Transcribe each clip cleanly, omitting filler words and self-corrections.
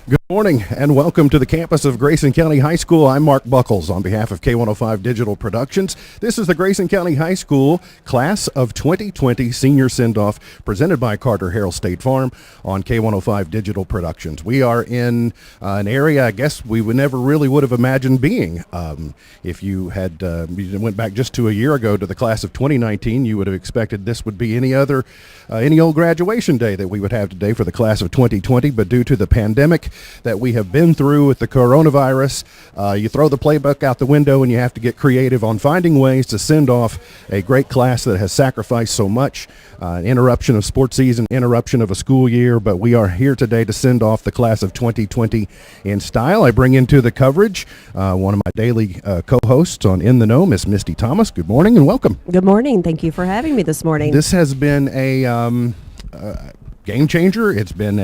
Good morning and welcome to the campus of Grayson County High School. I'm Mark Buckles on behalf of K105 Digital Productions. This is the Grayson County High School Class of 2020 Senior Sendoff presented by Carter Harrell State Farm on K105 Digital Productions. We are in an area I guess we never really would have imagined being. If you had you went back just to a year ago to the class of 2019, you would have expected this would be any old graduation day that we would have today for the class of 2020, but due to the pandemic that we have been through with the coronavirus, you throw the playbook out the window and you have to get creative on finding ways to send off a great class that has sacrificed so much. Interruption of sports season, interruption of a school year, but we are here today to send off the class of 2020 in style. I bring into the coverage one of my daily co-hosts on In the Know, Miss Misty Thomas. Good morning and welcome. Good morning. Thank you for having me this morning. This has been a game changer. It's been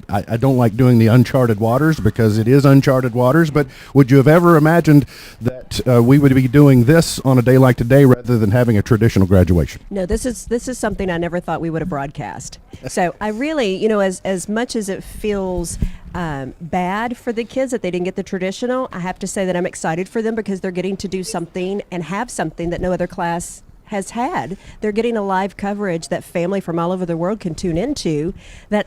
I don't like doing the uncharted waters because it is uncharted waters, but would you have ever imagined that we would be doing this on a day like today rather than having a traditional graduation? No, this is something I never thought we would have broadcast. So I really, as much as it feels bad for the kids that they didn't get the traditional, I have to say that I'm excited for them because they're getting to do something and have something that no other class has had. They're getting a live coverage that family from all over the world can tune into that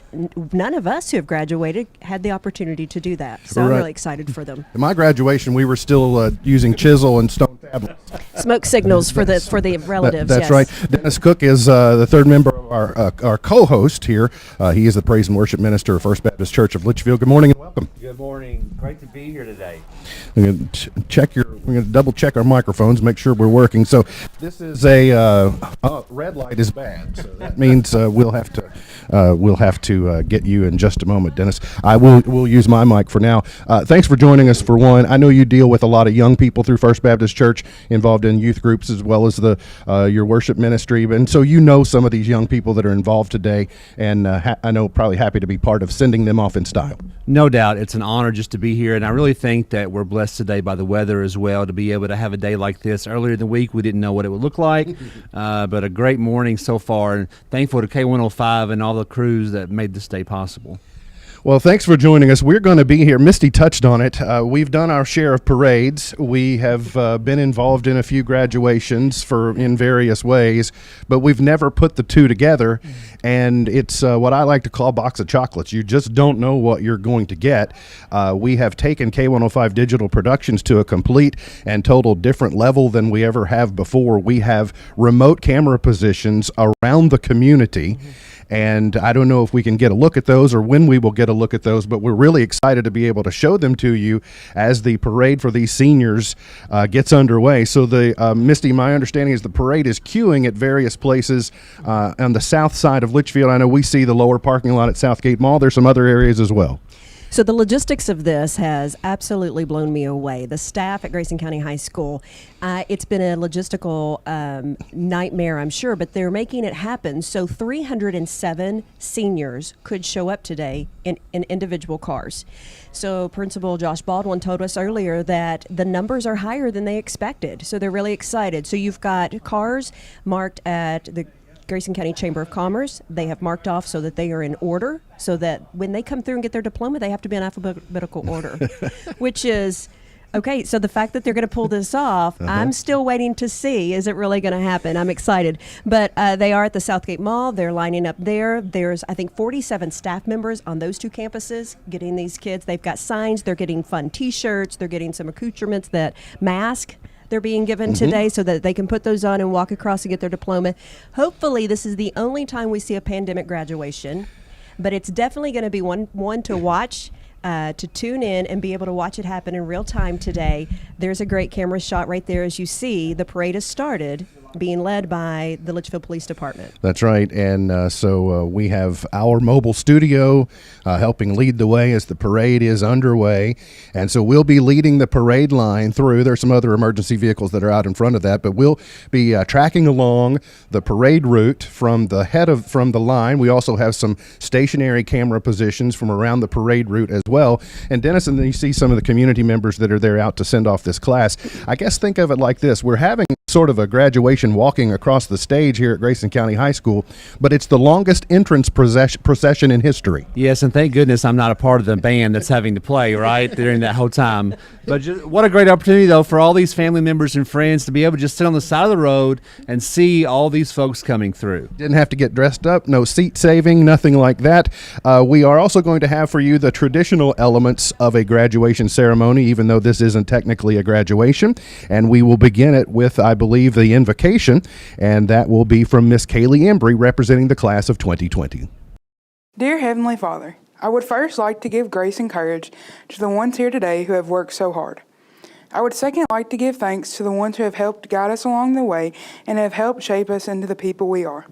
none of us who have graduated had the opportunity to do that. So I'm really excited for them. In my graduation, we were still using chisel and stone tablets. Smoke signals for the relatives. That's yes. right. Dennis Cook is the third member of our co-host here. He is the praise and worship minister of First Baptist Church of Litchfield. Good morning and welcome. Good morning. Great to be here today. We're going to double check our microphones, make sure we're working. So this is red light is bad. So that means we'll have to get you in just a moment, Dennis. We'll use my mic for now. Thanks for joining us for one. I know you deal with a lot of young people through First Baptist Church, involved in youth groups as well as your worship ministry, and so you know some of these young people that are involved today, and I know probably happy to be part of sending them off in style. No doubt. It's an honor just to be here, and I really think that we're blessed today by the weather as well to be able to have a day like this. Earlier in the week, we didn't know what it would look like, but a great morning so far, and thankful to K105 and all the crews that made this day possible. Well, thanks for joining us. We're going to be here. Misty touched on it. We've done our share of parades. We have been involved in a few graduations in various ways, but we've never put the two together, and it's what I like to call a box of chocolates. You just don't know what you're going to get. We have taken K105 Digital Productions to a complete and total different level than we ever have before. We have remote camera positions around the community. And I don't know if we can get a look at those or when we will get a look at those, but we're really excited to be able to show them to you as the parade for these seniors gets underway. So Misty, my understanding is the parade is queuing at various places on the south side of Litchfield. I know we see the lower parking lot at Southgate Mall. There's some other areas as well. So the logistics of this has absolutely blown me away. The staff at Grayson County High School, it's been a logistical nightmare, I'm sure, but they're making it happen. So 307 seniors could show up today in individual cars. So Principal Josh Baldwin told us earlier that the numbers are higher than they expected. So they're really excited. So you've got cars marked at the Grayson County Chamber of Commerce. They have marked off so that they are in order, so that when they come through and get their diploma, they have to be in alphabetical order, which is okay. So the fact that they're going to pull this off, I'm still waiting to see, is it really going to happen? I'm excited. But they are at the Southgate Mall. They're lining up there. There's, I think, 47 staff members on those two campuses getting these kids. They've got signs. They're getting fun T-shirts. They're getting some accoutrements, that mask they're being given today so that they can put those on and walk across and get their diploma. Hopefully this is the only time we see a pandemic graduation, but it's definitely going to be one to watch, to tune in and be able to watch it happen in real time today. There's a great camera shot right there as you see the parade has started, being led by the Litchfield Police Department. That's right, and so we have our mobile studio helping lead the way as the parade is underway, and so we'll be leading the parade line through. There's some other emergency vehicles that are out in front of that, but we'll be tracking along the parade route from the line. We also have some stationary camera positions from around the parade route as well. And Dennis, and then you see some of the community members that are there out to send off this class. I guess think of it like this: we're having sort of a graduation graduation walking across the stage here at Grayson County High School, but it's the longest entrance procession in history. Yes, and thank goodness I'm not a part of the band that's having to play, right, during that whole time. But just, what a great opportunity, though, for all these family members and friends to be able to just sit on the side of the road and see all these folks coming through. Didn't have to get dressed up, no seat saving, nothing like that. We are also going to have for you the traditional elements of a graduation ceremony, even though this isn't technically a graduation. And we will begin it with, I believe, the invocation, and that will be from Miss Kaylee Embry, representing the class of 2020. Dear Heavenly Father, I would first like to give grace and courage to the ones here today who have worked so hard. I would second like to give thanks to the ones who have helped guide us along the way and have helped shape us into the people we are.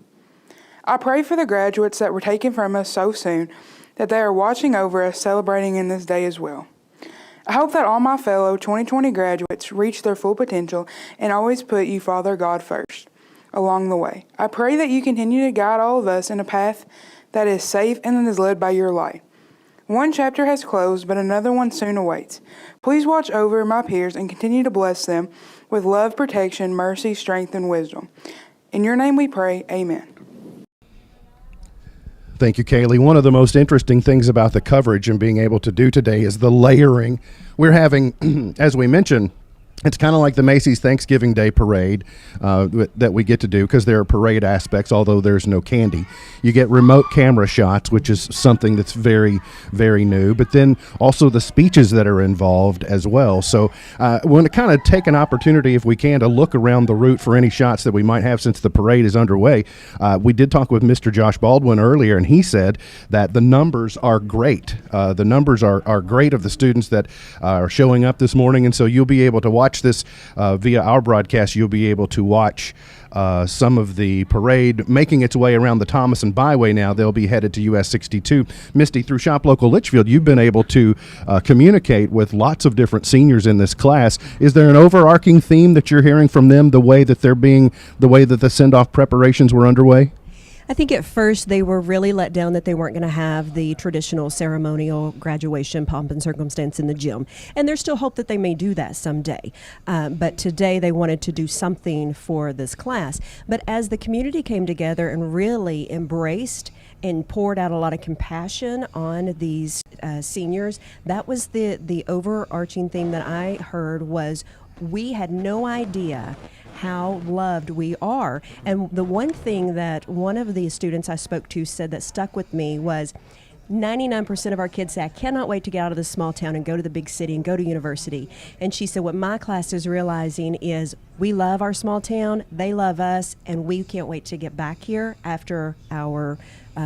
I pray for the graduates that were taken from us so soon that they are watching over us celebrating in this day as well. I hope that all my fellow 2020 graduates reach their full potential and always put you, Father God, first along the way. I pray that you continue to guide all of us in a path that is safe and that is led by your light. One chapter has closed, but another one soon awaits. Please watch over my peers and continue to bless them with love, protection, mercy, strength, and wisdom. In your name we pray, amen. Thank you, Kaylee. One of the most interesting things about the coverage and being able to do today is the layering. We're having, as we mentioned, it's kind of like the Macy's Thanksgiving Day parade that we get to do, because there are parade aspects, although there's no candy. You get remote camera shots, which is something that's very, very new, but then also the speeches that are involved as well. So we want to kind of take an opportunity, if we can, to look around the route for any shots that we might have since the parade is underway. We did talk with Mr. Josh Baldwin earlier, and he said that the numbers are great. The numbers are great of the students that are showing up this morning, and so you'll be able to watch this via our broadcast. You'll be able to watch some of the parade making its way around the Thomason Byway now. They'll be headed to US 62. Misty, through Shop Local Litchfield, you've been able to communicate with lots of different seniors in this class. Is there an overarching theme that you're hearing from them, the way that the Sendoff preparations were underway? I think at first they were really let down that they weren't going to have the traditional ceremonial graduation pomp and circumstance in the gym. And there's still hope that they may do that someday. But today they wanted to do something for this class. But as the community came together and really embraced and poured out a lot of compassion on these seniors, that was the overarching theme that I heard was, we had no idea how loved we are. And the one thing that one of the students I spoke to said that stuck with me was 99% of our kids say, I cannot wait to get out of this small town and go to the big city and go to university. And she said, what my class is realizing is we love our small town, they love us, and we can't wait to get back here after our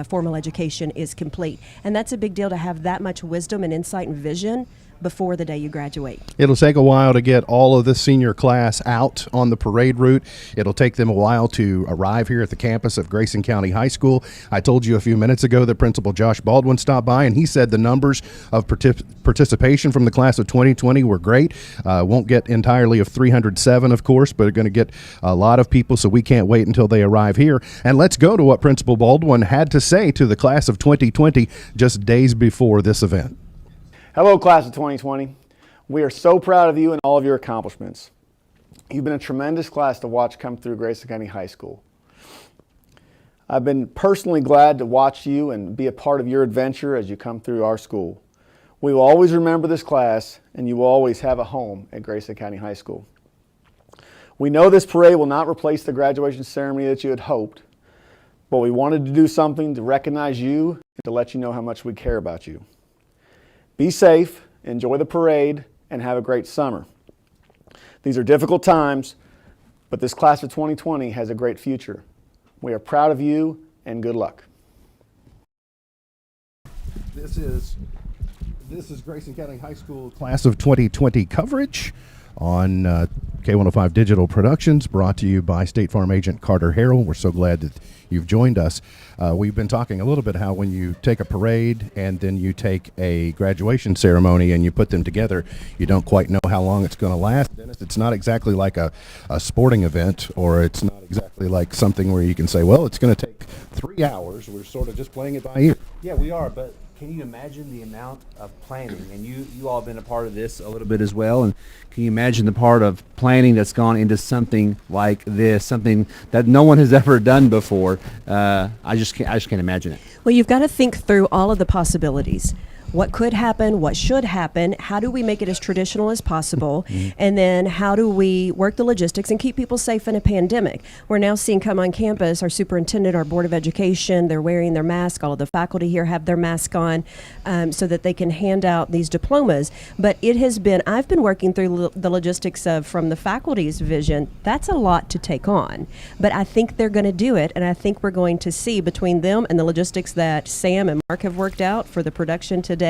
formal education is complete. And that's a big deal, to have that much wisdom and insight and vision before the day you graduate. It'll take a while to get all of this senior class out on the parade route. It'll take them a while to arrive here at the campus of Grayson County High School. I told you a few minutes ago that Principal Josh Baldwin stopped by, and he said the numbers of participation from the class of 2020 were great. Won't get entirely of 307, of course, but are going to get a lot of people, so we can't wait until they arrive here. And let's go to what Principal Baldwin had to say to the class of 2020 just days before this event. Hello, class of 2020. We are so proud of you and all of your accomplishments. You've been a tremendous class to watch come through Grayson County High School. I've been personally glad to watch you and be a part of your adventure as you come through our school. We will always remember this class, and you will always have a home at Grayson County High School. We know this parade will not replace the graduation ceremony that you had hoped, but we wanted to do something to recognize you and to let you know how much we care about you. Be safe, enjoy the parade, and have a great summer. These are difficult times, but this class of 2020 has a great future. We are proud of you, and good luck. This is Grayson County High School class of 2020 coverage on K105 Digital Productions, brought to you by State Farm agent Carter Harrell. We're so glad that you've joined us. We've been talking a little bit how when you take a parade and then you take a graduation ceremony and you put them together, you don't quite know how long it's going to last. Dennis, it's not exactly like a sporting event, or it's not exactly like something where you can say, well, it's going to take 3 hours. We're sort of just playing it by ear. Yeah, we are, but Can you imagine the amount of planning? And you all have been a part of this a little bit as well. And can you imagine the part of planning that's gone into something like this, something that no one has ever done before? I just can't imagine it. Well, you've got to think through all of the possibilities. What could happen? What should happen? How do we make it as traditional as possible? And then how do we work the logistics and keep people safe in a pandemic? We're now seeing come on campus, our superintendent, our Board of Education, they're wearing their mask. All of the faculty here have their mask on so that they can hand out these diplomas. But it has been, I've been working through the logistics of, from the faculty's vision, that's a lot to take on. But I think they're going to do it, and I think we're going to see between them and the logistics that Sam and Mark have worked out for the production today,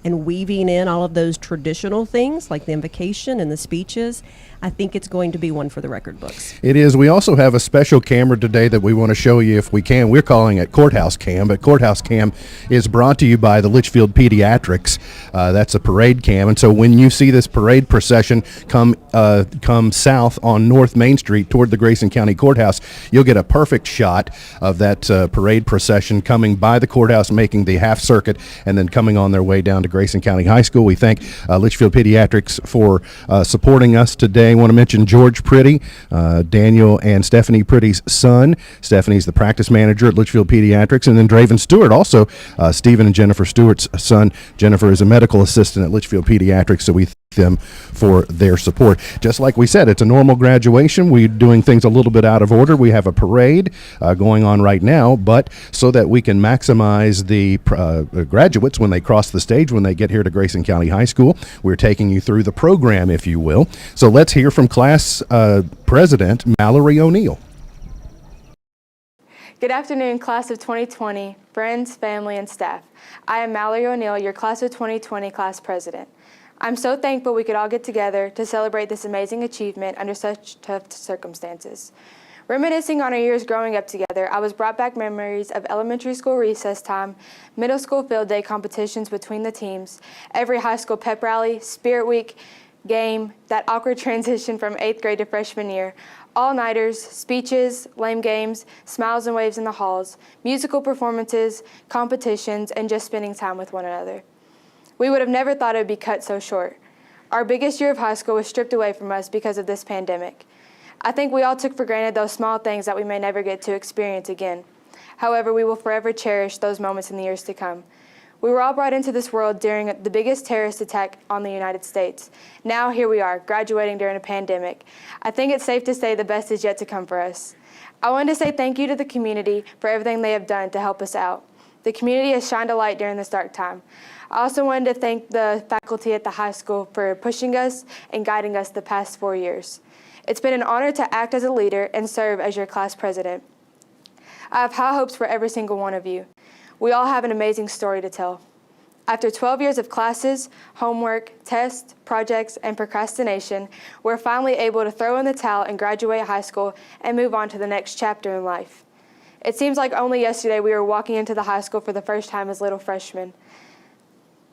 and weaving in all of those traditional things like the invocation and the speeches, I think it's going to be one for the record books. It is. We also have a special camera today that we want to show you if we can. We're calling it Courthouse Cam, but Courthouse Cam is brought to you by the Litchfield Pediatrics. That's a parade cam, and so when you see this parade procession come south on North Main Street toward the Grayson County Courthouse, you'll get a perfect shot of that parade procession coming by the courthouse, making the half circuit, and then coming on their way down to Grayson County High School. We thank Litchfield Pediatrics for supporting us today. I want to mention George Pretty, Daniel and Stephanie Pretty's son. Stephanie's the practice manager at Litchfield Pediatrics, and then Draven Stewart, also Stephen and Jennifer Stewart's son. Jennifer is a medical assistant at Litchfield Pediatrics, so we thank them for their support. Just like we said, it's a normal graduation. We're doing things a little bit out of order. We have a parade going on right now, but so that we can maximize the graduates when they cross the stage, when they get here to Grayson County High School, we're taking you through the program, if you will. So let's hear from class president Mallory O'Neill. Good afternoon, class of 2020, friends, family, and staff. I am Mallory O'Neill, your class of 2020 class president. I'm so thankful we could all get together to celebrate this amazing achievement under such tough circumstances. Reminiscing on our years growing up together, I was brought back memories of elementary school recess time, middle school field day competitions between the teams, every high school pep rally, spirit week, game, that awkward transition from 8th grade to freshman year, all-nighters, speeches, lame games, smiles and waves in the halls, musical performances, competitions, and just spending time with one another. We would have never thought it would be cut so short. Our biggest year of high school was stripped away from us because of this pandemic. I think we all took for granted those small things that we may never get to experience again. However, we will forever cherish those moments in the years to come. We were all brought into this world during the biggest terrorist attack on the United States. Now here we are, graduating during a pandemic. I think it's safe to say the best is yet to come for us. I wanted to say thank you to the community for everything they have done to help us out. The community has shined a light during this dark time. I also wanted to thank the faculty at the high school for pushing us and guiding us the past 4 years. It's been an honor to act as a leader and serve as your class president. I have high hopes for every single one of you. We all have an amazing story to tell. After 12 years of classes, homework, tests, projects, and procrastination, we're finally able to throw in the towel and graduate high school and move on to the next chapter in life. It seems like only yesterday we were walking into the high school for the first time as little freshmen.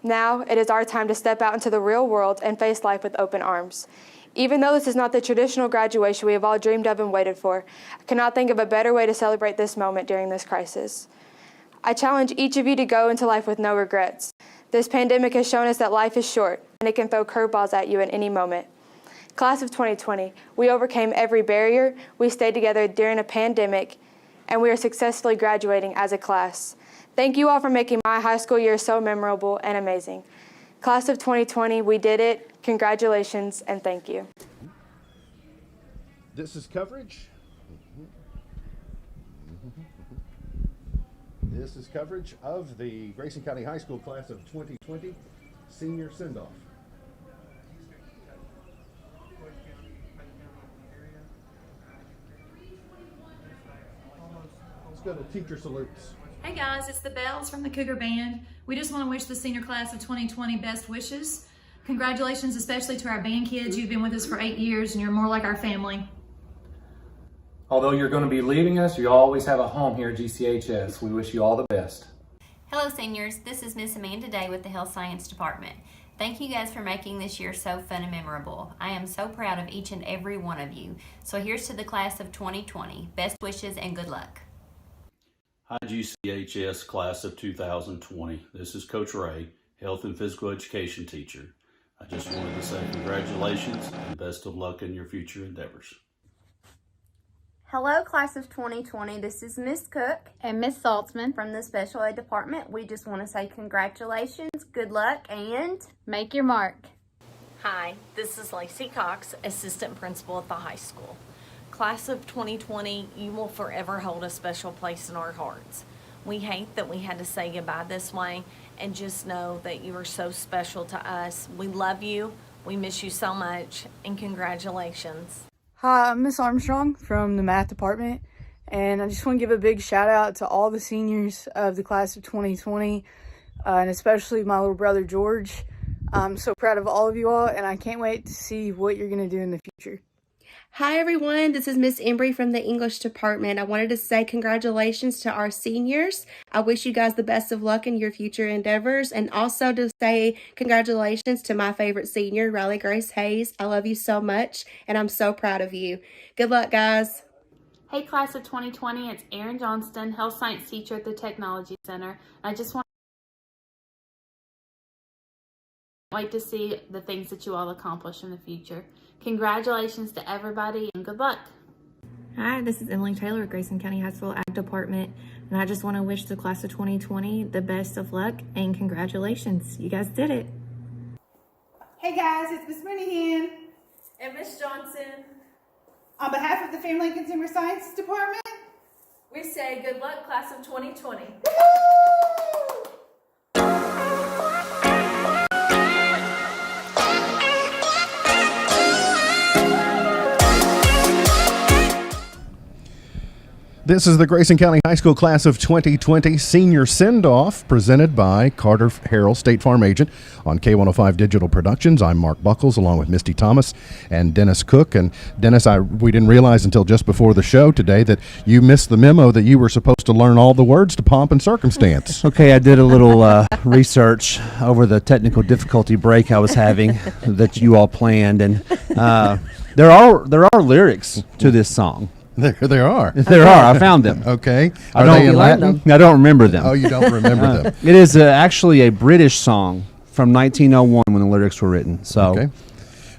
Now it is our time to step out into the real world and face life with open arms. Even though this is not the traditional graduation we have all dreamed of and waited for, I cannot think of a better way to celebrate this moment during this crisis. I challenge each of you to go into life with no regrets. This pandemic has shown us that life is short and it can throw curveballs at you at any moment. Class of 2020, we overcame every barrier, we stayed together during a pandemic, and we are successfully graduating as a class. Thank you all for making my high school year so memorable and amazing. Class of 2020, we did it. Congratulations and thank you. This is coverage. This is coverage of the Grayson County High School class of 2020 senior Sendoff. Let's go to teacher salutes. Hey guys, it's the Bells from the Cougar Band. We just want to wish the senior class of 2020 best wishes. Congratulations especially to our band kids. You've been with us for 8 years and you're more like our family. Although you're going to be leaving us, you always have a home here at GCHS. We wish you all the best. Hello seniors, this is Miss Amanda Day with the Health Science Department. Thank you guys for making this year so fun and memorable. I am so proud of each and every one of you. So here's to the class of 2020. Best wishes and good luck. Hi, GCHS class of 2020. This is Coach Ray, health and physical education teacher. I just wanted to say congratulations and best of luck in your future endeavors. Hello, class of 2020. This is Miss Cook and Miss Saltzman from the Special Ed Department. We just want to say congratulations, good luck, and make your mark. Hi, this is Lacey Cox, Assistant Principal at the high school. Class of 2020, you will forever hold a special place in our hearts. We hate that we had to say goodbye this way, and just know that you are so special to us. We love you, we miss you so much, and congratulations. Hi, I'm Miss Armstrong from the math department, and I just want to give a big shout out to all the seniors of the class of 2020, and especially my little brother George. I'm so proud of all of you all, and I can't wait to see what you're going to do in the future. Hi everyone, this is Miss Embry from the English department. I wanted to say congratulations to our seniors. I wish you guys the best of luck in your future endeavors, and also to say congratulations to my favorite senior, Riley Grace Hayes. I love you so much and I'm so proud of you. Good luck, guys. Hey class of 2020, it's Erin Johnston, health science teacher at the Technology Center. I just want to wait to see the things that you all accomplish in the future. Congratulations to everybody and good luck. Hi, this is Emily Taylor at Grayson County High School Ag Department, and I just want to wish the class of 2020 the best of luck and congratulations. You guys did it. Hey guys, it's Miss Mooneyhan And Miss Johnson, on behalf of the Family and Consumer Science Department. we say good luck, class of 2020. Woo! This is the Grayson County High School class of 2020 senior send-off presented by Carter Harrell, State Farm agent, on K105 Digital Productions. I'm Mark Buckles along with Misty Thomas and Dennis Cook. And Dennis, we didn't realize until just before the show today that you missed the memo that you were supposed to learn all the words to Pomp and Circumstance. Okay, I did a little research over the technical difficulty break I was having that you all planned, and there are lyrics to this song. There are. There are. I found them. Okay. I Are they in Latin? I don't remember them. Oh, you don't remember them. It is actually a British song from 1901 when the lyrics were written. So, okay.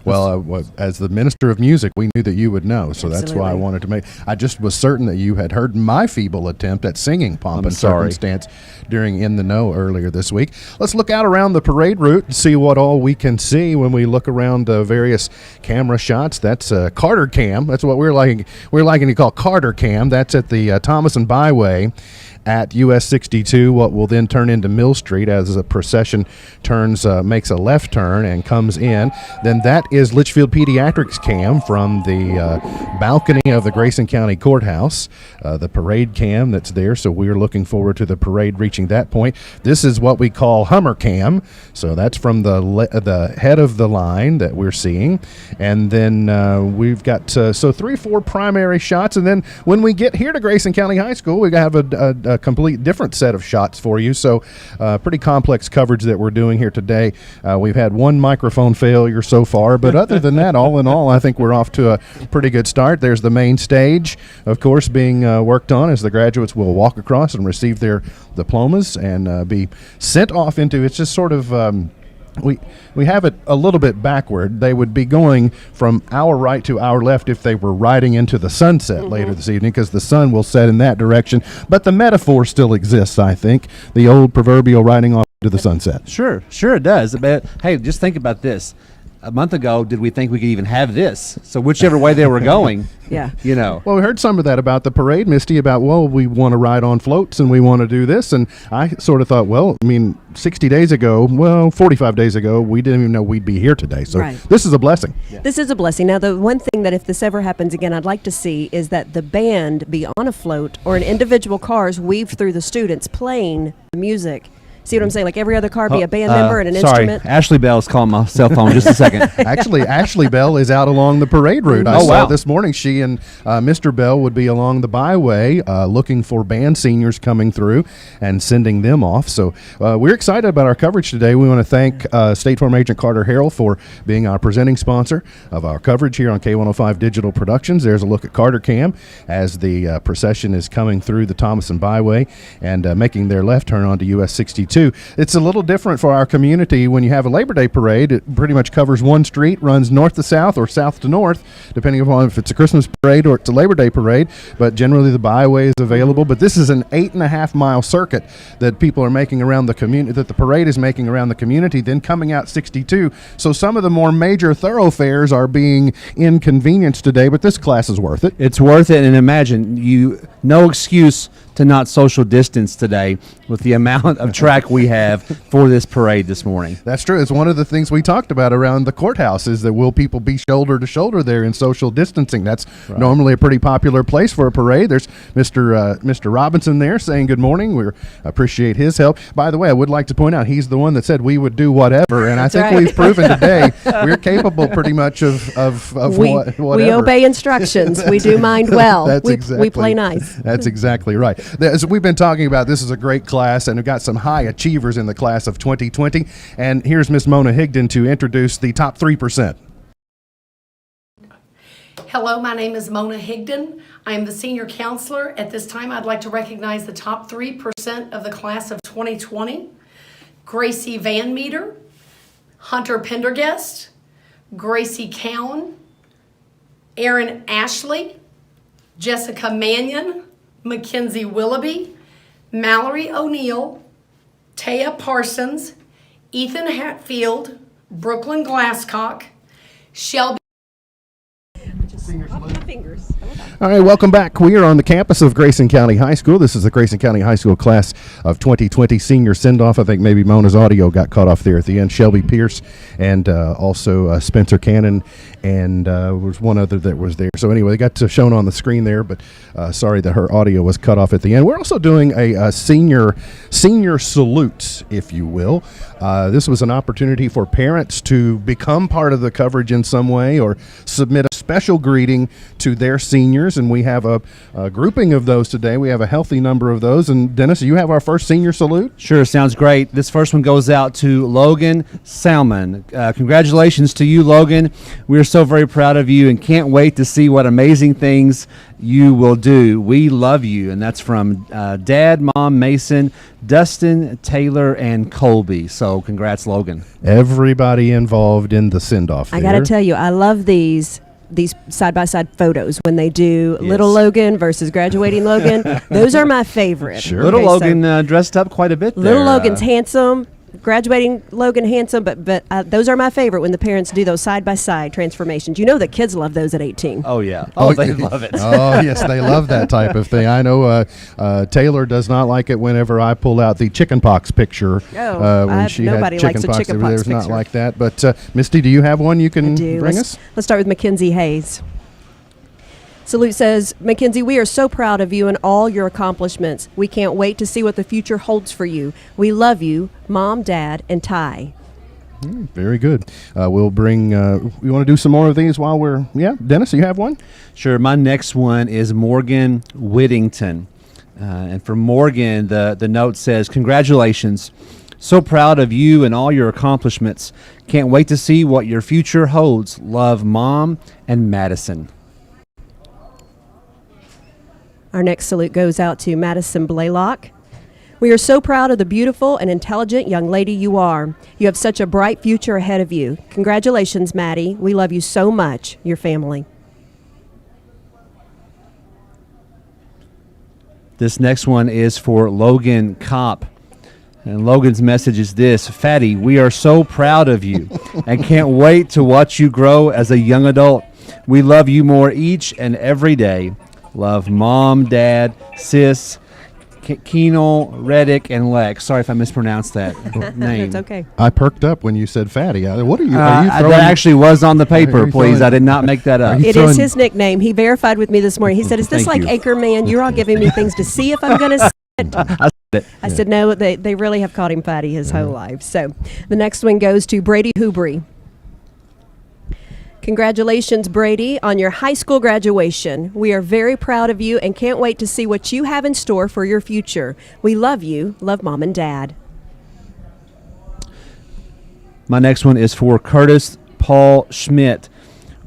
Well, as the minister of music, we knew that you would know, so that's why I wanted to make. I just was certain that you had heard my feeble attempt at singing "Pomp and Circumstance" during In the Know earlier this week. Let's look out around the parade route and see what all we can see when we look around various camera shots. That's Carter Cam. That's what we're liking to call Carter Cam. That's at the Thomas and Byway at US 62, what will then turn into Mill Street as the procession makes a left turn and comes in. Then that is Litchfield Pediatrics cam from the balcony of the Grayson County Courthouse, the parade cam that's there, so we're looking forward to the parade reaching that point. This is what we call Hummer cam, so that's from the head of the line that we're seeing. And then we've got 3-4 primary shots, and then when we get here to Grayson County High School, we have a complete different set of shots for you. So pretty complex coverage that we're doing here today. We've had one microphone failure so far, but other than that, all in all, I think we're off to a pretty good start. There's the main stage, of course, being worked on as the graduates will walk across and receive their diplomas and be sent off into, it's just sort of we have it a little bit backward. They would be going from our right to our left if they were riding into the sunset later this evening, because the sun will set in that direction. But the metaphor still exists, I think. The old proverbial riding off to the sunset. Sure it does. But hey, just think about this. A month ago, did we think we could even have this? So whichever way they were going, yeah, you know. Well, we heard some of that about the parade, Misty, about, well, we want to ride on floats and we want to do this. And I sort of thought, well, I mean, 45 days ago, we didn't even know we'd be here today. So This is a blessing. Yeah. This is a blessing. Now, the one thing that if this ever happens again, I'd like to see is that the band be on a float or in individual cars weaved through the students playing the music See what I'm saying? Like every other car be a band member and an instrument. Sorry, Ashley Bell's calling my cell phone. Just a second. Actually, Ashley Bell is out along the parade route. I saw this morning she and Mr. Bell would be along the byway looking for band seniors coming through and sending them off. So we're excited about our coverage today. We want to thank State Farm Agent Carter Harrell for being our presenting sponsor of our coverage here on K105 Digital Productions. There's a look at Carter Cam as the procession is coming through the Thomason Byway and making their left turn onto US 62. It's a little different for our community. When you have a Labor Day parade, it pretty much covers one street, runs north to south or south to north, depending upon if it's a Christmas parade or it's a Labor Day parade, but generally the byway is available. But this is an 8.5-mile circuit that people are making around the community, that the parade is making around the community, then coming out 62. So some of the more major thoroughfares are being inconvenienced today, but this class is worth it. It's worth it, and imagine, no excuse to not social distance today with the amount of track we have for this parade this morning. That's true. It's one of the things we talked about around the courthouse is that will people be shoulder to shoulder there in social distancing? That's normally a pretty popular place for a parade. There's Mr. Robinson there saying good morning. We appreciate his help. By the way, I would like to point out he's the one that said we would do whatever, and I think we've proven today we're capable pretty much of whatever. We obey instructions. We do mind well. We play nice. That's exactly right. As we've been talking about, this is a great class, and we've got some high achievers in the class of 2020. And here's Miss Mona Higdon to introduce the top 3%. Hello, my name is Mona Higdon. I am the senior counselor. At this time, I'd like to recognize the top 3% of the class of 2020. Gracie Van Meter, Hunter Pendergast, Gracie Cowan, Aaron Ashley, Jessica Mannion, Mackenzie Willoughby, Mallory O'Neill, Taya Parsons, Ethan Hatfield, Brooklyn Glasscock, Shelby. Fingers. All right, welcome back. We are on the campus of Grayson County High School. This is the Grayson County High School class of 2020 senior send-off. I think maybe Mona's audio got cut off there at the end. Shelby Pierce and also Spencer Cannon, and was one other that was there. So anyway, they got shown on the screen there, but sorry that her audio was cut off at the end. We're also doing a senior salute, if you will. This was an opportunity for parents to become part of the coverage in some way or submit a special greeting to their seniors, and we have a grouping of those today. We have a healthy number of those. And Dennis, you have our first senior salute? Sure, sounds great. This first one goes out to Logan Salmon. Congratulations to you, Logan. We're so very proud of you and can't wait to see what amazing things you will do. We love you. And that's from Dad, Mom, Mason, Dustin, Taylor, and Colby. So congrats, Logan. Everybody involved in the send-off there. I got to tell you, I love these side-by-side photos when they do little Logan versus graduating Logan. Those are my favorite. Sure. Little Logan dressed up quite a bit there. Little Logan's handsome. Graduating Logan handsome, but those are my favorite when the parents do those side-by-side transformations. You know that kids love those at 18. Oh, yeah. Oh, they love it. Oh, yes, they love that type of thing. I know Taylor does not like it whenever I pull out the chickenpox picture. When she nobody had likes a chickenpox. chickenpox There's picture. not like that. But, Misty, do you have one you can bring us? Let's start with Mackenzie Hayes. Salute says, Mackenzie, we are so proud of you and all your accomplishments. We can't wait to see what the future holds for you. We love you, Mom, Dad, and Ty. Very good. We'll bring, we want to do some more of these while we're, Dennis, you have one? Sure. My next one is Morgan Whittington. And for Morgan, the note says, congratulations. So proud of you and all your accomplishments. Can't wait to see what your future holds. Love, Mom and Madison. Our next salute goes out to Madison Blaylock. We are so proud of the beautiful and intelligent young lady you are. You have such a bright future ahead of you. Congratulations, Maddie. We love you so much, your family. This next one is for Logan Kopp. And Logan's message is this: Fatty, we are so proud of you and can't wait to watch you grow as a young adult. We love you more each and every day. Love, Mom, Dad, Sis, Keenel, Reddick, and Lex. Sorry if I mispronounced that name. It's okay. I perked up when you said Fatty. What are you That throwing? actually was on the paper, please. I did not make that up. It is his nickname. He verified with me this morning. He said, is this Thank like you. Anchorman? You're all giving me things to see if I'm going to say it. I I said, no, they really have called him Fatty his whole life. So the next one goes to Brady Hubry. Congratulations, Brady, on your high school graduation. We are very proud of you and can't wait to see what you have in store for your future. We love you. Love Mom and Dad. My next one is for Curtis Paul Schmidt.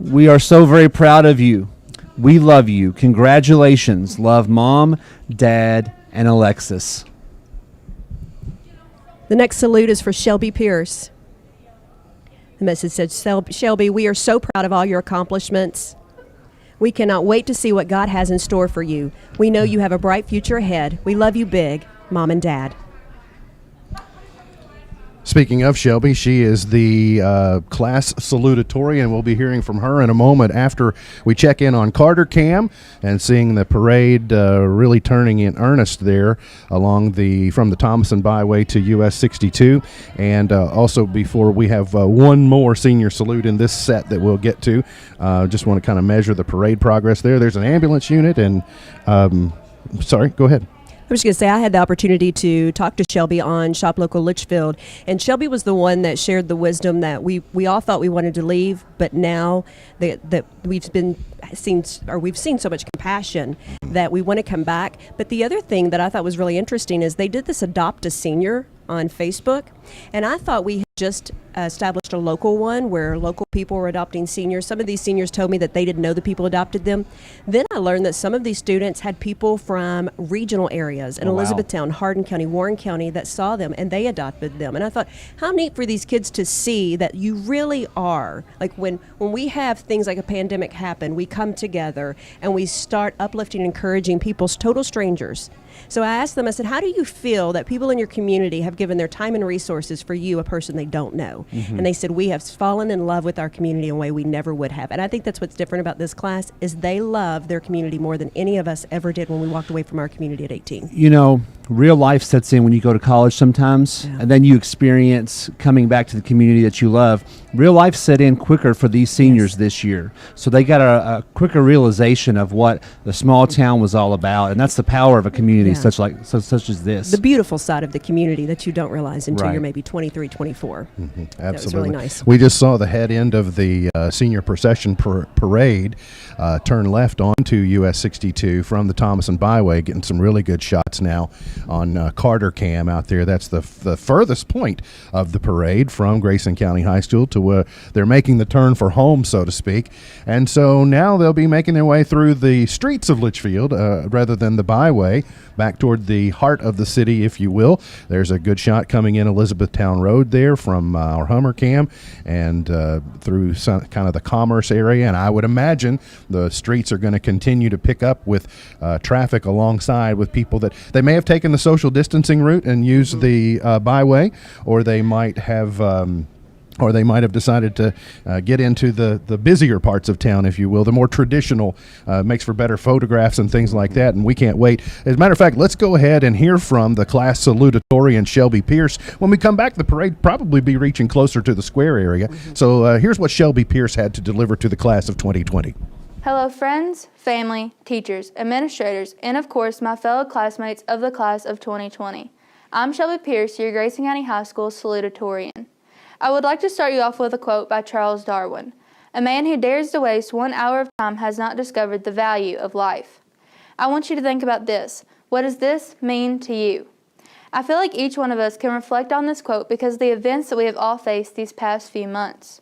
We are so very proud of you. We love you. Congratulations. Love Mom, Dad, and Alexis. The next salute is for Shelby Pierce. The message said, Shelby, we are so proud of all your accomplishments. We cannot wait to see what God has in store for you. We know you have a bright future ahead. We love you big, Mom and Dad. Speaking of Shelby, she is the class salutatorian. We'll be hearing from her in a moment after we check in on Carter Cam and seeing the parade really turning in earnest there from the Thomason Byway to US 62. And also before we have one more senior salute in this set that we'll get to, just want to kind of measure the parade progress there. There's an ambulance unit and, sorry, go ahead. I was going to say, I had the opportunity to talk to Shelby on Shop Local Litchfield, and Shelby was the one that shared the wisdom that we all thought we wanted to leave, but now that we've seen so much compassion that we want to come back. But the other thing that I thought was really interesting is they did this Adopt a Senior on Facebook, and I thought we had just established a local one where local people were adopting seniors. Some of these seniors told me that they didn't know the people adopted them. Then I learned that some of these students had people from regional areas in Elizabethtown, Hardin County, Warren County that saw them and they adopted them. And I thought, how neat for these kids to see that you really are, like when we have things like a pandemic happen, we come together and we start uplifting and encouraging people's total strangers. So I asked them, I said, how do you feel that people in your community have given their time and resources for you, a person they don't know? And they said, we have fallen in love with our community in a way we never would have. And I think that's what's different about this class is they love their community more than any of us ever did when we walked away from our community at 18. You know, real life sets in when you go to college sometimes, and then you experience coming back to the community that you love. Real life set in quicker for these seniors this year. So they got a quicker realization of what the small town was all about, and that's the power of a community such as this. The beautiful side of the community that you don't realize until you're maybe 23, 24. Absolutely. That was really nice. We just saw the head end of the senior procession parade turn left onto US 62 from the Thomason Byway, getting some really good shots now on Carter Cam out there. That's the furthest point of the parade from Grayson County High School to they're making the turn for home, so to speak. And so now they'll be making their way through the streets of Litchfield rather than the byway, back toward the heart of the city, if you will. There's a good shot coming in Elizabethtown Road there from our Hummer Cam and through kind of the commerce area. And I would imagine the streets are going to continue to pick up with traffic alongside with people that they may have taken the social distancing route and used the byway, or they might have decided to get into the busier parts of town, if you will, the more traditional, makes for better photographs and things like that, and we can't wait. As a matter of fact, let's go ahead and hear from the class salutatorian, Shelby Pierce. When we come back, the parade probably be reaching closer to the square area. So here's what Shelby Pierce had to deliver to the class of 2020. Hello friends, family, teachers, administrators, and of course my fellow classmates of the class of 2020. I'm Shelby Pierce, your Grayson County High School salutatorian. I would like to start you off with a quote by Charles Darwin. A man who dares to waste 1 hour of time has not discovered the value of life. I want you to think about this. What does this mean to you? I feel like each one of us can reflect on this quote because of the events that we have all faced these past few months.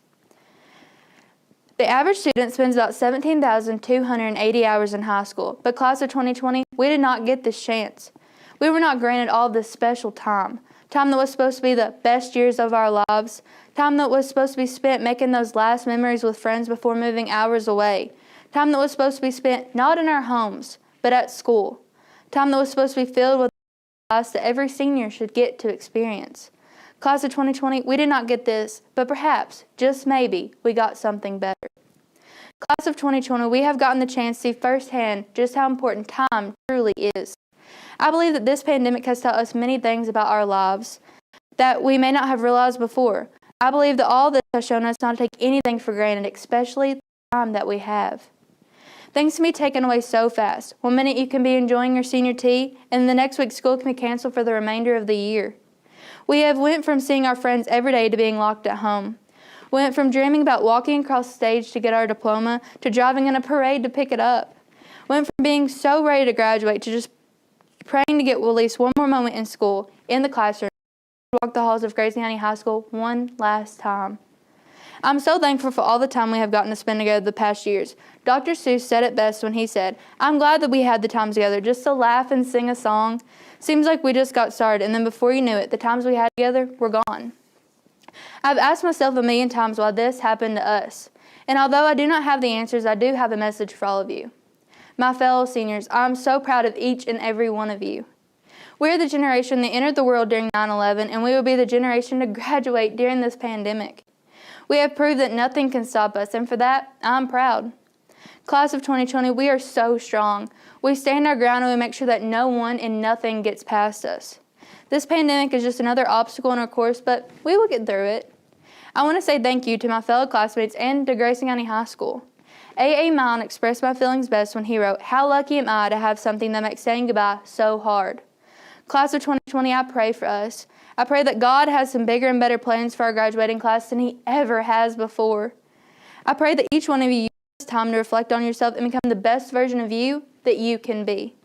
The average student spends about 17,280 hours in high school, but class of 2020, we did not get this chance. We were not granted all this special time. Time that was supposed to be the best years of our lives. Time that was supposed to be spent making those last memories with friends before moving hours away. Time that was supposed to be spent not in our homes, but at school. Time that was supposed to be filled with lives that every senior should get to experience. Class of 2020, we did not get this, but perhaps, just maybe, we got something better. Class of 2020, we have gotten the chance to see firsthand just how important time truly is. I believe that this pandemic has taught us many things about our lives that we may not have realized before. I believe that all this has shown us not to take anything for granted, especially the time that we have. Things can be taken away so fast. One minute you can be enjoying your senior tea, and the next week school can be canceled for the remainder of the year. We have went from seeing our friends every day to being locked at home. We went from dreaming about walking across the stage to get our diploma to driving in a parade to pick it up. We went from being so ready to graduate to just praying to get at least one more moment in school, in the classroom, to walk the halls of Grayson County High School one last time. I'm so thankful for all the time we have gotten to spend together the past years. Dr. Seuss said it best when he said, "I'm glad that we had the time together just to laugh and sing a song. Seems like we just got started, and then before you knew it, the times we had together were gone." I've asked myself a million times why this happened to us. And although I do not have the answers, I do have a message for all of you. My fellow seniors, I'm so proud of each and every one of you. We are the generation that entered the world during 9/11, and we will be the generation to graduate during this pandemic. We have proved that nothing can stop us, and for that, I'm proud. Class of 2020, we are so strong. We stand our ground and we make sure that no one and nothing gets past us. This pandemic is just another obstacle in our course, but we will get through it. I want to say thank you to my fellow classmates and to Grayson County High School. A.A. Milne expressed my feelings best when he wrote, "How lucky am I to have something that makes saying goodbye so hard." Class of 2020, I pray for us. I pray that God has some bigger and better plans for our graduating class than He ever has before. I pray that each one of you use this time to reflect on yourself and become the best version of you that you can be.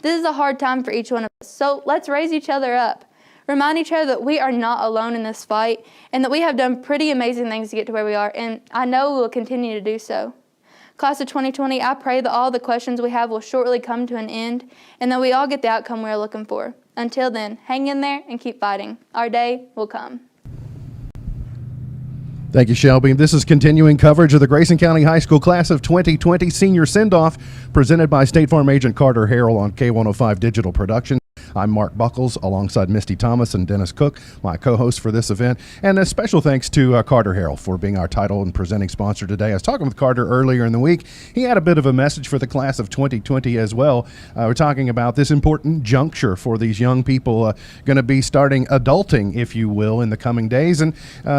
This is a hard time for each one of us, so let's raise each other up. Remind each other that we are not alone in this fight and that we have done pretty amazing things to get to where we are, and I know we will continue to do so. Class of 2020, I pray that all the questions we have will shortly come to an end and that we all get the outcome we are looking for. Until then, hang in there and keep fighting. Our day will come. Thank you, Shelby. This is continuing coverage of the Grayson County High School Class of 2020 Senior Sendoff, presented by State Farm Agent Carter Harrell on K105 Digital Production. I'm Mark Buckles, alongside Misty Thomas and Dennis Cook, my co-host for this event. And a special thanks to Carter Harrell for being our title and presenting sponsor today. I was talking with Carter earlier in the week. He had a bit of a message for the class of 2020 as well. We're talking about this important juncture for these young people going to be starting adulting, if you will, in the coming days. And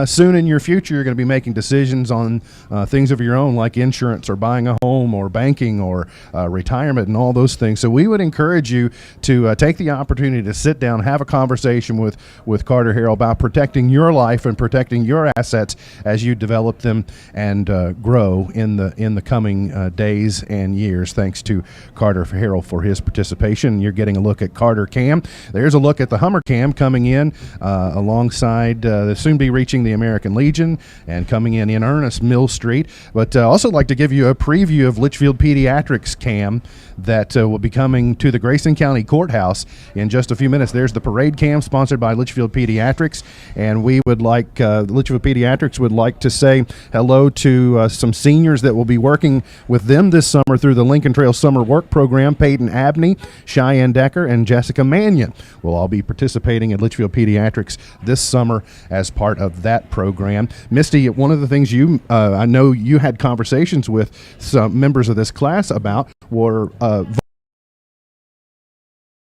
soon in your future, you're going to be making decisions on things of your own, like insurance or buying a home or banking or retirement and all those things. So we would encourage you to take the opportunity to sit down, have a conversation with Carter Harrell about protecting your life and protecting your assets as you develop them and grow in the coming days and years. Thanks to Carter Harrell for his participation. You're getting a look at Carter Cam. There's a look at the Hummer Cam coming in alongside they'll soon be reaching the American Legion and coming in earnest Mill Street. But also like to give you a preview of Litchfield Pediatrics Cam that will be coming to the Grayson County Courthouse in just a few minutes. There's the parade cam sponsored by Litchfield Pediatrics, and we would like Litchfield Pediatrics would like to say hello to some seniors that will be working with them this summer through the Lincoln Trail Summer Work Program. Peyton Abney, Cheyenne Decker, and Jessica Mannion will all be participating at Litchfield Pediatrics this summer as part of that program. Misty, one of the things I know you had conversations with some members of this class about were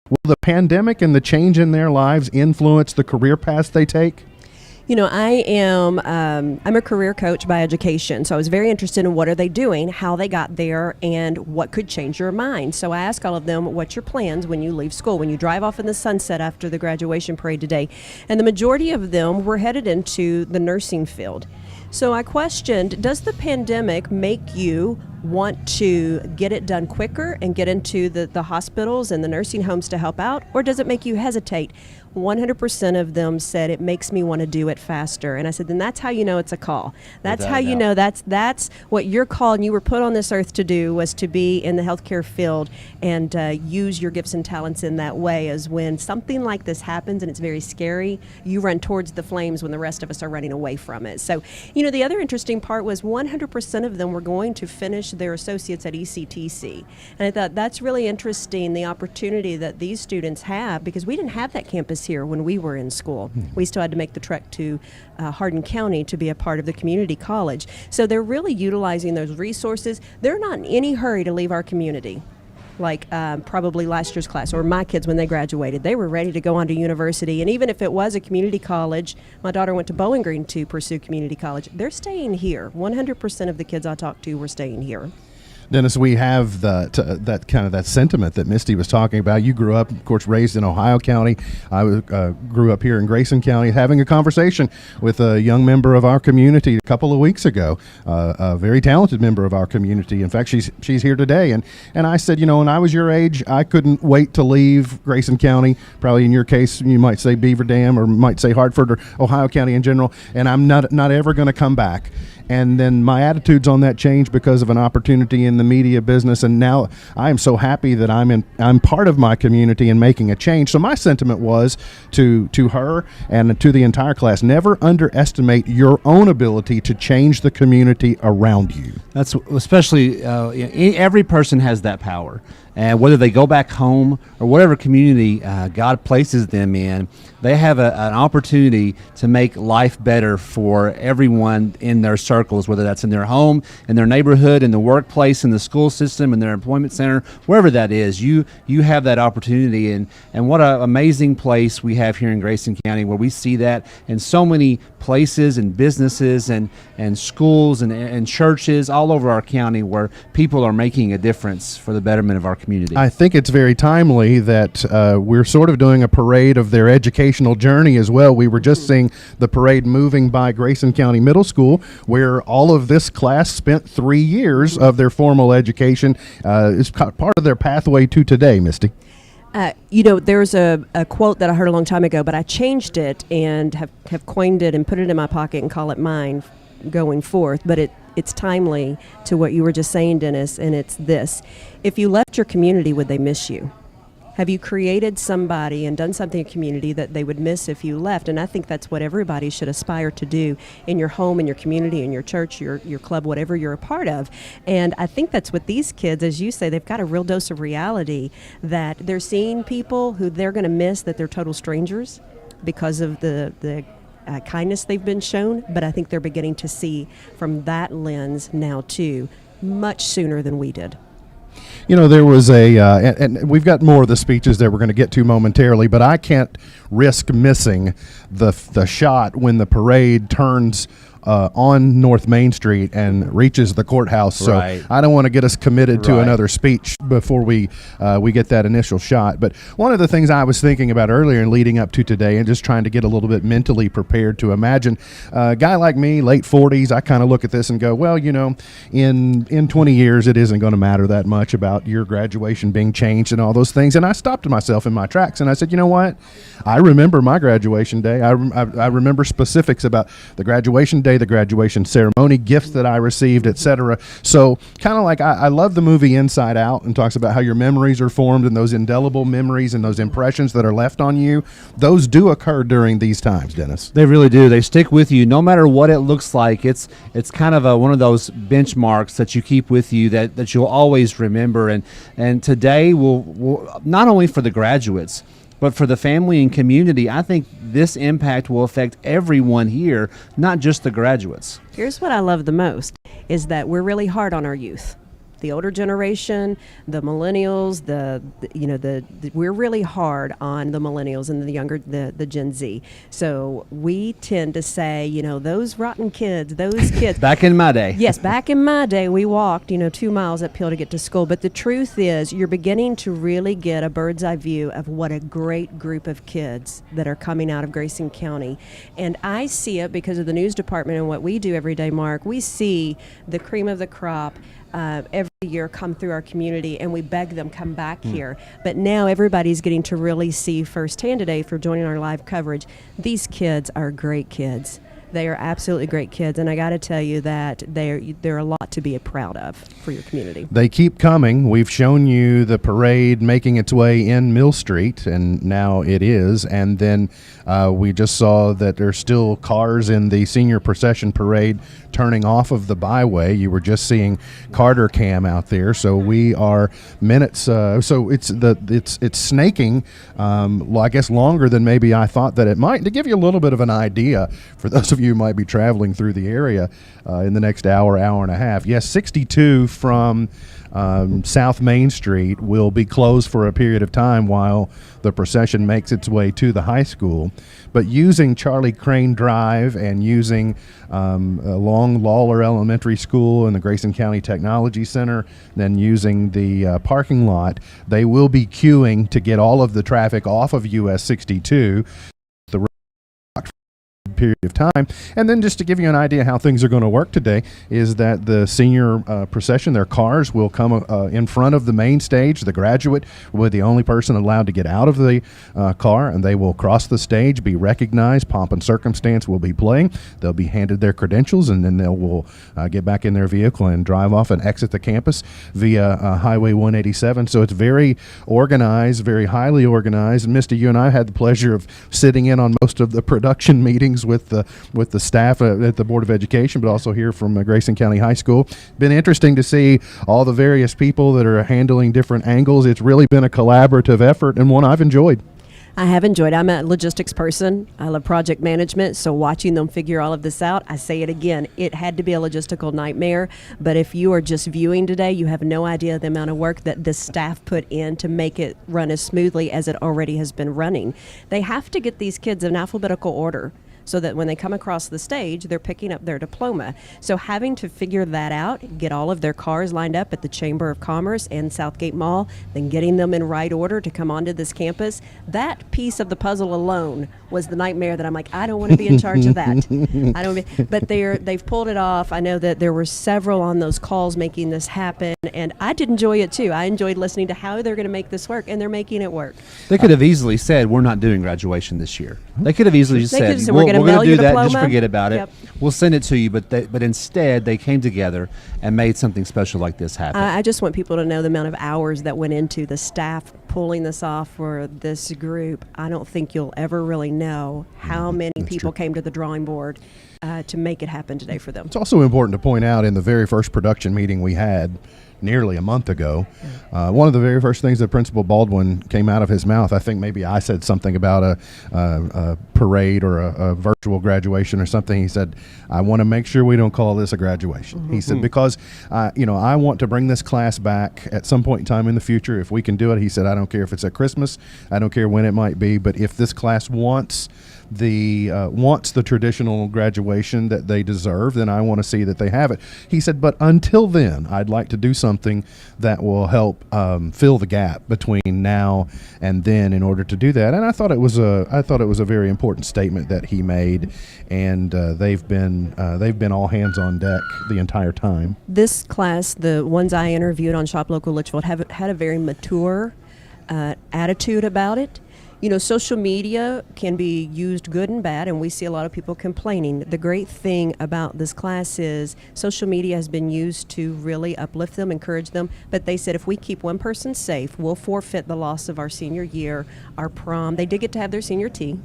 will the pandemic and the change in their lives influence the career paths they take? You know, I'm a career coach by education, so I was very interested in what are they doing, how they got there, and what could change your mind. So I asked all of them, what's your plans when you leave school, when you drive off in the sunset after the graduation parade today? And the majority of them were headed into the nursing field. So I questioned, does the pandemic make you want to get it done quicker and get into the hospitals and the nursing homes to help out, or does it make you hesitate? 100% of them said it makes me want to do it faster. And I said, then that's how you know it's a call. That's how you know that's what you're called and you were put on this earth to do, was to be in the healthcare field and use your gifts and talents in that way. As when something like this happens and it's very scary, you run towards the flames when the rest of us are running away from it. So, you know, the other interesting part was 100% of them were going to finish their associates at ECTC. And I thought that's really interesting, the opportunity that these students have, because we didn't have that campus here when we were in school. We still had to make the trek to Hardin County to be a part of the community college. So they're really utilizing those resources. They're not in any hurry to leave our community. Like probably last year's class, or my kids when they graduated, they were ready to go on to university. And even if it was a community college, my daughter went to Bowling Green to pursue community college. They're staying here. 100% of the kids I talked to were staying here. Dennis, we have that kind of that sentiment that Misty was talking about. You grew up, of course, raised in Ohio County. I grew up here in Grayson County, having a conversation with a young member of our community a couple of weeks ago, a very talented member of our community. In fact, she's here today. And I said, when I was your age, I couldn't wait to leave Grayson County. Probably in your case, you might say Beaver Dam or might say Hartford or Ohio County in general. And I'm not ever going to come back. And then my attitudes on that changed because of an opportunity in the media business, and now I am so happy that I'm part of my community and making a change. So my sentiment was to her and to the entire class: never underestimate your own ability to change the community around you. That's especially every person has that power. And whether they go back home or whatever community God places them in, they have an opportunity to make life better for everyone in their circles, whether that's in their home, in their neighborhood, in the workplace, in the school system, in their employment center, wherever that is. You have that opportunity. And what an amazing place we have here in Grayson County, where we see that in so many places and businesses and schools and churches all over our county, where people are making a difference for the betterment of our community. I think it's very timely that we're sort of doing a parade of their educational journey as well. We were just seeing the parade moving by Grayson County Middle School, where all of this class spent 3 years of their formal education. Is part of their pathway to today, Misty. There's a quote that I heard a long time ago, but I changed it and have coined it and put it in my pocket and call it mine going forth. But it's timely to what you were just saying, Dennis, and it's this: if you left your community, would they miss you? Have you created somebody and done something in a community that they would miss if you left? And I think that's what everybody should aspire to do in your home, in your community, in your church, your club, whatever you're a part of. And I think that's what these kids, as you say, they've got a real dose of reality, that they're seeing people who they're going to miss, that they're total strangers because of the kindness they've been shown. But I think they're beginning to see from that lens now, too, much sooner than we did. There was and we've got more of the speeches that we're going to get to momentarily, but I can't risk missing the shot when the parade turns on North Main Street and reaches the courthouse. So Right. I don't want to get us committed to Right. another speech before we get that initial shot. But one of the things I was thinking about earlier and leading up to today, and just trying to get a little bit mentally prepared to imagine a guy like me, late 40s, I kind of look at this and go, well, in 20 years, it isn't going to matter that much about your graduation being changed and all those things. And I stopped myself in my tracks and I said, you know what? I remember my graduation day. I remember specifics about the graduation day, the graduation ceremony, gifts that I received, etc. So kind of like I love the movie Inside Out, and talks about how your memories are formed, and those indelible memories and those impressions that are left on you, those do occur during these times, Dennis. They really do. They stick with you no matter what it looks like. It's kind of one of those benchmarks that you keep with you that you'll always remember. And today will not only for the graduates, but for the family and community, I think this impact will affect everyone here, not just the graduates. Here's what I love the most, is that we're really hard on our youth. The older generation, the millennials, we're really hard on the millennials and the younger, the Gen Z. So we tend to say, those rotten kids, those kids. Back in my day. Yes, back in my day, we walked, 2 miles uphill to get to school. But the truth is, you're beginning to really get a bird's eye view of what a great group of kids that are coming out of Grayson County. And I see it because of the news department and what we do every day, Mark. We see the cream of the crop every year come through our community, and we beg them, come back here. But now everybody's getting to really see firsthand today, for joining our live coverage, these kids are great kids. They are absolutely great kids, and I got to tell you that they're a lot to be proud of for your community. They keep coming. We've shown you the parade making its way in Mill Street, and now it is. And then we just saw that there's still cars in the senior procession parade turning off of the byway. You were just seeing Carter Cam out there, so we are minutes. So it's snaking. I guess longer than maybe I thought that it might. To give you a little bit of an idea, for those of you who might be traveling through the area in the next hour and a half. Yes, 62 from South Main Street will be closed for a period of time while the procession makes its way to the high school. But using Charlie Crane Drive and using along Lawler Elementary School and the Grayson County Technology Center, then using the parking lot, they will be queuing to get all of the traffic off of US 62 the period of time. And then just to give you an idea how things are going to work today is that the senior procession, their cars will come in front of the main stage. The graduate will be the only person allowed to get out of the car, and they will cross the stage, be recognized. Pomp and Circumstance will be playing. They'll be handed their credentials, and then they will get back in their vehicle and drive off and exit the campus via Highway 187. So it's very organized, very highly organized. And Misty, you and I had the pleasure of sitting in on most of the production meetings with the staff at the Board of Education, but also here from Grayson County High School. Been interesting to see all the various people that are handling different angles. It's really been a collaborative effort and one I've enjoyed. I have enjoyed. I'm a logistics person. I love project management, so watching them figure all of this out, I say it again, it had to be a logistical nightmare. But if you are just viewing today, you have no idea the amount of work that the staff put in to make it run as smoothly as it already has been running. They have to get these kids in alphabetical order, so that when they come across the stage, they're picking up their diploma. So having to figure that out, get all of their cars lined up at the Chamber of Commerce and Southgate Mall, then getting them in right order to come onto this campus, that piece of the puzzle alone was the nightmare that I'm like, I don't want to be in charge of that. But they've pulled it off. I know that there were several on those calls making this happen, and I did enjoy it too. I enjoyed listening to how they're going to make this work, and they're making it work. They could have easily said, we're not doing graduation this year. They could have easily just said, we're going to do that, diploma. just forget about it. Yep. We'll send it to you, but instead they came together and made something special like this happen. I just want people to know the amount of hours that went into the staff pulling this off for this group. I don't think you'll ever really know how many people came to the drawing board to make it happen today for them. It's also important to point out in the very first production meeting we had nearly a month ago, one of the very first things that Principal Baldwin came out of his mouth, I think maybe I said something about a parade or a virtual graduation or something. He said, I want to make sure we don't call this a graduation. He said, because I want to bring this class back at some point in time in the future. If we can do it, he said, I don't care if it's at Christmas, I don't care when it might be, but if this class wants the traditional graduation that they deserve, then I want to see that they have it. He said, but until then, I'd like to do something that will help fill the gap between now and then in order to do that. And I thought it was a very important statement that he made, and they've been all hands on deck the entire time. This class, the ones I interviewed on Shop Local Litchfield, have had a very mature attitude about it. You know, social media can be used good and bad, and we see a lot of people complaining. The great thing about this class is social media has been used to really uplift them, encourage them, but they said if we keep one person safe, we'll forfeit the loss of our senior year, our prom. They did get to have their senior tea.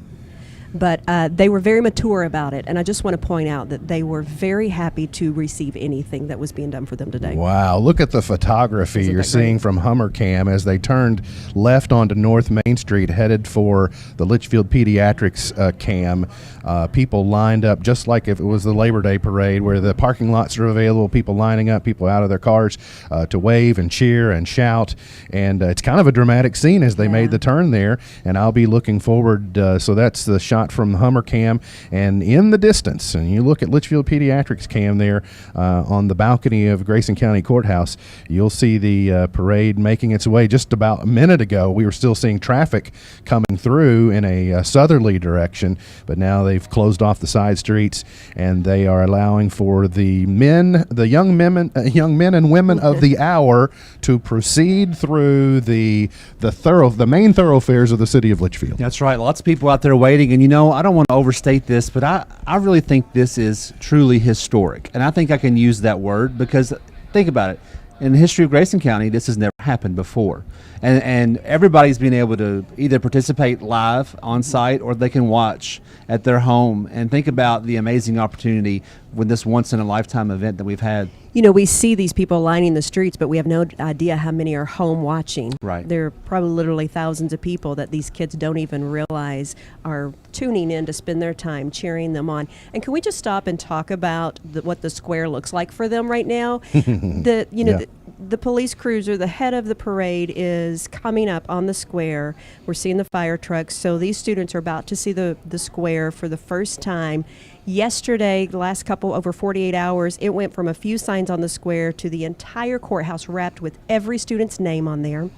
But they were very mature about it, and I just want to point out that they were very happy to receive anything that was being done for them today. Wow, look at the photography you're seeing from Hummer Cam as they turned left onto North Main Street, headed for the Litchfield Pediatrics cam. People lined up just like if it was the Labor Day parade, where the parking lots are available, people lining up, people out of their cars to wave and cheer and shout. And it's kind of a dramatic scene as they made the turn there, and I'll be looking forward. So that's the shot from the Hummer Cam, and in the distance, and you look at Litchfield Pediatrics Cam there on the balcony of Grayson County Courthouse, you'll see the parade making its way. Just about a minute ago, we were still seeing traffic coming through in a southerly direction, but now they've closed off the side streets, and they are allowing for the young men and women of the hour to proceed through the main thoroughfares of the city of Litchfield. That's right. Lots of people out there waiting, and I don't want to overstate this, but I really think this is truly historic. And I think I can use that word because think about it. In the history of Grayson County, this has never happened before. And everybody's been able to either participate live on site or they can watch at their home, and think about the amazing opportunity with this once-in-a-lifetime event that we've had. You know, we see these people lining the streets, but we have no idea how many are home watching. Right. There are probably literally thousands of people that these kids don't even realize are tuning in to spend their time cheering them on. And can we just stop and talk about what the square looks like for them right now? the police cruiser, the head of the parade, is coming up on the square. We're seeing the fire trucks. So these students are about to see the square for the first time. Yesterday, the last over 48 hours, it went from a few signs on the square to the entire courthouse wrapped with every student's name on there.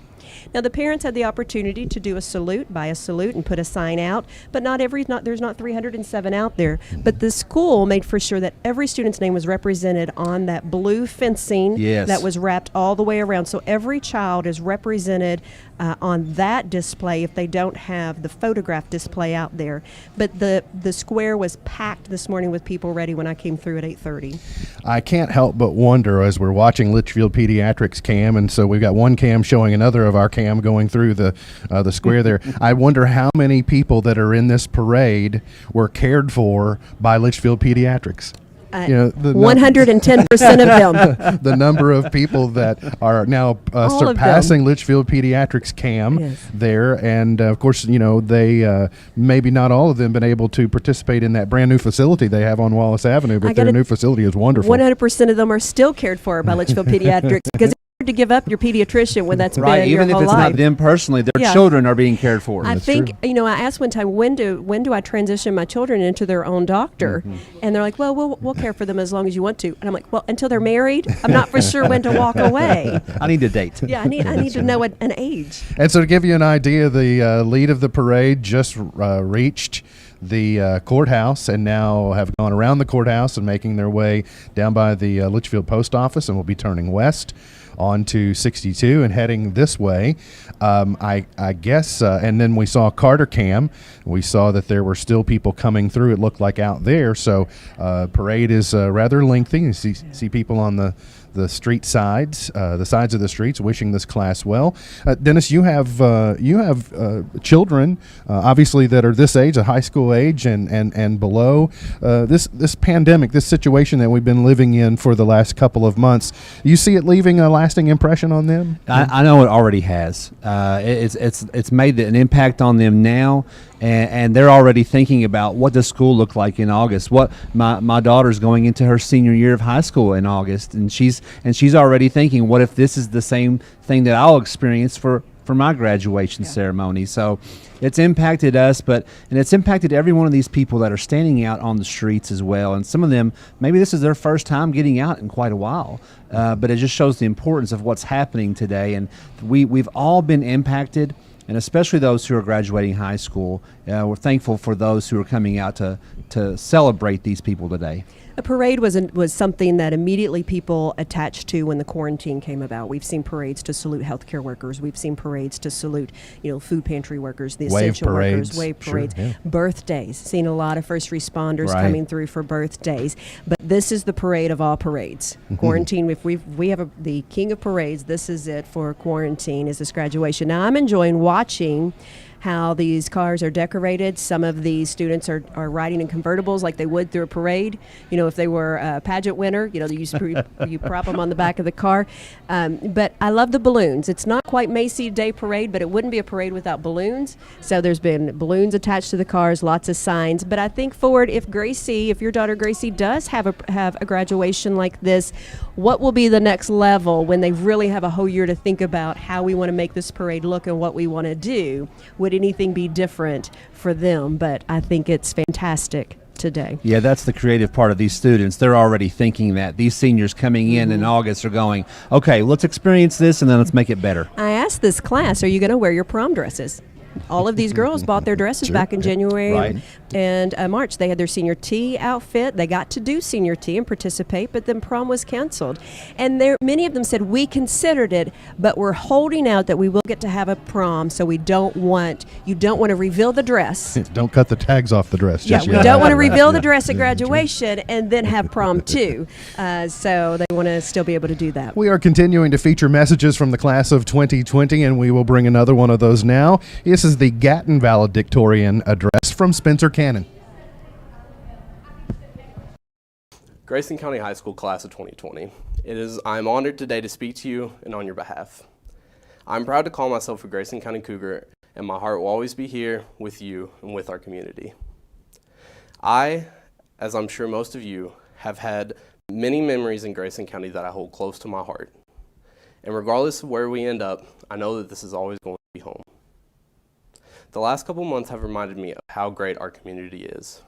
Now, the parents had the opportunity to do a salute, buy a salute, and put a sign out, but there's not 307 out there. But the school made for sure that every student's name was represented on that blue fencing that was wrapped all the way around. So every child is represented on that display if they don't have the photograph display out there. But the square was packed this morning with people ready when I came through at 8:30. I can't help but wonder as we're watching Litchfield Pediatrics cam, and so we've got one cam showing another of our cam going through the square there. I wonder how many people that are in this parade were cared for by Litchfield Pediatrics. 110% of them. The number of people that are now surpassing Litchfield Pediatrics cam there, and of course, they maybe not all of them been able to participate in that brand new facility they have on Wallace Avenue, but their new facility is wonderful. 100% of them are still cared for by Litchfield Pediatrics because to give up your pediatrician when that's right. been Even your if it's whole life. not them personally, their children are being cared for. I think I asked one time, when do I transition my children into their own doctor? And they're like, well, we'll care for them as long as you want to. And I'm like, well, until they're married, I'm not for sure when to walk away. I need a date. Yeah, I need to know an age. And so to give you an idea, the lead of the parade just reached the courthouse and now have gone around the courthouse and making their way down by the Litchfield Post Office, and will be turning west onto 62 and heading this way. I guess, and then we saw Carter Cam. We saw that there were still people coming through, it looked like, out there. So parade is rather lengthy. You see people on the street sides, the sides of the streets, wishing this class well. Dennis, you have children, obviously, that are this age, a high school age and below. This pandemic, this situation that we've been living in for the last couple of months, you see it leaving a lasting impression on them? I know it already has. It's made an impact on them now. And they're already thinking about what does school look like in August. What my daughter's going into her senior year of high school in August, and she's already thinking, what if this is the same thing that I'll experience for my graduation ceremony? So it's impacted us, and it's impacted every one of these people that are standing out on the streets as well. And some of them, maybe this is their first time getting out in quite a while, but it just shows the importance of what's happening today. And we've all been impacted. And especially those who are graduating high school. We're thankful for those who are coming out to celebrate these people today. A parade was something that immediately people attached to when the quarantine came about. We've seen parades to salute healthcare workers. We've seen parades to salute, food pantry workers, the essential workers, wave parades, birthdays. Seen a lot of first responders coming through for birthdays. But this is the parade of all parades. Quarantine. If we have the king of parades, this is it for quarantine. Is this graduation? Now I'm enjoying watching how these cars are decorated. Some of these students are riding in convertibles like they would through a parade. If they were a pageant winner, you prop them on the back of the car. But I love the balloons. It's not quite Macy's Day Parade, but it wouldn't be a parade without balloons. So there's been balloons attached to the cars, lots of signs. But I think forward, if your daughter Gracie does have a graduation like this, what will be the next level when they really have a whole year to think about how we want to make this parade look and what we want to do? Would anything be different for them? But I think it's fantastic today. Yeah, that's the creative part of these students. They're already thinking that. These seniors coming in August are going, okay, let's experience this and then let's make it better. I asked this class, are you going to wear your prom dresses? All of these girls bought their dresses back in January and March. They had their senior tea outfit. They got to do senior tea and participate, but then prom was canceled. And many of them said, we considered it, but we're holding out that we will get to have a prom, so you don't want to reveal the dress. Don't cut the tags off the dress. We don't want to reveal the dress at graduation and then have prom too. So they want to still be able to do that. We are continuing to feature messages from the class of 2020, and we will bring another one of those now. This is the Gatton Valedictorian address from Spencer Cannon. Grayson County High School class of 2020. I'm honored today to speak to you and on your behalf. I'm proud to call myself a Grayson County Cougar, and my heart will always be here with you and with our community. I, as I'm sure most of you, have had many memories in Grayson County that I hold close to my heart. And regardless of where we end up, I know that this is always going to be home. The last couple months have reminded me of how great our community is.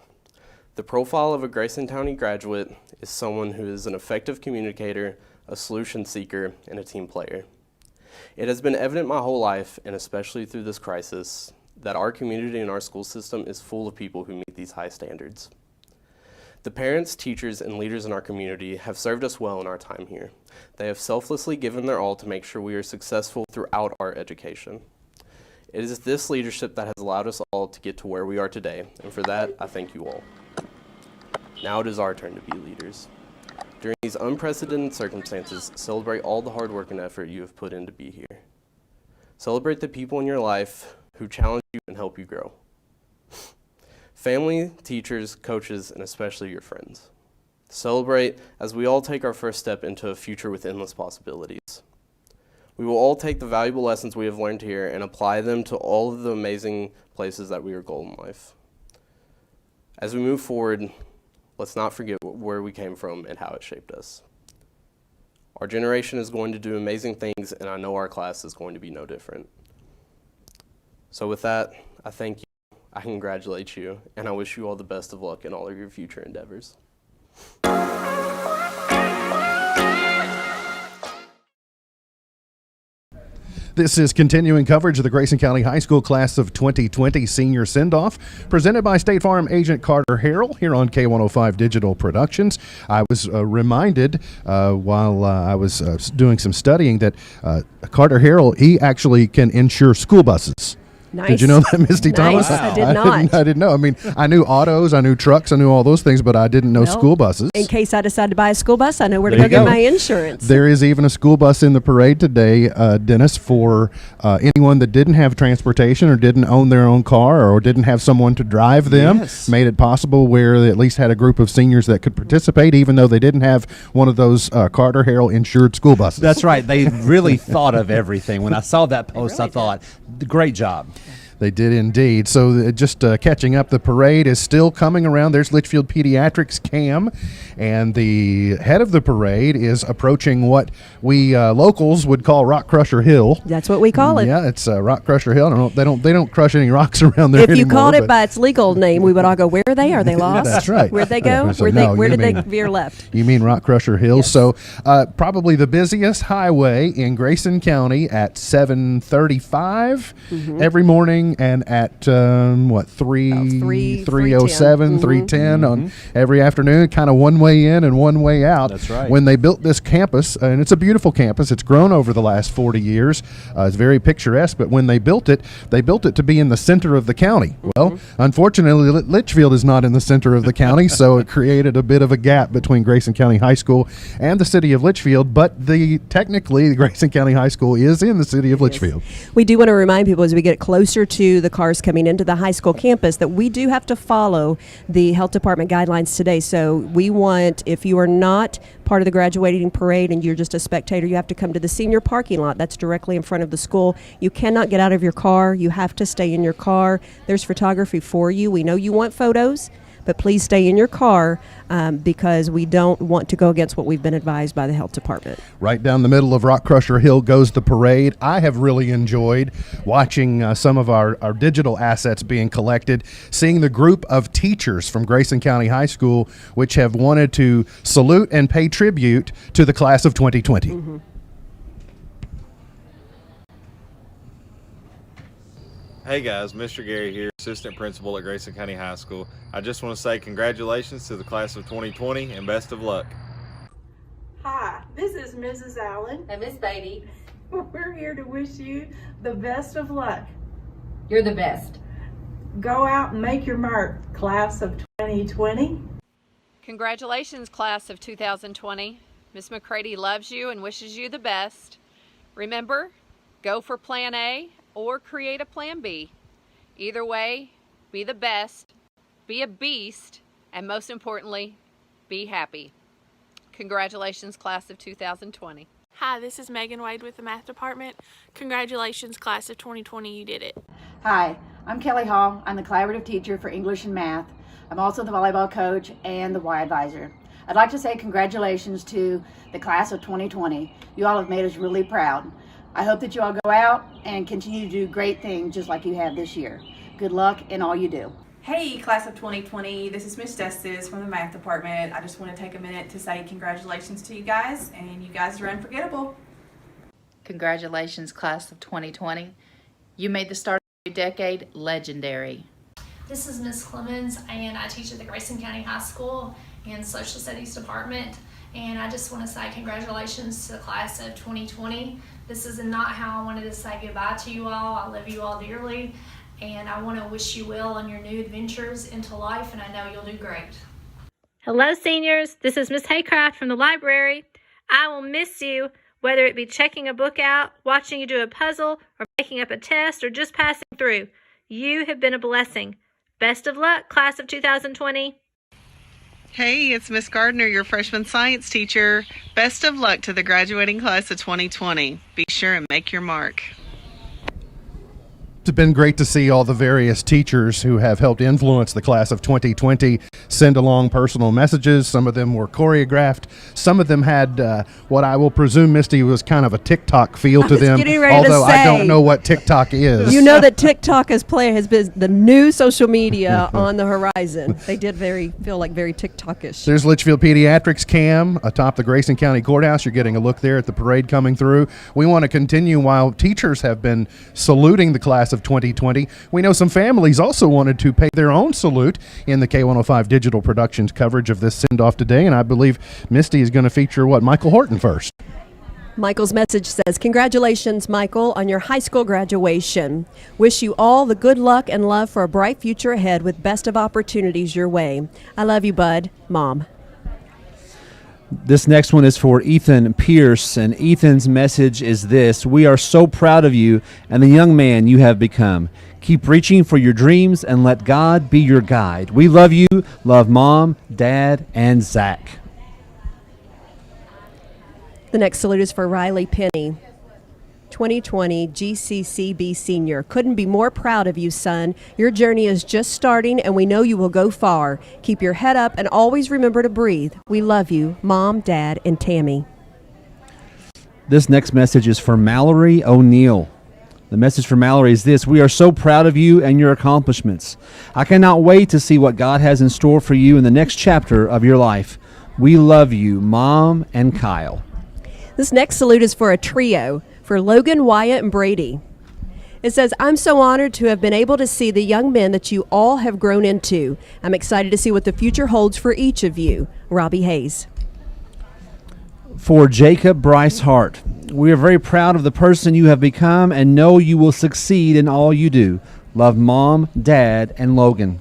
The profile of a Grayson County graduate is someone who is an effective communicator, a solution seeker, and a team player. It has been evident my whole life, and especially through this crisis, that our community and our school system is full of people who meet these high standards. The parents, teachers, and leaders in our community have served us well in our time here. They have selflessly given their all to make sure we are successful throughout our education. It is this leadership that has allowed us all to get to where we are today, and for that, I thank you all. Now it is our turn to be leaders. During these unprecedented circumstances, celebrate all the hard work and effort you have put in to be here. Celebrate the people in your life who challenge you and help you grow. Family, teachers, coaches, and especially your friends. Celebrate as we all take our first step into a future with endless possibilities. We will all take the valuable lessons we have learned here and apply them to all of the amazing places that we are going in life. As we move forward, let's not forget where we came from and how it shaped us. Our generation is going to do amazing things, and I know our class is going to be no different. So with that, I thank you. I congratulate you, and I wish you all the best of luck in all of your future endeavors. This is continuing coverage of the Grayson County High School Class of 2020 Senior Sendoff, presented by State Farm Agent Carter Harrell here on K105 Digital Productions. I was reminded while I was doing some studying that Carter Harrell, he actually can insure school buses. Nice. Did you know that, Misty Thomas? I did not. I didn't know. I mean, I knew autos, I knew trucks, I knew all those things, but I didn't know school buses. In case I decide to buy a school bus, I know where to go get my insurance. There is even a school bus in the parade today, Dennis, for anyone that didn't have transportation or didn't own their own car or didn't have someone to drive them. Yes. Made it possible where they at least had a group of seniors that could participate, even though they didn't have one of those Carter Harrell insured school buses. That's right. They really thought of everything. When I saw that post, I thought, great job. They did indeed. So just catching up, the parade is still coming around. There's Litchfield Pediatrics Cam, and the head of the parade is approaching what we locals would call Rock Crusher Hill. That's what we call it. Yeah, it's Rock Crusher Hill. I don't know, they don't crush any rocks around there If you anymore, called it by its legal name, we would all go, where are they? Are they lost? That's right. Where'd they go? So Where did they veer left? You mean Rock Crusher Hill. Yes. So probably the busiest highway in Grayson County at 7:35 every morning, and at 3:07, 3:10 on every afternoon, kind of one way in and one way out. That's right. When they built this campus, and it's a beautiful campus, it's grown over the last 40 years. It's very picturesque, but when they built it to be in the center of the county. Well, unfortunately, Litchfield is not in the center of the county, so it created a bit of a gap between Grayson County High School and the city of Litchfield, but technically, the Grayson County High School is in the city of Litchfield. We do want to remind people as we get closer to the cars coming into the high school campus that we do have to follow the health department guidelines today. So we want, if you are not part of the graduating parade and you're just a spectator, you have to come to the senior parking lot. That's directly in front of the school. You cannot get out of your car. You have to stay in your car. There's photography for you. We know you want photos, but please stay in your car because we don't want to go against what we've been advised by the health department. Right down the middle of Rock Crusher Hill goes the parade. I have really enjoyed watching some of our digital assets being collected, seeing the group of teachers from Grayson County High School which have wanted to salute and pay tribute to the class of 2020. Mm-hmm. Hey guys, Mr. Gary here, Assistant Principal at Grayson County High School. I just want to say congratulations to the class of 2020 and best of luck. Hi, this is Mrs. Allen. And Miss Beatty. We're here to wish you the best of luck. You're the best. Go out and make your mark, class of 2020. Congratulations, class of 2020. Miss McCready loves you and wishes you the best. Remember, go for plan A or create a plan B. Either way, be the best, be a beast, and most importantly, be happy. Congratulations, class of 2020. Hi, this is Megan Wade with the math department. Congratulations, class of 2020, you did it. Hi, I'm Kelly Hall. I'm the collaborative teacher for English and math. I'm also the volleyball coach and the Y advisor. I'd like to say congratulations to the class of 2020. You all have made us really proud. I hope that you all go out and continue to do great things just like you have this year. Good luck in all you do. Hey, class of 2020, this is Miss Destis from the math department. I just want to take a minute to say congratulations to you guys, and you guys are unforgettable. Congratulations, class of 2020. You made the start of your decade legendary. This is Miss Clemens, and I teach at the Grayson County High School in Social Studies Department. And I just want to say congratulations to the class of 2020. This is not how I wanted to say goodbye to you all. I love you all dearly, and I want to wish you well on your new adventures into life, and I know you'll do great. Hello, seniors. This is Miss Haycraft from the library. I will miss you, whether it be checking a book out, watching you do a puzzle, or making up a test, or just passing through. You have been a blessing. Best of luck, class of 2020. Hey, it's Miss Gardner, your freshman science teacher. Best of luck to the graduating class of 2020. Be sure and make your mark. It's been great to see all the various teachers who have helped influence the class of 2020 send along personal messages. Some of them were choreographed. Some of them had what I will presume, Misty, was kind of a TikTok feel to them, although I don't know what TikTok is. You know that TikTok has been the new social media on the horizon. They did feel like very TikTok-ish. There's Litchfield Pediatrics cam atop the Grayson County Courthouse. You're getting a look there at the parade coming through. We want to continue while teachers have been saluting the class of 2020. We know some families also wanted to pay their own salute in the K105 Digital Productions coverage of this send-off today, and I believe Misty is going to feature Michael Horton first. Michael's message says, congratulations, Michael, on your high school graduation. Wish you all the good luck and love for a bright future ahead with best of opportunities your way. I love you, bud. Mom. This next one is for Ethan Pierce, and Ethan's message is this: we are so proud of you and the young man you have become. Keep reaching for your dreams and let God be your guide. We love you. Love Mom, Dad, and Zach. The next salute is for Riley Penny, 2020 GCCB Senior. Couldn't be more proud of you, son. Your journey is just starting, and we know you will go far. Keep your head up and always remember to breathe. We love you, Mom, Dad, and Tammy. This next message is for Mallory O'Neill. The message for Mallory is this: we are so proud of you and your accomplishments. I cannot wait to see what God has in store for you in the next chapter of your life. We love you, Mom and Kyle. This next salute is for a trio, for Logan, Wyatt, and Brady. It says, I'm so honored to have been able to see the young men that you all have grown into. I'm excited to see what the future holds for each of you. Robbie Hayes. For Jacob Bryce Hart, we are very proud of the person you have become and know you will succeed in all you do. Love Mom, Dad, and Logan.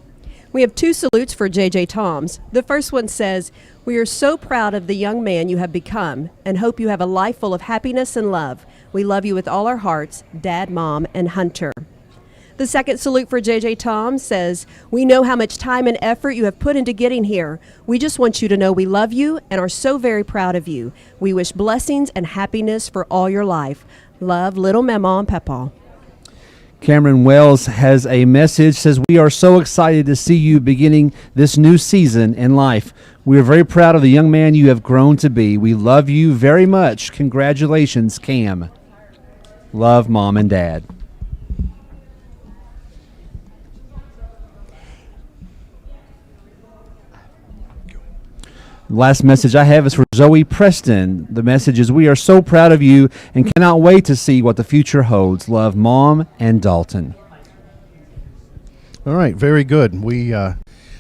We have two salutes for J.J. Toms. The first one says, we are so proud of the young man you have become and hope you have a life full of happiness and love. We love you with all our hearts, Dad, Mom, and Hunter. The second salute for J.J. Tom says, we know how much time and effort you have put into getting here. We just want you to know we love you and are so very proud of you. We wish blessings and happiness for all your life. Love, little Mama and Papa. Cameron Wells has a message, says, we are so excited to see you beginning this new season in life. We are very proud of the young man you have grown to be. We love you very much. Congratulations, Cam. Love, Mom and Dad. Last message I have is for Zoe Preston. The message is, we are so proud of you and cannot wait to see what the future holds. Love, Mom and Dalton. All right, very good. We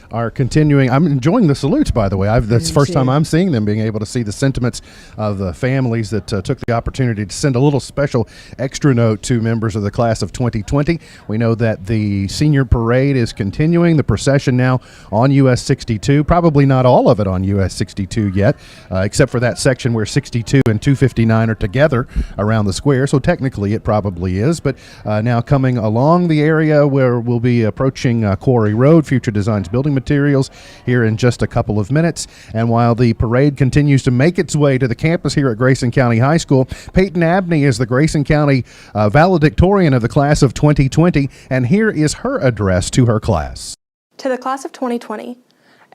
are continuing. I'm enjoying the salutes, by the way. That's the first time I'm seeing them, being able to see the sentiments of the families that took the opportunity to send a little special extra note to members of the class of 2020. We know that the senior parade is continuing, the procession now on US 62, probably not all of it on US 62 yet, except for that section where 62 and 259 are together around the square, so technically it probably is, but now coming along the area where we'll be approaching Quarry Road, Future Designs Building Materials, here in just a couple of minutes. And while the parade continues to make its way to the campus here at Grayson County High School, Peyton Abney is the Grayson County Valedictorian of the class of 2020, and here is her address to her class. To the class of 2020,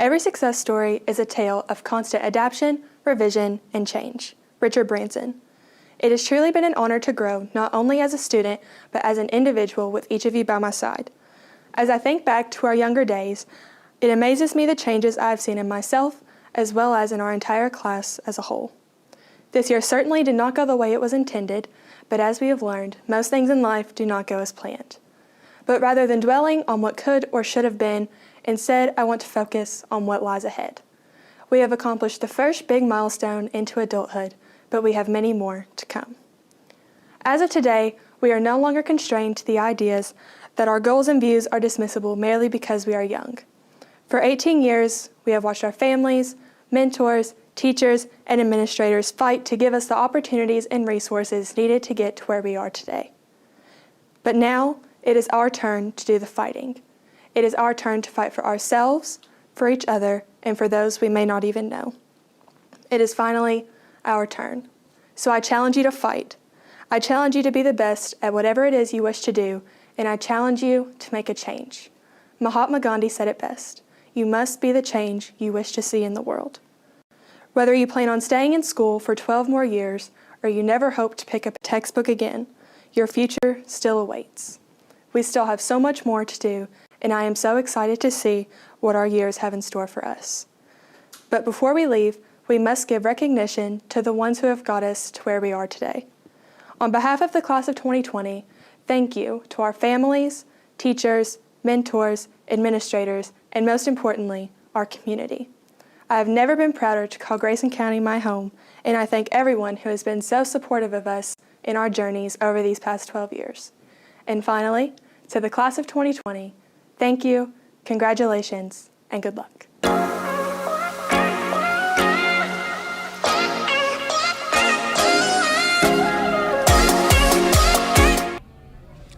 Every success story is a tale of constant adaptation, revision, and change. Richard Branson. It has truly been an honor to grow, not only as a student, but as an individual with each of you by my side. As I think back to our younger days, it amazes me the changes I have seen in myself, as well as in our entire class as a whole. This year certainly did not go the way it was intended, but as we have learned, most things in life do not go as planned. But rather than dwelling on what could or should have been, instead I want to focus on what lies ahead. We have accomplished the first big milestone into adulthood, but we have many more to come. As of today, we are no longer constrained to the ideas that our goals and views are dismissible merely because we are young. For 18 years, we have watched our families, mentors, teachers, and administrators fight to give us the opportunities and resources needed to get to where we are today. But now, it is our turn to do the fighting. It is our turn to fight for ourselves, for each other, and for those we may not even know. It is finally our turn. So I challenge you to fight. I challenge you to be the best at whatever it is you wish to do, and I challenge you to make a change. Mahatma Gandhi said it best. You must be the change you wish to see in the world. Whether you plan on staying in school for 12 more years or you never hope to pick up a textbook again, your future still awaits. We still have so much more to do, and I am so excited to see what our years have in store for us. But before we leave, we must give recognition to the ones who have got us to where we are today. On behalf of the class of 2020, thank you to our families, teachers, mentors, administrators, and most importantly, our community. I have never been prouder to call Grayson County my home, and I thank everyone who has been so supportive of us in our journeys over these past 12 years. And finally, to the class of 2020, thank you, congratulations, and good luck.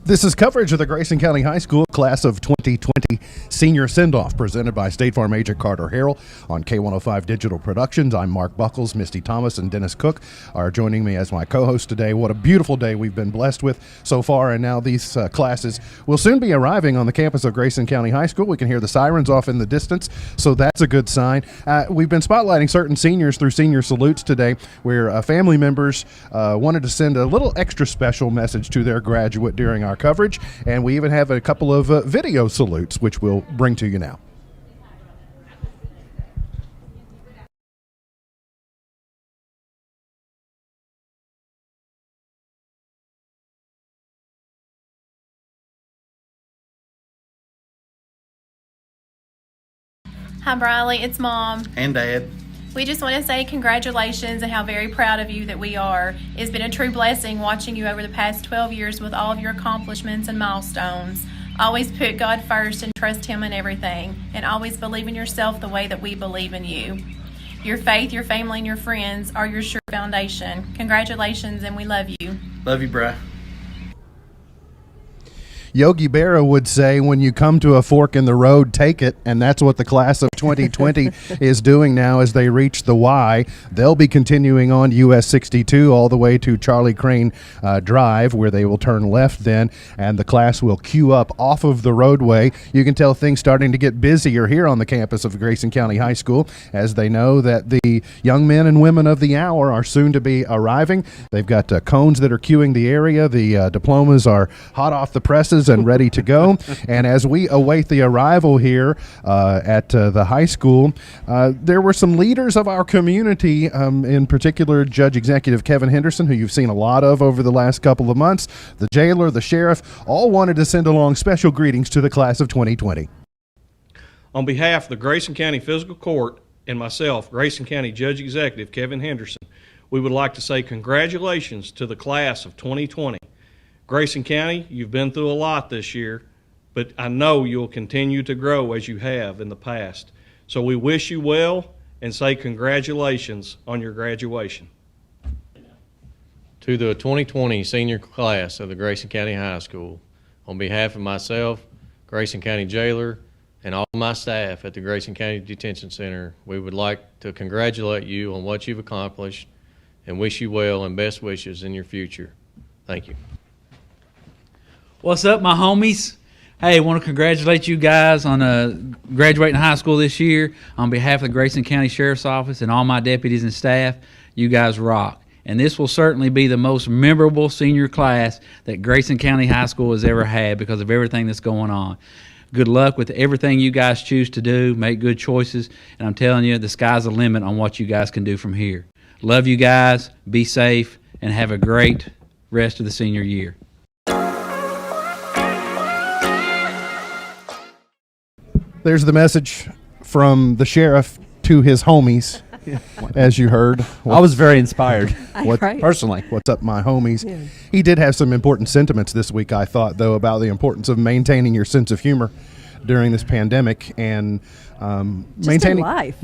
This is coverage of the Grayson County High School Class of 2020 Senior Sendoff, presented by State Farm agent Carter Harrell on K105 Digital Productions. I'm Mark Buckles. Misty Thomas and Dennis Cook are joining me as my co-host today. What a beautiful day we've been blessed with so far, and now these classes will soon be arriving on the campus of Grayson County High School. We can hear the sirens off in the distance, so that's a good sign. We've been spotlighting certain seniors through senior salutes today, where family members wanted to send a little extra special message to their graduate during our coverage, and we even have a couple of video salutes which we'll bring to you now. Hi Briley, it's Mom. And Dad. We just want to say congratulations and how very proud of you that we are. It's been a true blessing watching you over the past 12 years with all of your accomplishments and milestones. Always put God first and trust Him in everything, and always believe in yourself the way that we believe in you. Your faith, your family, and your friends are your sure foundation. Congratulations, and we love you. Love you, bruh. Yogi Berra would say, when you come to a fork in the road, take it, and that's what the class of 2020 is doing now as they reach the Y. They'll be continuing on US 62 all the way to Charlie Crane Drive, where they will turn left then, and the class will queue up off of the roadway. You can tell things starting to get busier here on the campus of Grayson County High School, as they know that the young men and women of the hour are soon to be arriving. They've got cones that are queuing the area. The diplomas are hot off the presses and ready to go. And as we await the arrival here at the high school, there were some leaders of our community, in particular Judge Executive Kevin Henderson, who you've seen a lot of over the last couple of months, the jailer, the sheriff, all wanted to send along special greetings to the class of 2020. On behalf of the Grayson County Physical Court and myself, Grayson County Judge Executive Kevin Henderson, we would like to say congratulations to the class of 2020. Grayson County, you've been through a lot this year, but I know you'll continue to grow as you have in the past. So we wish you well and say congratulations on your graduation. To the 2020 senior class of the Grayson County High School, on behalf of myself, Grayson County Jailer, and all my staff at the Grayson County Detention Center, we would like to congratulate you on what you've accomplished and wish you well and best wishes in your future. Thank you. What's up, my homies? Hey, I want to congratulate you guys on graduating high school this year. On behalf of the Grayson County Sheriff's Office and all my deputies and staff, you guys rock. And this will certainly be the most memorable senior class that Grayson County High School has ever had because of everything that's going on. Good luck with everything you guys choose to do. Make good choices. And I'm telling you, the sky's the limit on what you guys can do from here. Love you guys. Be safe and have a great rest of the senior year. There's the message from the sheriff to his homies, as you heard. I was very inspired, personally. What's up, my homies? Yeah. He did have some important sentiments this week, I thought, though, about the importance of maintaining your sense of humor during this pandemic and maintaining life.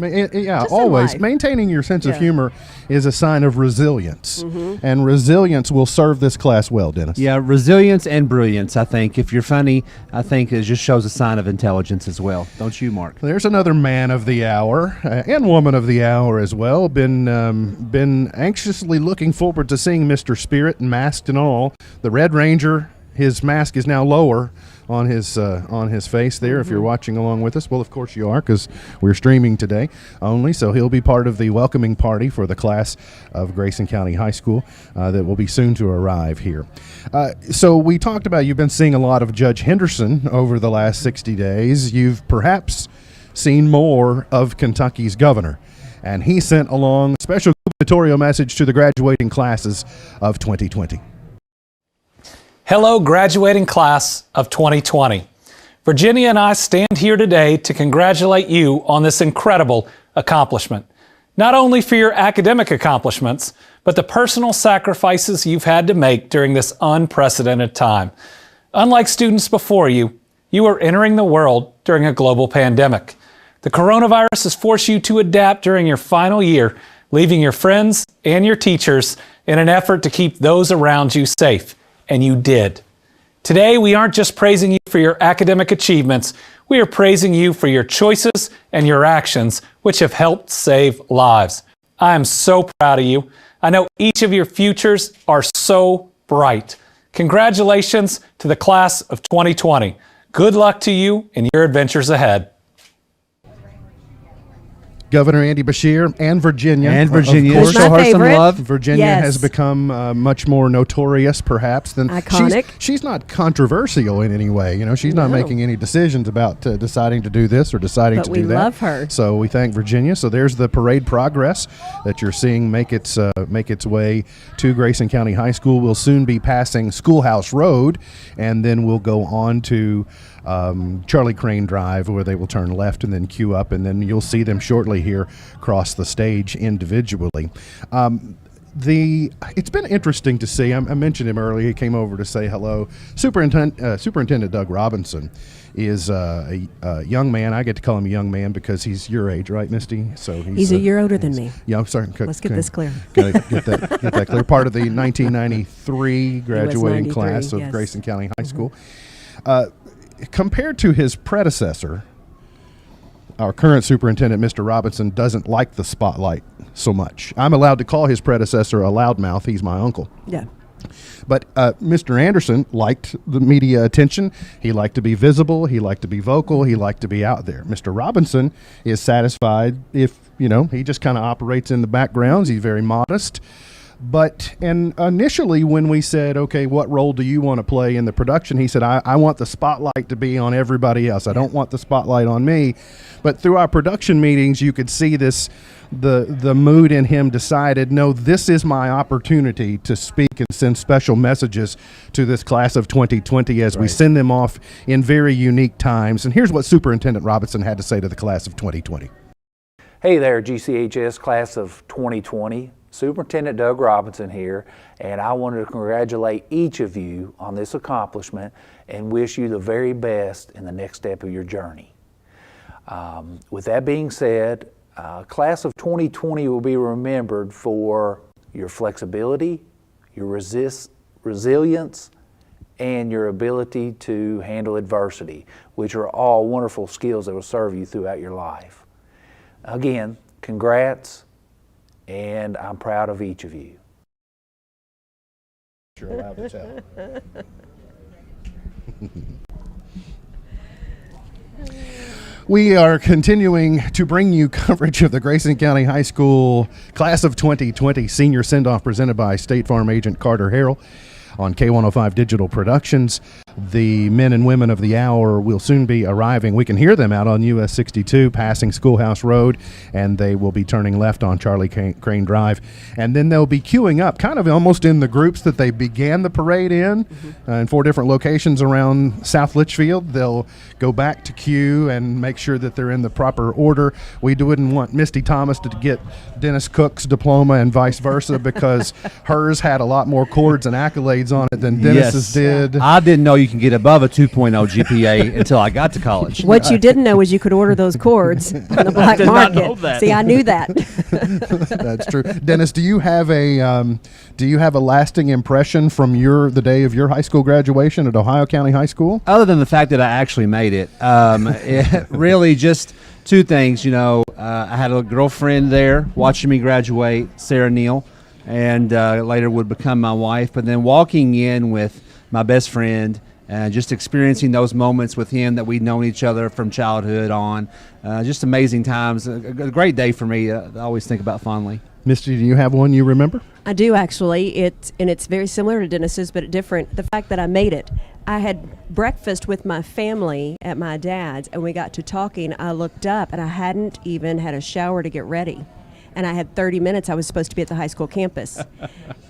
Always maintaining your sense of humor is a sign of resilience, and resilience will serve this class well, Dennis. Yeah, resilience and brilliance. I think if you're funny, I think it just shows a sign of intelligence as well. Don't you, Mark? There's another man of the hour and woman of the hour as well. Been anxiously looking forward to seeing Mr. Spirit, masked and all. The Red Ranger. His mask is now lower on his face there. If you're watching along with us, well, of course you are, because we're streaming today only. So he'll be part of the welcoming party for the class of Grayson County High School that will be soon to arrive here. So we talked about you've been seeing a lot of Judge Henderson over the last 60 days. You've perhaps seen more of Kentucky's governor, and he sent along a special gubernatorial message to the graduating classes of 2020. Hello, graduating class of 2020. Virginia and I stand here today to congratulate you on this incredible accomplishment. Not only for your academic accomplishments, but the personal sacrifices you've had to make during this unprecedented time. Unlike students before you, you are entering the world during a global pandemic. The coronavirus has forced you to adapt during your final year, leaving your friends and your teachers in an effort to keep those around you safe. And you did. Today, we aren't just praising you for your academic achievements, we are praising you for your choices and your actions, which have helped save lives. I am so proud of you. I know each of your futures are so bright. Congratulations to the class of 2020. Good luck to you in your adventures ahead. Governor Andy Beshear and Virginia. And Virginia. Of course, Show her some love. Virginia has become much more notorious, perhaps, than iconic. She's not controversial in any way. You know, she's not making any decisions about deciding to do this or deciding to do that. But we love her. So we thank Virginia. So there's the parade progress that you're seeing make its way to Grayson County High School. We'll soon be passing Schoolhouse Road, and then we'll go on to Charlie Crane Drive, where they will turn left and then queue up, and then you'll see them shortly here cross the stage individually. It's been interesting to see. I mentioned him earlier. He came over to say hello. Superintendent Doug Robinson is a young man. I get to call him a young man because he's your age, right, Misty? So he's a year older than me. Yeah, I'm sorry. Let's get this clear. Got to get that clear. Part of the 1993 graduating class of Grayson County High School. Compared to his predecessor, our current superintendent, Mr. Robinson, doesn't like the spotlight so much. I'm allowed to call his predecessor a loudmouth. He's my uncle. Yeah. But Mr. Anderson liked the media attention. He liked to be visible. He liked to be vocal. He liked to be out there. Mr. Robinson is satisfied if, he just kind of operates in the backgrounds. He's very modest. But initially when we said, okay, what role do you want to play in the production? He said, I want the spotlight to be on everybody else. I don't want the spotlight on me. But through our production meetings, you could see the mood in him decided, no, this is my opportunity to speak and send special messages to this class of 2020 as we send them off in very unique times. And here's what Superintendent Robinson had to say to the class of 2020. Hey there, GCHS class of 2020. Superintendent Doug Robinson here, and I wanted to congratulate each of you on this accomplishment and wish you the very best in the next step of your journey. With that being said, class of 2020 will be remembered for your flexibility, your resilience, and your ability to handle adversity, which are all wonderful skills that will serve you throughout your life. Again, congrats. And I'm proud of each of you. You're allowed to tell. We are continuing to bring you coverage of the Grayson County High School Class of 2020 Senior Sendoff presented by State Farm Agent Carter Harrell on K105 Digital Productions. The men and women of the hour will soon be arriving. We can hear them out on US 62 passing Schoolhouse Road, and they will be turning left on Charlie Crane Drive. And then they'll be queuing up kind of almost in the groups that they began the parade in, in 4 different locations around South Litchfield. They'll go back to queue and make sure that they're in the proper order. We wouldn't want Misty Thomas to get Dennis Cook's diploma and vice versa because hers had a lot more chords and accolades on it than Dennis's did. I didn't know you can get above a 2.0 GPA until I got to college. What you didn't know is you could order those chords on the black did not know market. that. See, I knew that. That's true. Dennis, do you have a lasting impression from the day of your high school graduation at Ohio County High School? Other than the fact that I actually made it, it really just 2 things. I had a girlfriend there watching me graduate, Sarah Neal, and later would become my wife. But then walking in with my best friend and just experiencing those moments with him that we'd known each other from childhood on, just amazing times. A great day for me. I always think about fondly. Misty, do you have one you remember? I do, actually. It's very similar to Dennis's, but different. The fact that I made it. I had breakfast with my family at my dad's, and we got to talking. I looked up, and I hadn't even had a shower to get ready. And I had 30 minutes. I was supposed to be at the high school campus.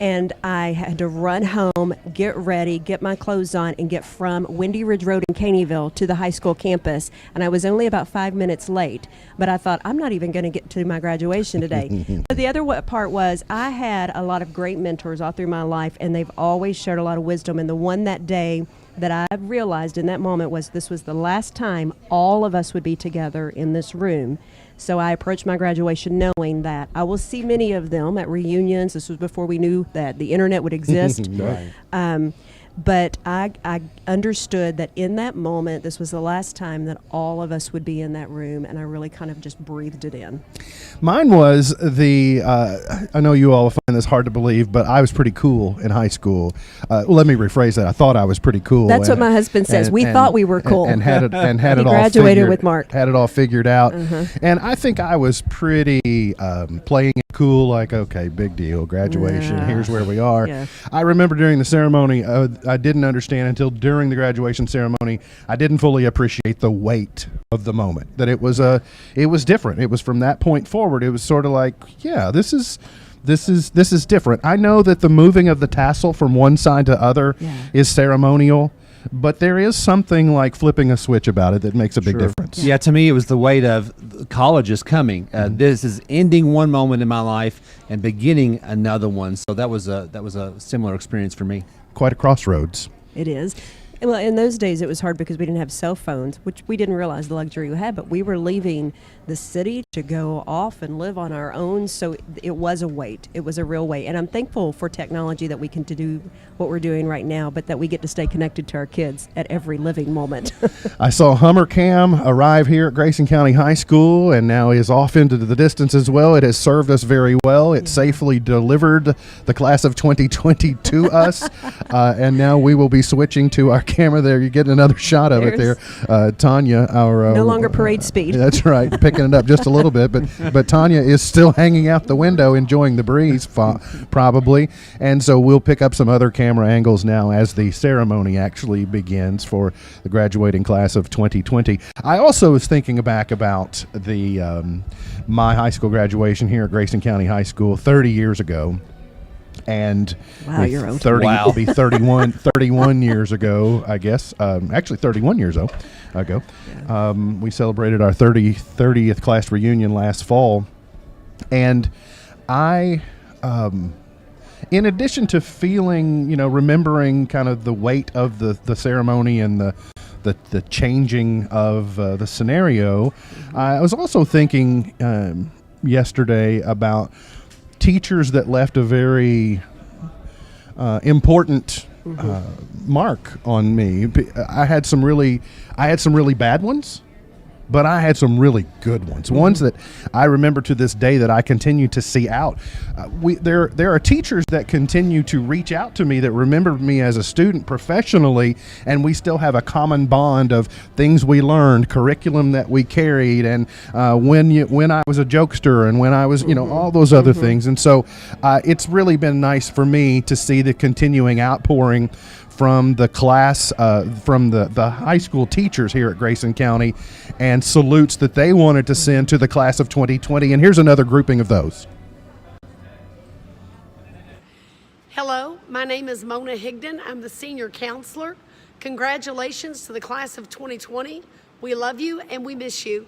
And I had to run home, get ready, get my clothes on, and get from Windy Ridge Road in Caneyville to the high school campus. And I was only about 5 minutes late. But I thought, I'm not even going to get to my graduation today. But the other part was I had a lot of great mentors all through my life, and they've always shared a lot of wisdom. And the one that day that I realized in that moment was this was the last time all of us would be together in this room. So I approached my graduation knowing that I will see many of them at reunions. This was before we knew that the internet would exist. Right. But I understood that in that moment, this was the last time that all of us would be in that room, and I really kind of just breathed it in. Mine was I know you all find this hard to believe, but I was pretty cool in high school. Let me rephrase that. I thought I was pretty cool. That's what my husband says. We thought we were cool. And had it He all graduated with Mark. Had it all figured out. And I think I was pretty playing it cool, like, okay, big deal, graduation, here's where we are. Yeah. I remember during the ceremony, I didn't understand until during the graduation ceremony, I didn't fully appreciate the weight of the moment, that it was different. It was from that point forward, it was sort of like, yeah, this is different. I know that the moving of the tassel from one side to other is ceremonial, but there is something like flipping a switch about it that makes a big difference. Yeah, to me, it was the weight of college is coming. This is ending one moment in my life and beginning another one. So that was a similar experience for me. Quite a crossroads. It is. Well, in those days, it was hard because we didn't have cell phones, which we didn't realize the luxury we had, but we were leaving the city to go off and live on our own, so it was a weight. It was a real weight, and I'm thankful for technology that we can do what we're doing right now, but that we get to stay connected to our kids at every living moment. I saw Hummer Cam arrive here at Grayson County High School and now is off into the distance as well. It has served us very well. It safely delivered the class of 2020 to us, and now we will be switching to our camera there. You're getting another shot of it there. Tanya, our... no longer parade speed. That's right, picking it up just a little bit, but Tanya is still hanging out the window enjoying the breeze, probably, and so we'll pick up some other camera angles now as the ceremony actually begins for the graduating class of 2020. I also was thinking back about the my high school graduation here at Grayson County High School 30 years ago. And wow, you're old. 30 will be 31 years ago, I guess. Actually, 31 years ago. Yeah. We celebrated our 30th class reunion last fall. And I, in addition to feeling, remembering kind of the weight of the ceremony and the changing of the scenario, I was also thinking yesterday about teachers that left a very important mark on me. I had some really bad ones, but I had some really good ones, ones that I remember to this day that I continue to see out. There are teachers that continue to reach out to me that remember me as a student professionally, and we still have a common bond of things we learned, curriculum that we carried, and when I was a jokester and when I was, all those other things. And so it's really been nice for me to see the continuing outpouring from the class, from the high school teachers here at Grayson County, and salutes that they wanted to send to the class of 2020. And here's another grouping of those. Hello, my name is Mona Higdon. I'm the senior counselor. Congratulations to the class of 2020. We love you and we miss you.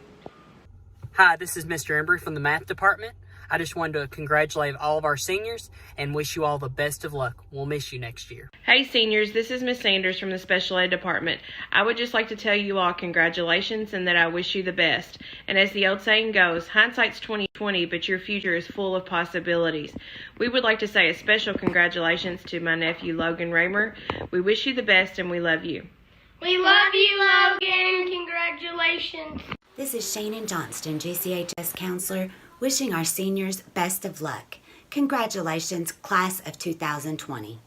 Hi, this is Mr. Embry from the math department. I just wanted to congratulate all of our seniors and wish you all the best of luck. We'll miss you next year. Hey seniors, this is Miss Sanders from the special ed department. I would just like to tell you all congratulations and that I wish you the best. And as the old saying goes, hindsight's 20/20, but your future is full of possibilities. We would like to say a special congratulations to my nephew Logan Raymer. We wish you the best and we love you. We love you, Logan. Congratulations. This is Shannon Johnston, GCHS counselor, wishing our seniors best of luck. Congratulations, class of 2020.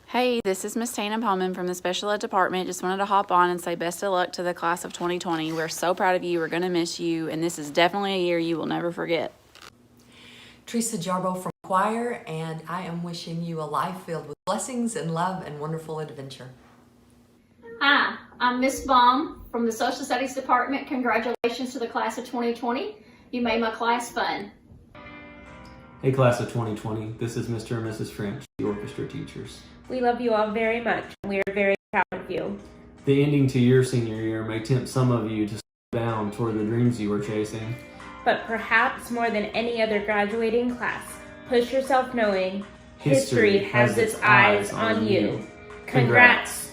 Hey, this is Miss Tana Pullman from the special ed department. Just wanted to hop on and say best of luck to the class of 2020. We're so proud of you. We're going to miss you, and this is definitely a year you will never forget. Teresa Jarbo from choir, and I am wishing you a life filled with blessings and love and wonderful adventure. Hi, I'm Miss Baum from the social studies department. Congratulations to the class of 2020. You made my class fun. Hey class of 2020, this is Mr. and Mrs. French, the orchestra teachers. We love you all very much. We are very proud of you. The ending to your senior year may tempt some of you to slow down toward the dreams you were chasing. But perhaps more than any other graduating class, push yourself knowing history has its eyes on you. Congrats.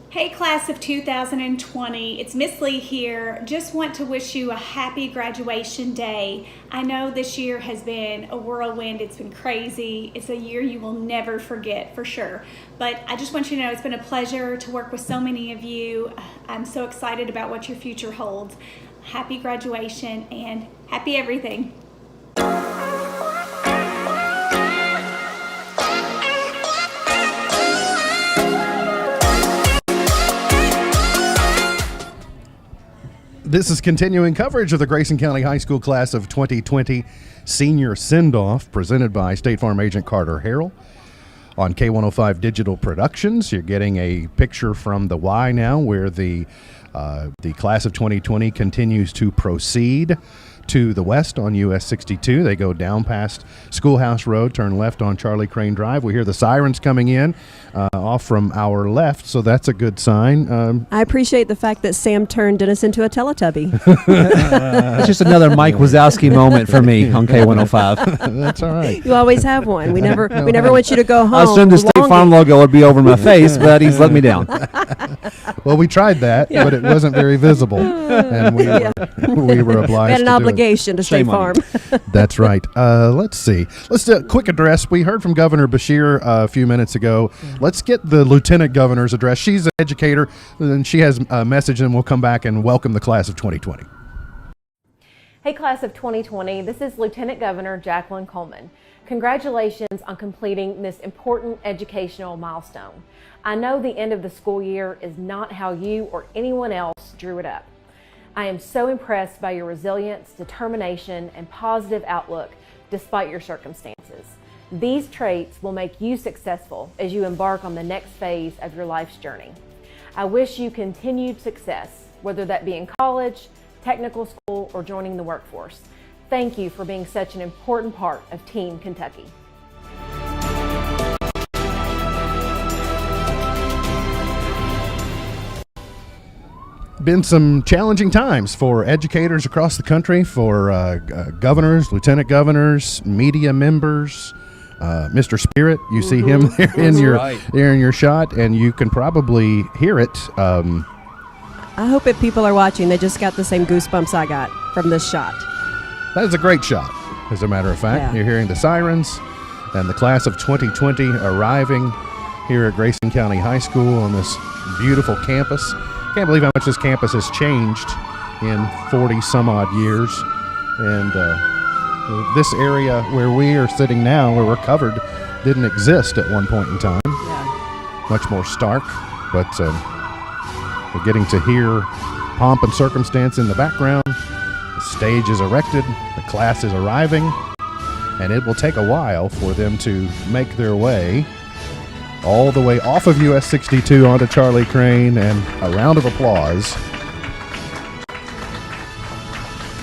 Hey class of 2020, it's Miss Lee here. Just want to wish you a happy graduation day. I know this year has been a whirlwind, it's been crazy. It's a year you will never forget for sure. But I just want you to know it's been a pleasure to work with so many of you. I'm so excited about what your future holds. Happy graduation and happy everything. This is continuing coverage of the Grayson County High School class of 2020 Senior Sendoff, presented by State Farm Agent Carter Harrell on K105 Digital Productions. You're getting a picture from the Y now, where the class of 2020 continues to proceed to the west on US 62. They go down past Schoolhouse Road, turn left on Charlie Crane Drive. We hear the sirens coming in off from our left, so that's a good sign. I appreciate the fact that Sam turned Dennis into a Teletubby. It's just another Mike Wazowski moment for me on K105. That's all right. You always have one. We never want you to go home. I assumed the State Farm logo would be over my face, but he's let me down. Well, we tried that, but it wasn't very visible, and we were obliged we had an to obligation to State Farm. That's right. Let's see. Let's do a quick address. We heard from Governor Beshear a few minutes ago. Let's get the Lieutenant Governor's address. She's an educator, and she has a message, and we'll come back and welcome the class of 2020. Hey, class of 2020. This is Lieutenant Governor Jacqueline Coleman. Congratulations on completing this important educational milestone. I know the end of the school year is not how you or anyone else drew it up. I am so impressed by your resilience, determination, and positive outlook despite your circumstances. These traits will make you successful as you embark on the next phase of your life's journey. I wish you continued success, whether that be in college, technical school, or joining the workforce. Thank you for being such an important part of Team Kentucky. Been some challenging times for educators across the country, for governors, lieutenant governors, media members. Mr. Spirit, you see him there in your shot, and you can probably hear it. I hope if people are watching, they just got the same goosebumps I got from this shot. That is a great shot, as a matter of fact. Yeah. You're hearing the sirens and the class of 2020 arriving here at Grayson County High School on this beautiful campus. Can't believe how much this campus has changed in 40 some odd years. And this area where we are sitting now, where we're covered, didn't exist at one point in time. Yeah. Much more stark, but we're getting to hear pomp and circumstance in the background. The stage is erected, the class is arriving, and it will take a while for them to make their way all the way off of US 62 onto Charlie Crane, and a round of applause.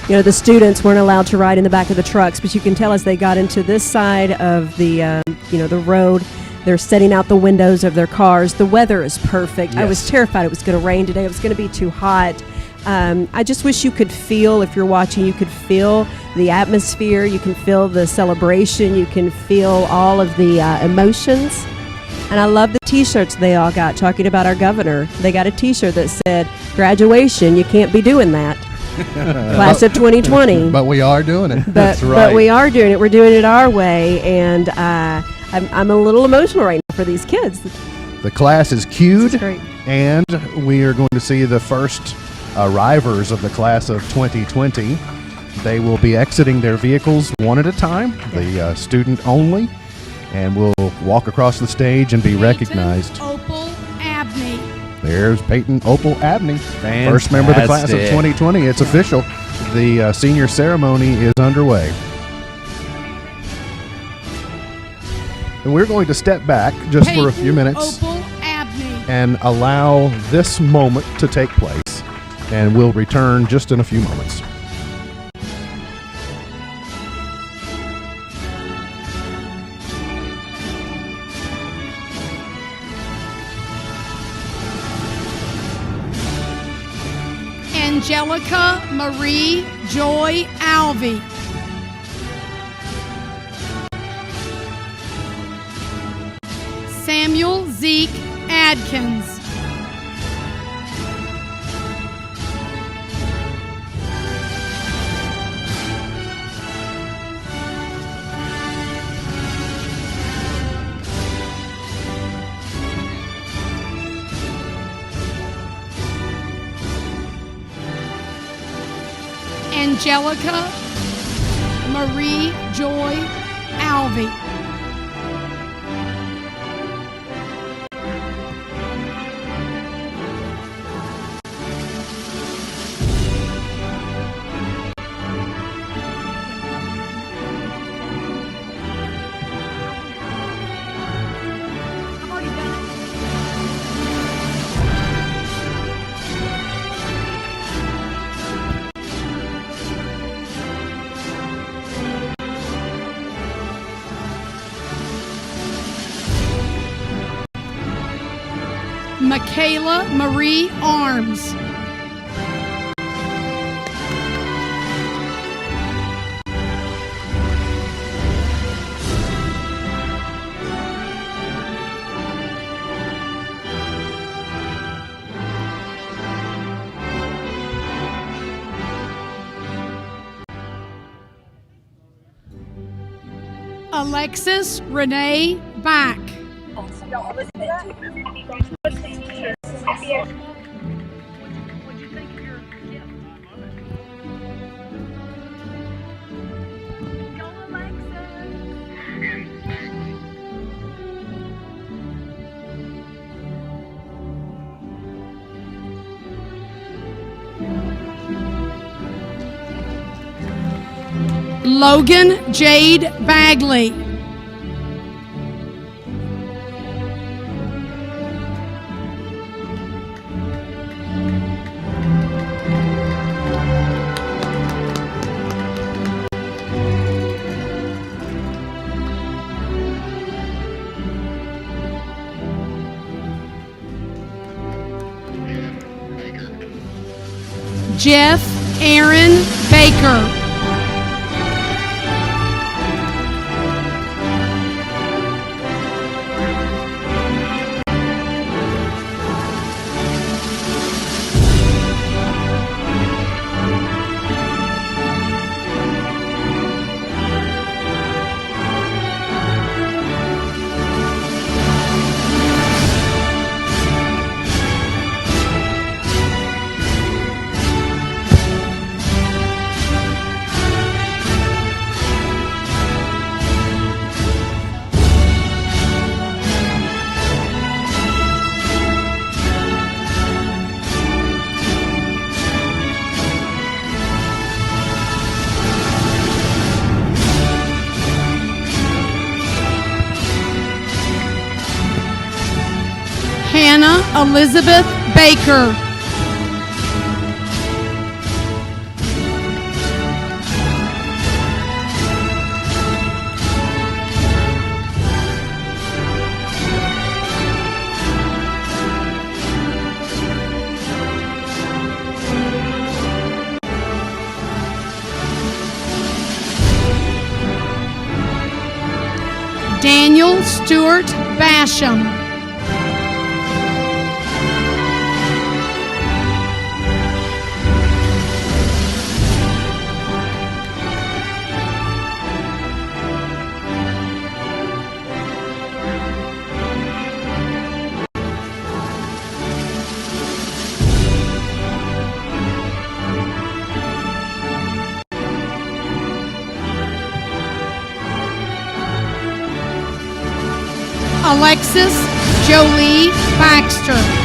You know, the students weren't allowed to ride in the back of the trucks, but you can tell as they got into this side of the, the road, they're setting out the windows of their cars. The weather is perfect. Yes. I was terrified it was going to rain today. It was going to be too hot. I just wish you could feel, if you're watching, you could feel the atmosphere. You can feel the celebration. You can feel all of the emotions. And I love the T-shirts they all got talking about our governor. They got a T-shirt that said, "Graduation, you can't be doing that." Class of 2020. But we are doing it. That's right. But we are doing it. We're doing it our way, and I'm a little emotional right now for these kids. The class is cued, This is great. and we are going to see the first arrivers of the class of 2020. They will be exiting their vehicles one at a time, the student only, and will walk across the stage and be recognized. Opal Abney. There's Peyton Opal Abney, first member of the class of 2020. It's official. The senior ceremony is underway. And we're going to step back just for a few minutes Opal Abney. and allow this moment to take place. And we'll return just in a few moments. Angelica Marie Joy Alvey. Samuel Zeke Adkins. Angelica Marie Joy Alvey. Michaela Marie Arms. Alexis Renee Back. Logan Jade Bagley. Jeff Aaron Baker. Hannah Elizabeth Baker. Daniel Stewart Basham. Alexis Jolie Baxter.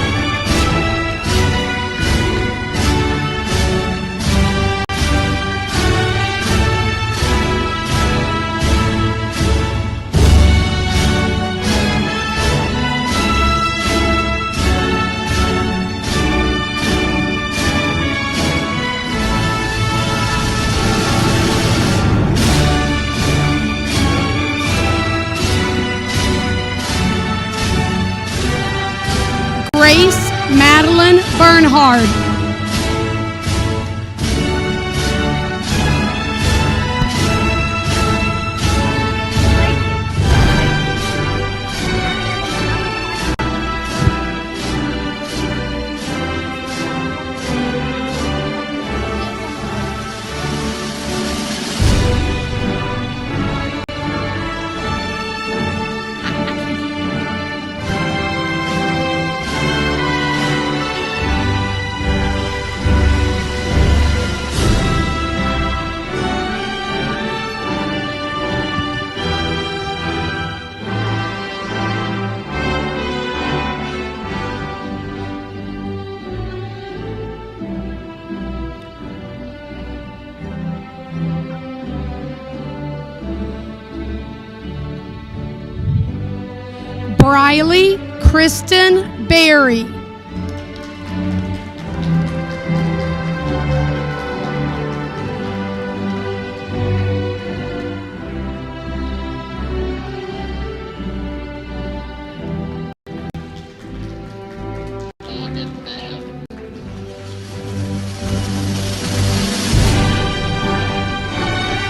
Grace Madeline Bernhard. Briley Kristen Berry.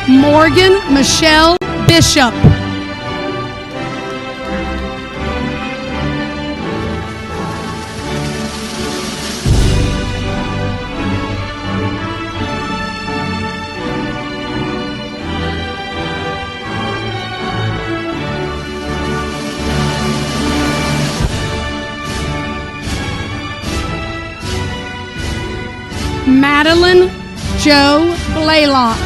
Morgan Michelle Bishop. Madeline Joe Blaylock.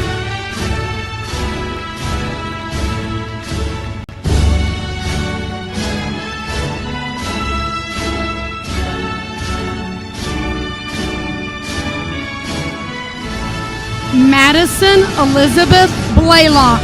Madison Elizabeth Blaylock.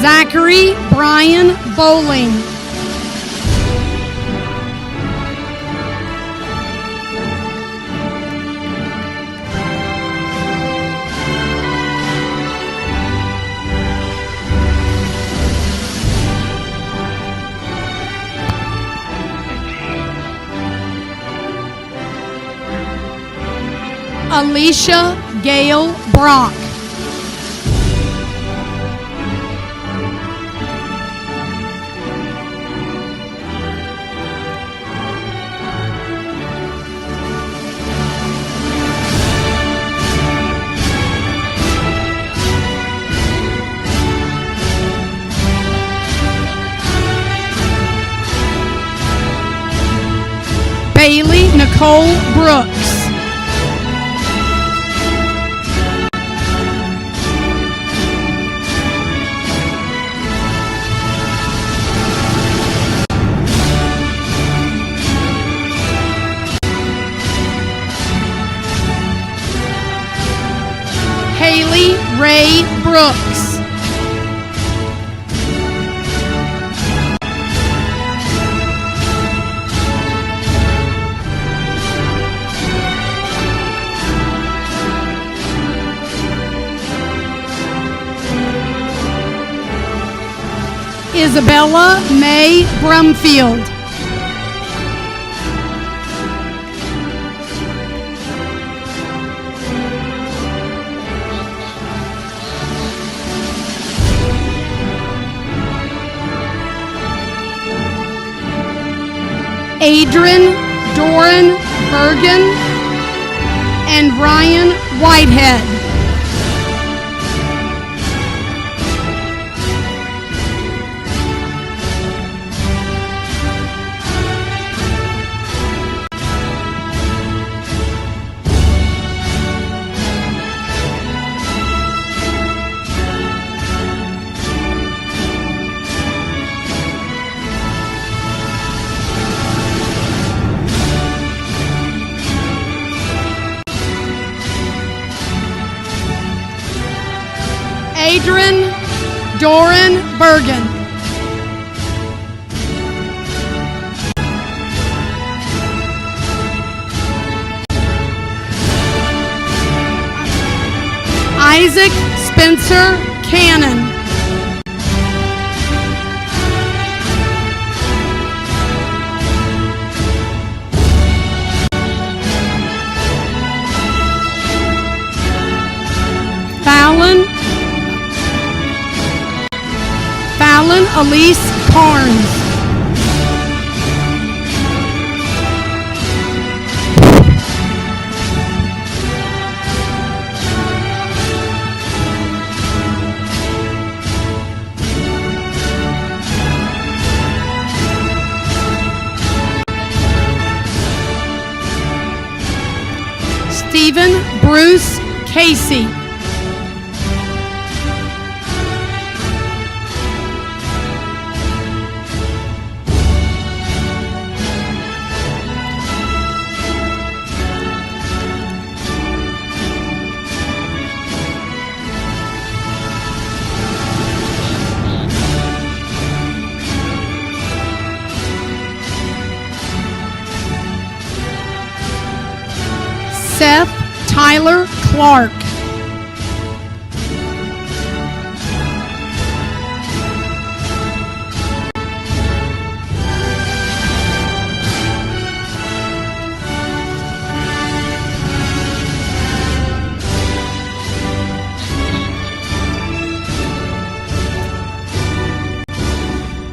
Zachary Brian Bowling. Alicia Gail Brock. Bailey Nicole Brooks. Brooks. Isabella May Brumfield. Adrian Doran Bergen and Ryan Whitehead. Adrian Doran Bergen. Isaac Spencer Cannon. Fallon Elise Carnes. Stephen Bruce Casey. Seth Tyler Clark.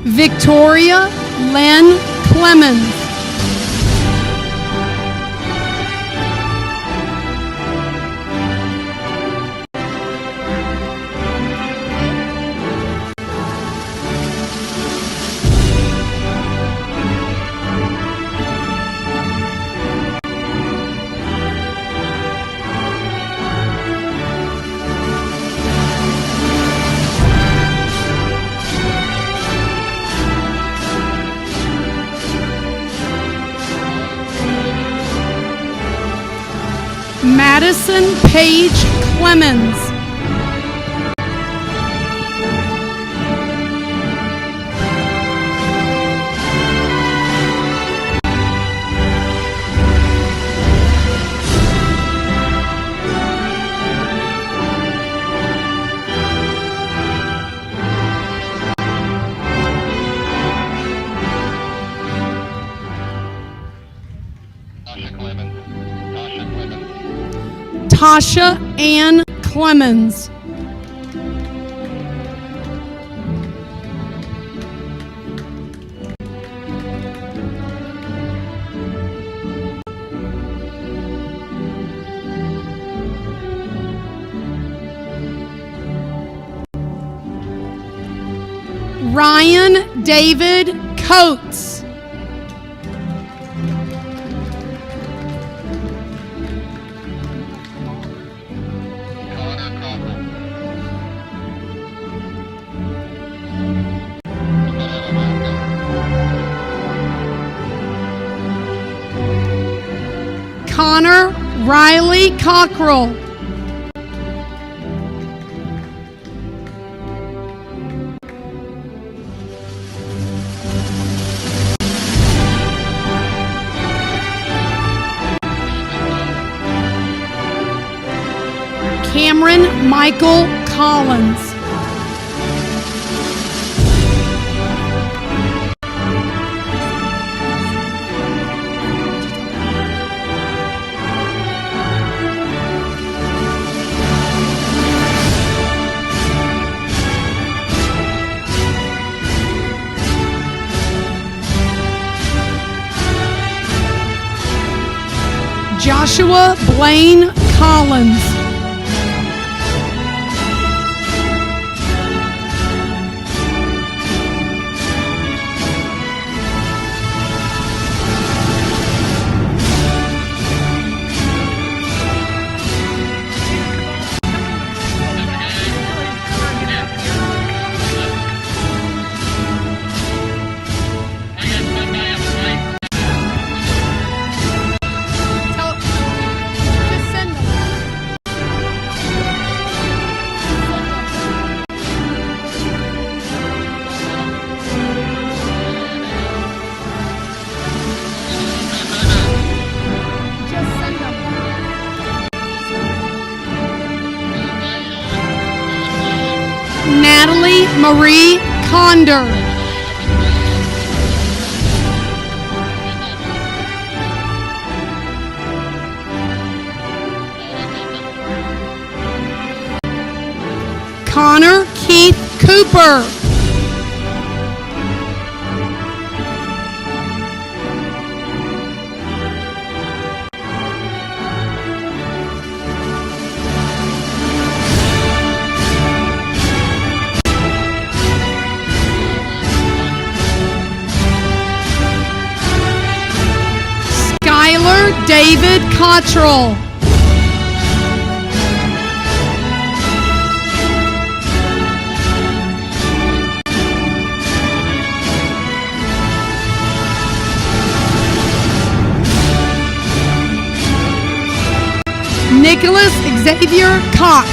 Victoria Lynn Clemens. Madison Page Clemens. Tasha Ann Clemens. Ryan David Coates. Connor Riley Cockrell. Cameron Michael Collins. Joshua Blaine Collins. Natalie Marie Conder. Connor Keith Cooper. David Cottrell. Nicholas Xavier Cox.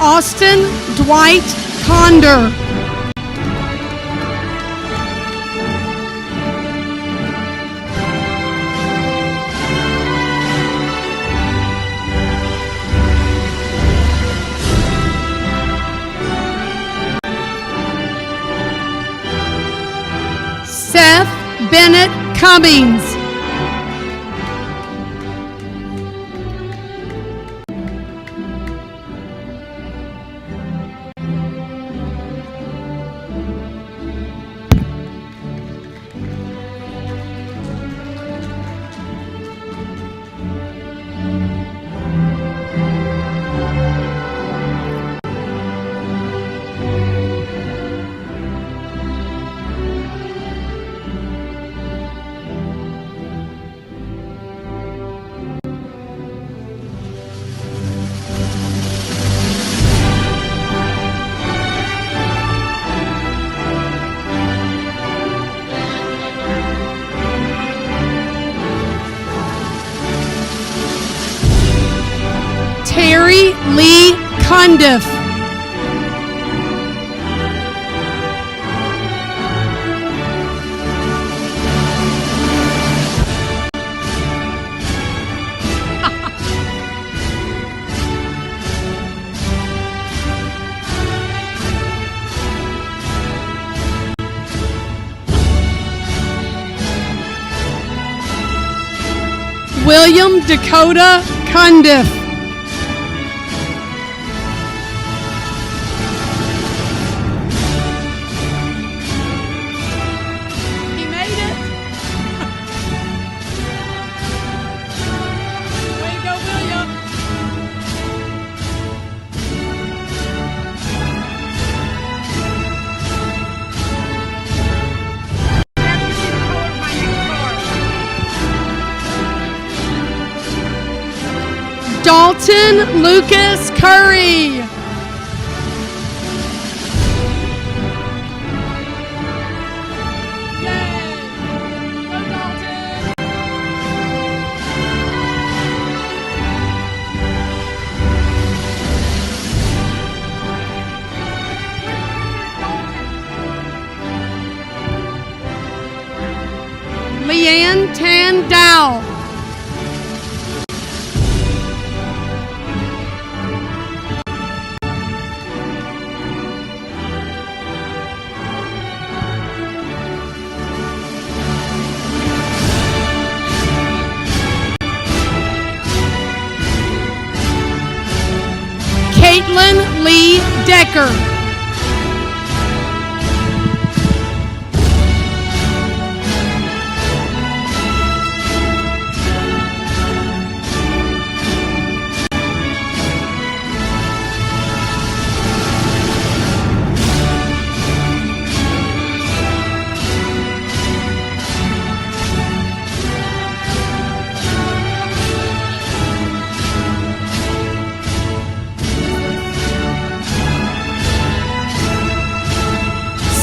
Austin Dwight Conder. Seth Bennett Cummings. Terry Lee Cundiff. William Dakota Cundiff. He made it. Way to go, William. Dalton Lucas Curry. Yay! Go Dalton! Tan Dow. Caitlin Lee Decker.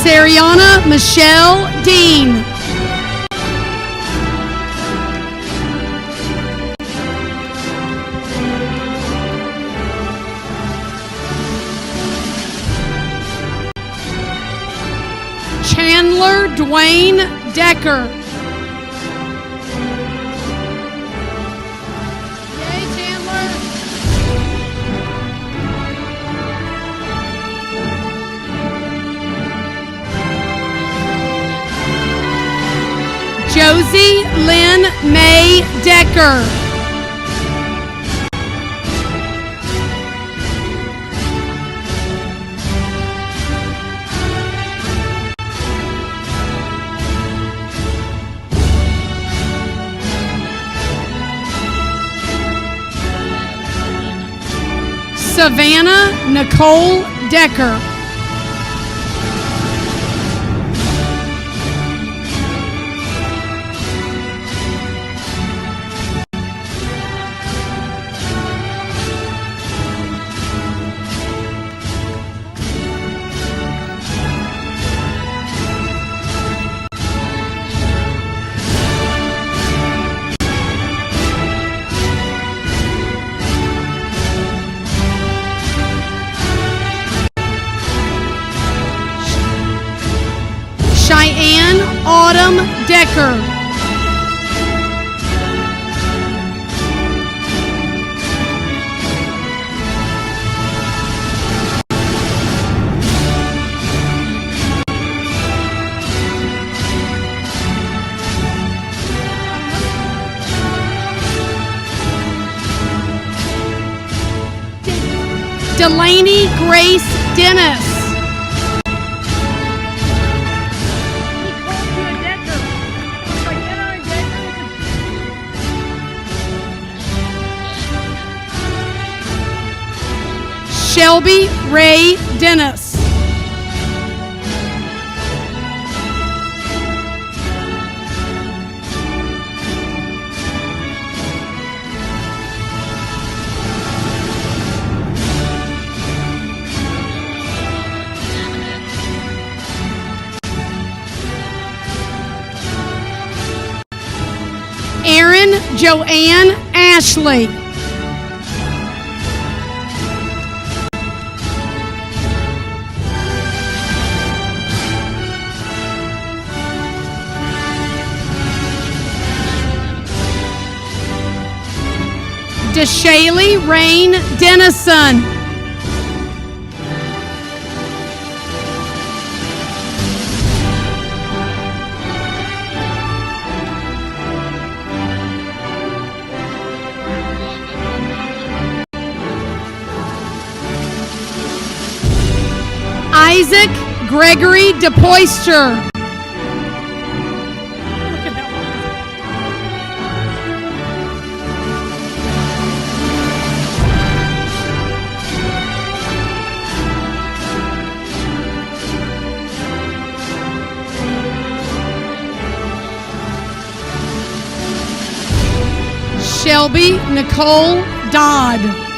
Sariana Michelle Dean. Chandler Dwayne Decker. Yay, Chandler. Josie Lynn May Decker. Savannah Nicole Decker. Cheyenne Autumn Decker. Delaney Grace Dennis. Shelby Ray Dennis. Erin Joanne Ashley. DeShaley Rain Dennison. Isaac Gregory DePoister. Shelby Nicole Dodd.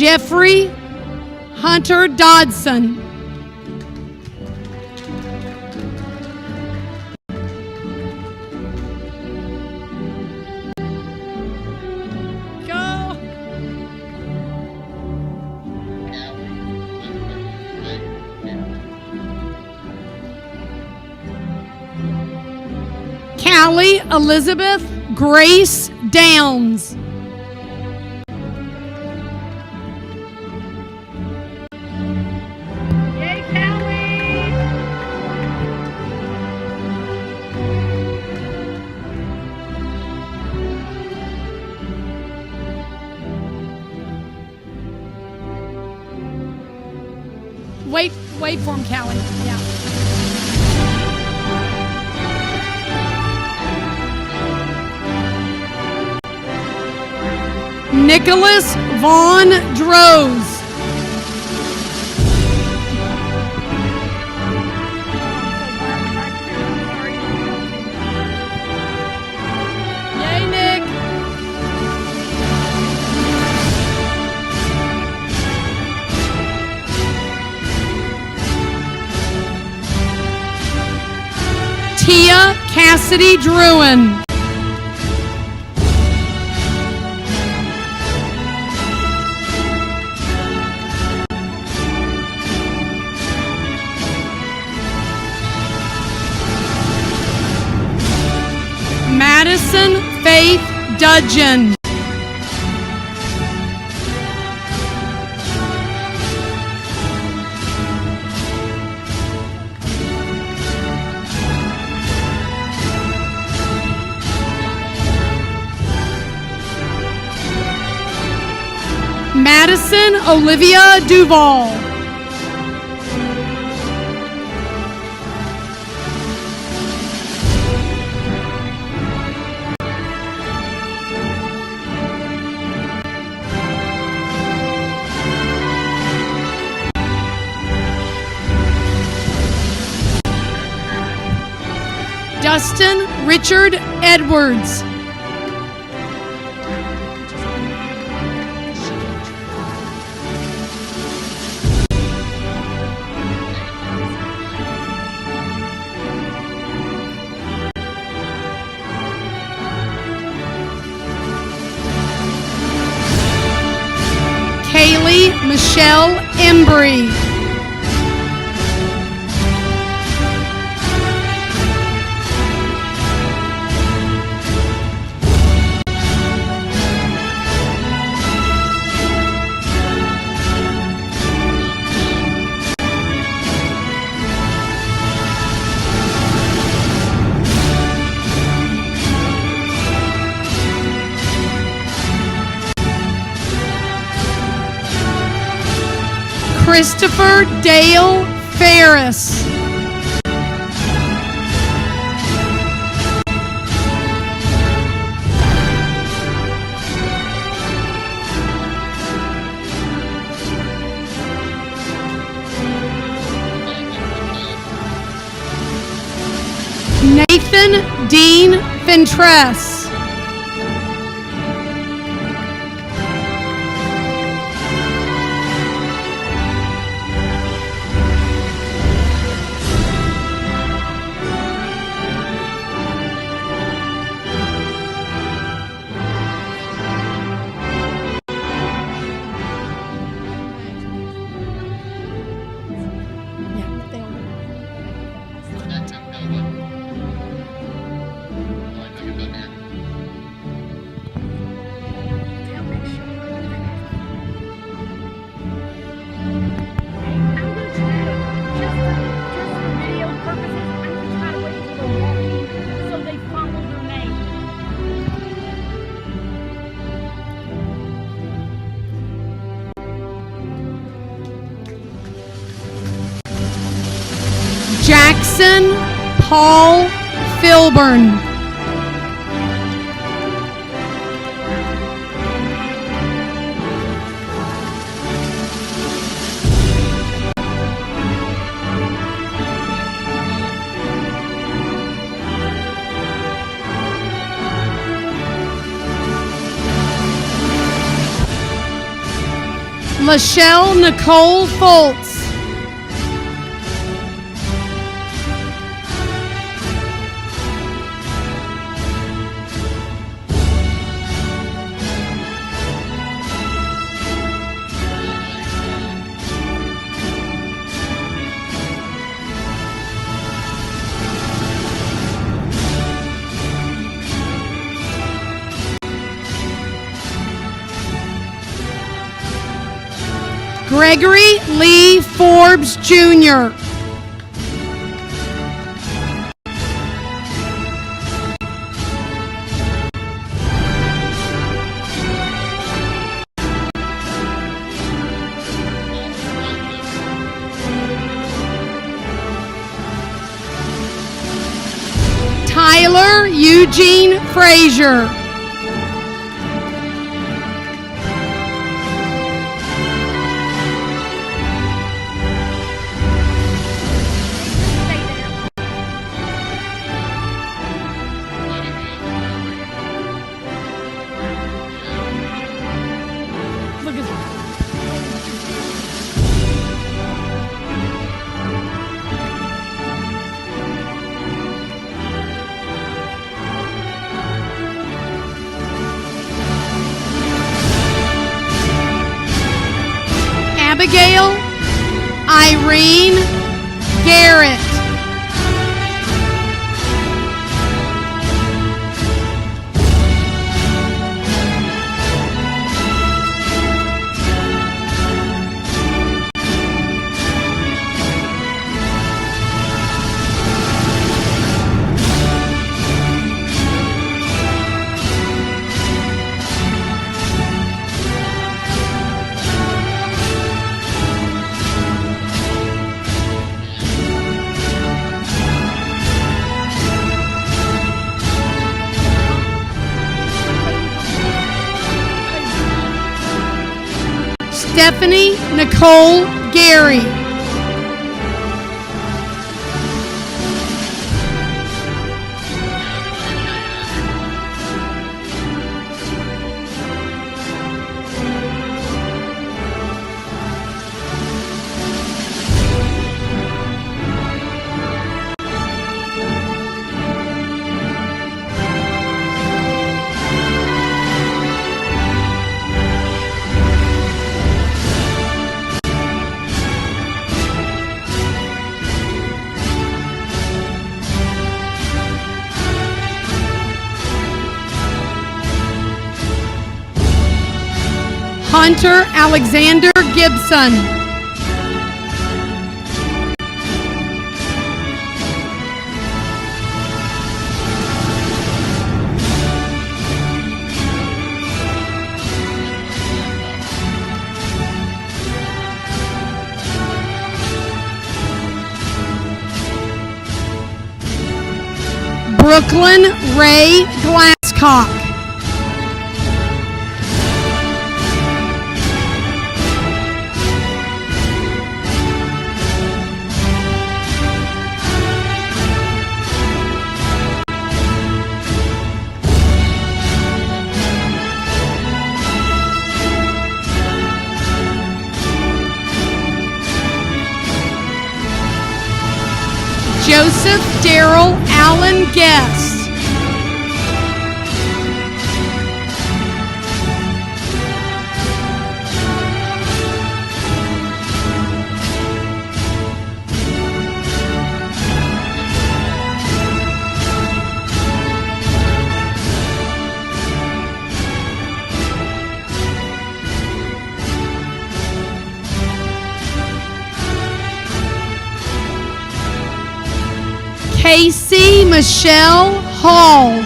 Jeffrey Hunter Dodson. Go. Callie Elizabeth Grace Downs. Yay, Callie! Wait for him, Callie. Yeah. Nicholas Vaughn Droz. Yay, Nick. Tia Cassidy Druin. Madison Faith Dudgeon. Madison Olivia Duval. Dustin Richard Edwards. Kaylee Michelle Embry. Christopher Dale Ferris. Nathan Dean Ventress. Jackson Paul Filburn. Michelle Nicole Foltz. Gregory Lee Forbes Jr. Tyler Eugene Frazier. Abigail Irene Garrett. Stephanie Nicole Gary. Hunter Alexander Gibson. Brooklyn Ray Glasscock. Joseph Darrell Allen Guest. Casey Michelle Hall.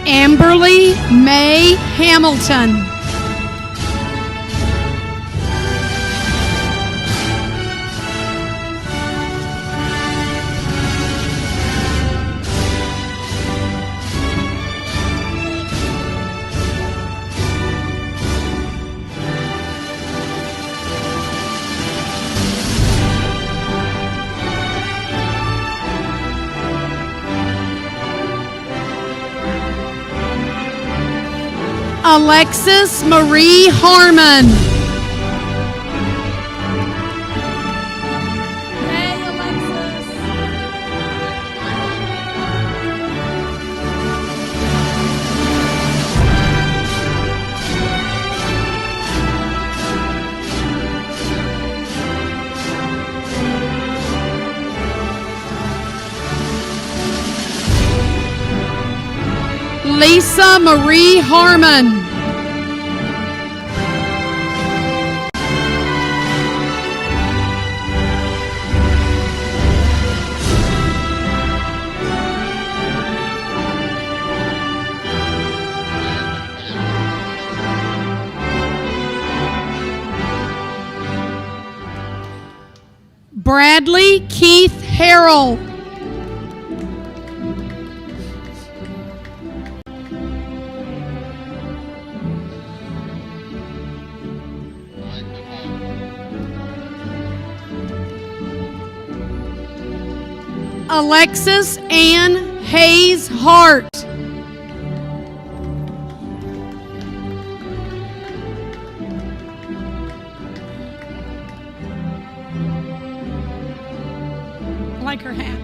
Amberly May Hamilton. Alexis Marie Harmon. Hey, Alexis. Lisa Marie Harmon. Bradley Keith Harrell. Alexis Ann Hayes Hart. I like her hat.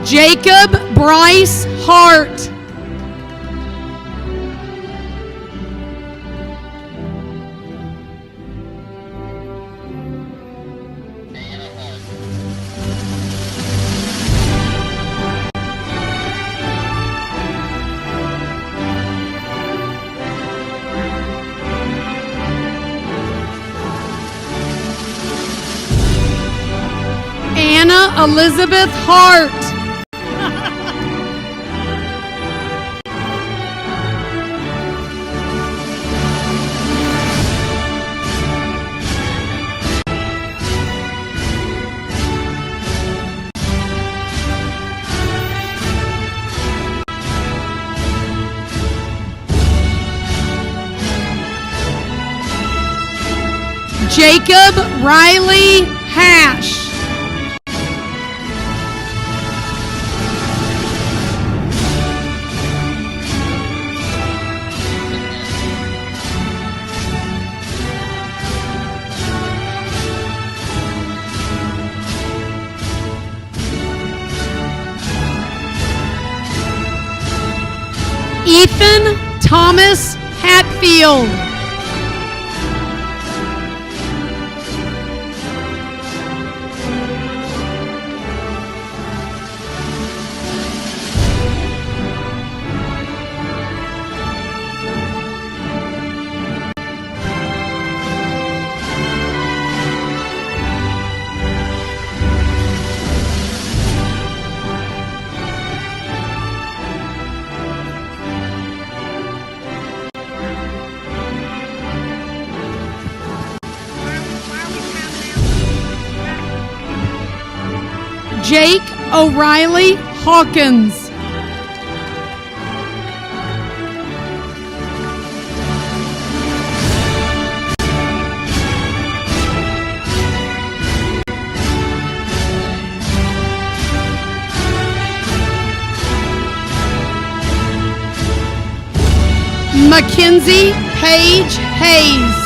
Jacob Bryce Hart. Anna Elizabeth Hart. Jacob Riley Hash. Ethan Thomas Hatfield. Jake O'Reilly Hawkins. Mackenzie Paige Hayes.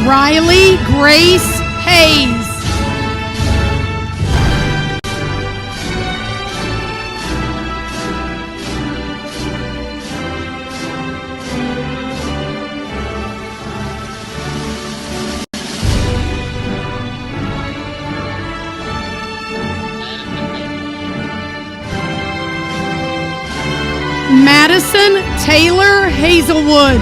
Riley Grace Hayes. Madison Taylor Hazelwood.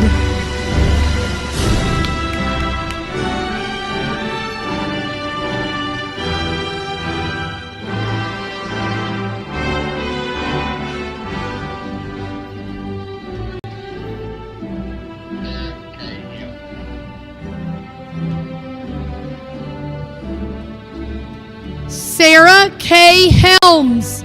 Sarah K. Helms.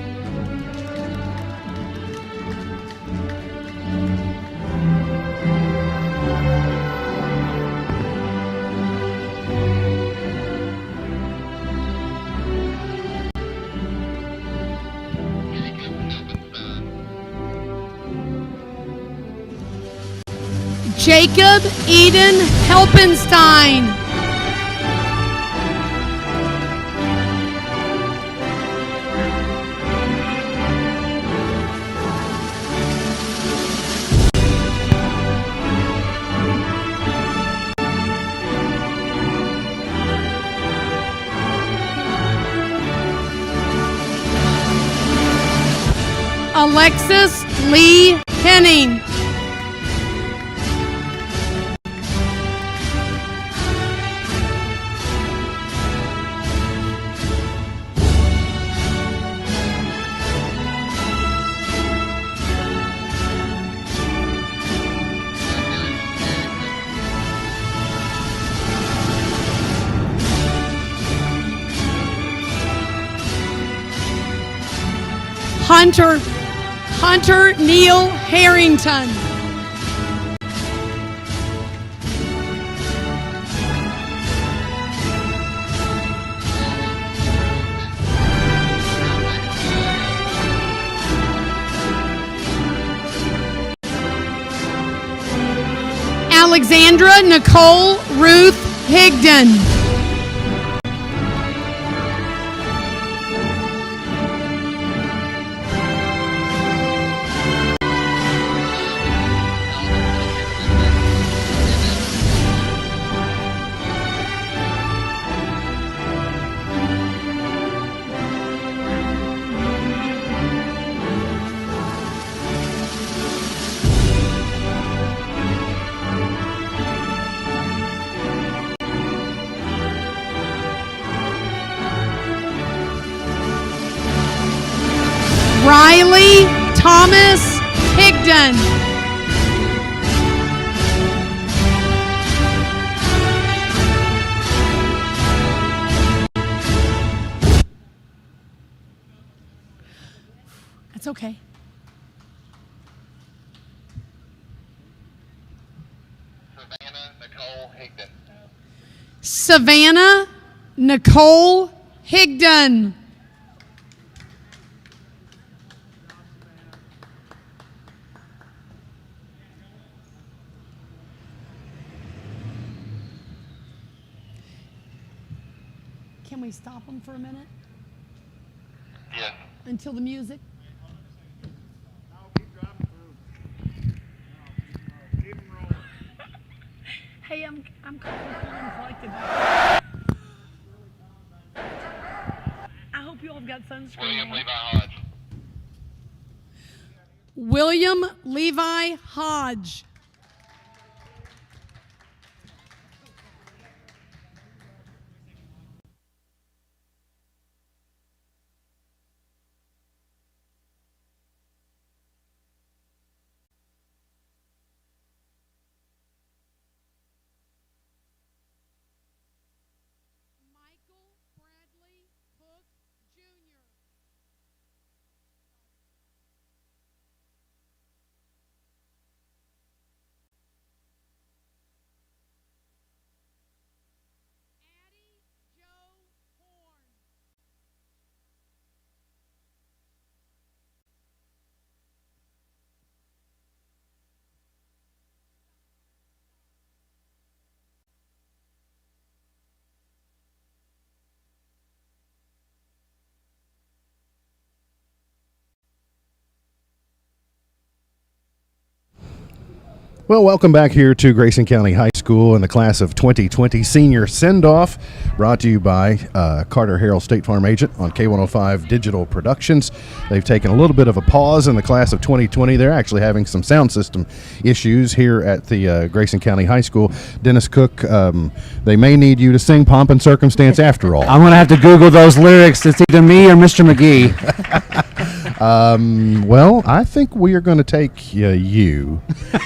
Jacob Eden Helpenstein. Alexis Lee Henning. Hunter Neil Harrington. Alexandra Nicole Ruth Higdon. Riley Thomas Higdon. That's okay. Savannah Nicole Higdon. Can we stop them for a minute? Yeah. Until the music? Hey, I'm calling collected. I hope you all have got sunscreen. William Levi Hodge. William Levi Hodge. Well, welcome back here to Grayson County High School and the class of 2020 senior send-off, brought to you by Carter Harrell State Farm Agent on K105 Digital Productions. They've taken a little bit of a pause in the class of 2020. They're actually having some sound system issues here at the Grayson County High School. Dennis Cook, they may need you to sing Pomp and Circumstance after all. I'm going to have to Google those lyrics. It's either me or Mr. McGee. Well, I think we are going to take you.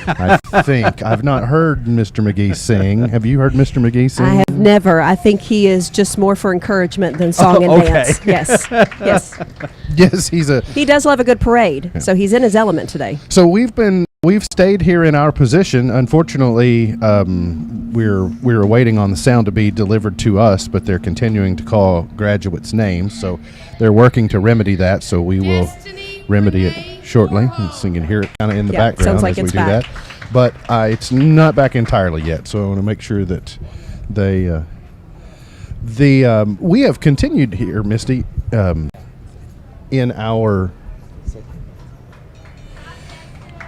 I think. I've not heard Mr. McGee sing. Have you heard Mr. McGee sing? I have never. I think he is just more for encouragement than song and dance. Yes, yes. Yes, He does love a good parade, so he's in his element today. So we've stayed here in our position. Unfortunately, we're waiting on the sound to be delivered to us, but they're continuing to call graduates' names, so they're working to remedy that. So we will remedy it shortly. So you can hear it kind of in the background sounds like as we it's do back. that. But it's not back entirely yet, so I want to make sure that they. We have continued here, Misty, in our.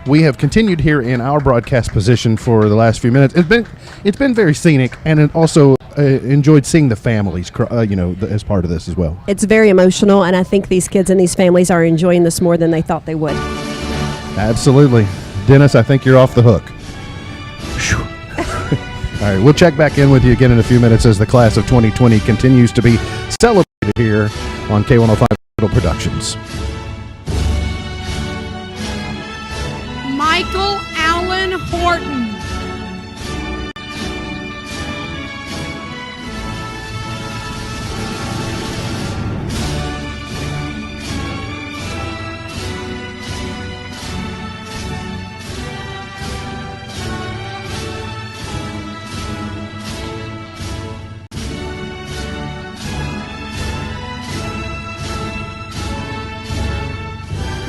We have continued here in our broadcast position for the last few minutes. It's been very scenic, and it also enjoyed seeing the families, as part of this as well. It's very emotional, and I think these kids and these families are enjoying this more than they thought they would. Absolutely. Dennis, I think you're off the hook. All right, we'll check back in with you again in a few minutes as the class of 2020 continues to be celebrated here on K105 Productions. Michael Allen Horton.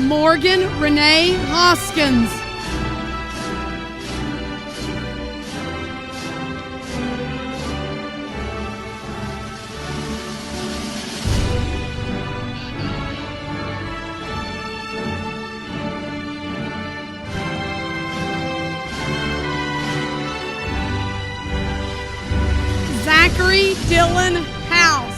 Morgan Renee Hoskins. Zachary Dylan House.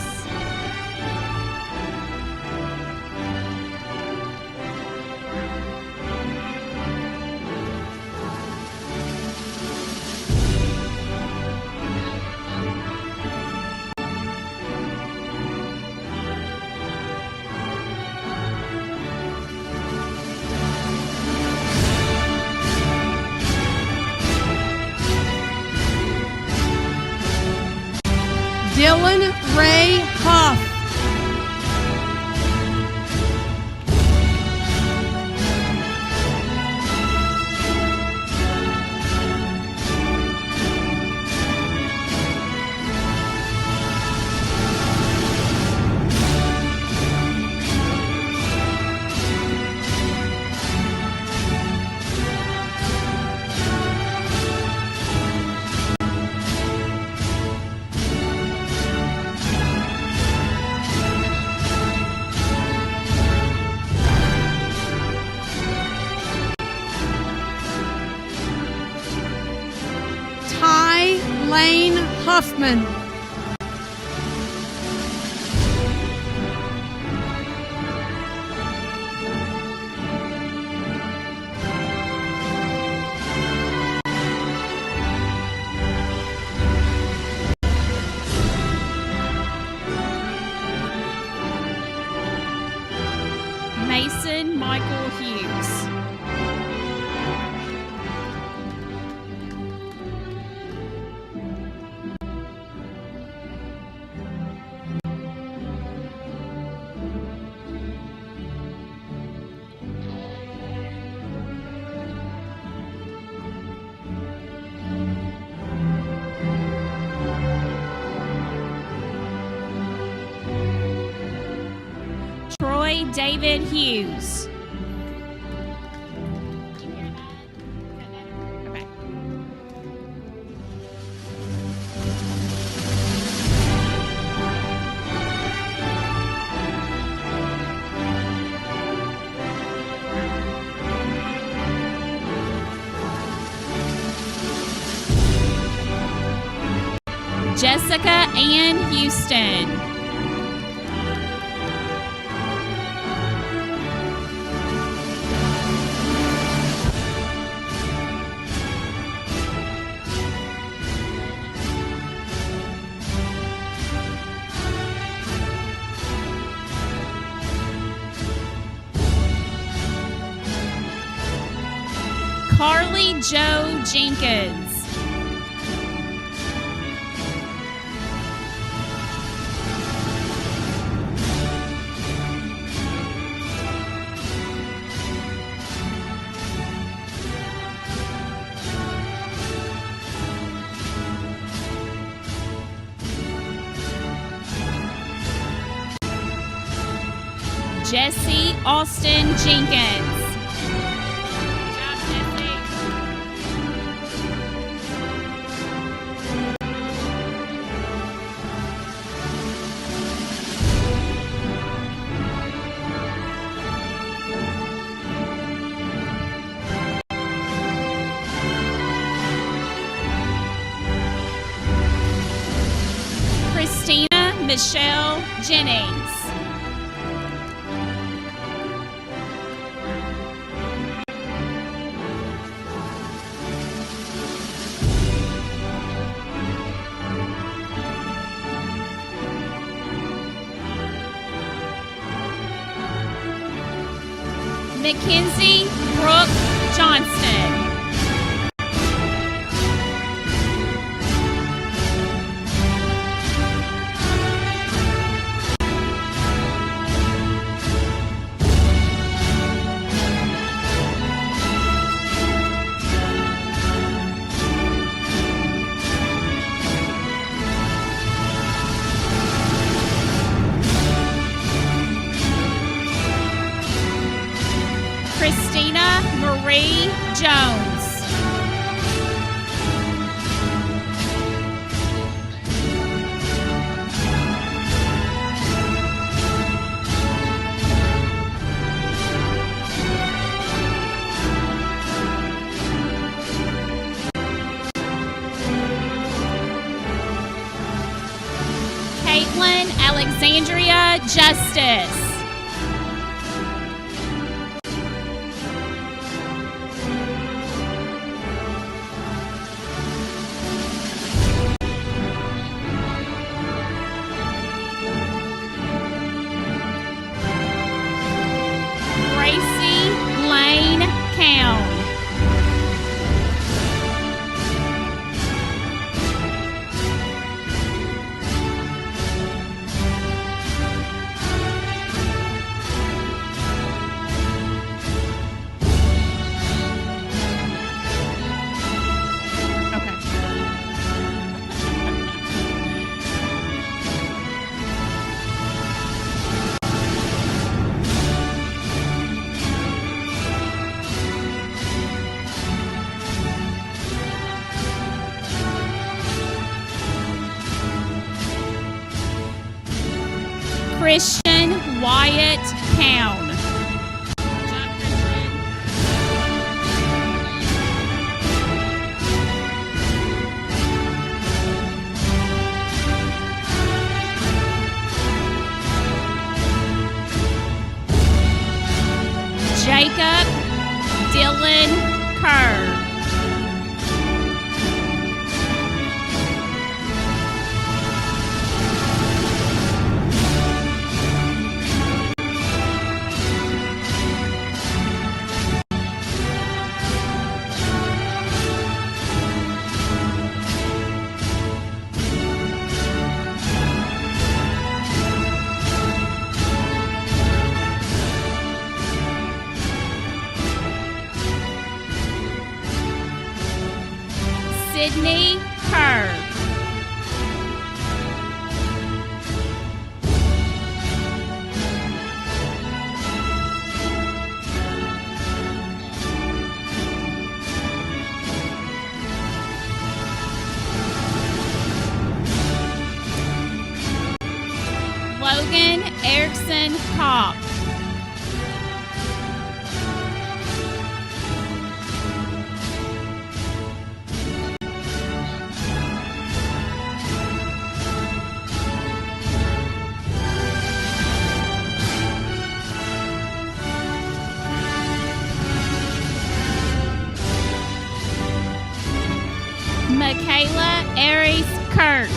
Dylan Ray Huff. Lane Huffman. Mason Michael Hughes. Troy David Hughes. Jessica Ann Houston. Joe Jenkins. Jesse Austin Jenkins. Good job, Jesse. Christina Michelle Jennings. Mackenzie Brooke Johnston. Christina Marie Jones. Caitlin Alexandria Justice. Christian Wyatt Cown. Jacob Dylan Kerr. Sydney Kerr. Logan Erickson Kopp. Michaela Aries Kurtz.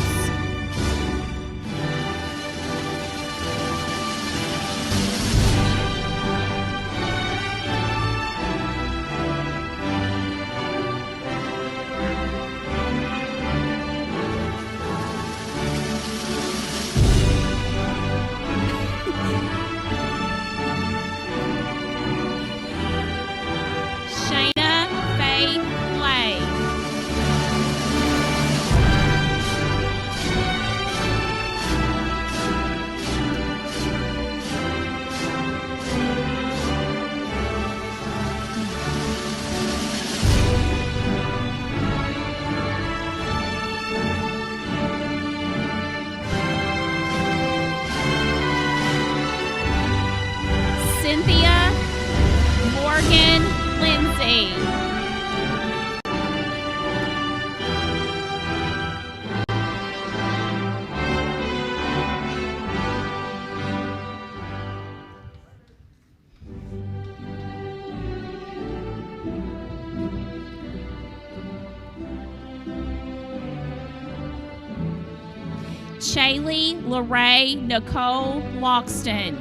Shaylee Larae Nicole Loxton.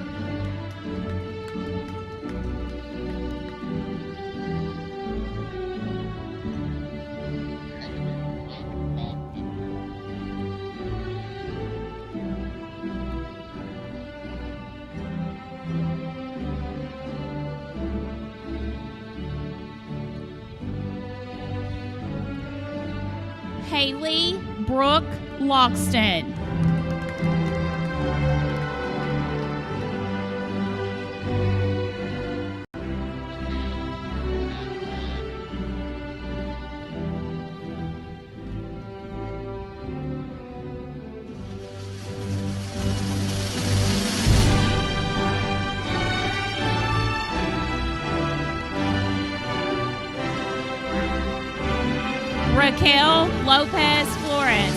Haley Brooke Loxton. Raquel Lopez Flores.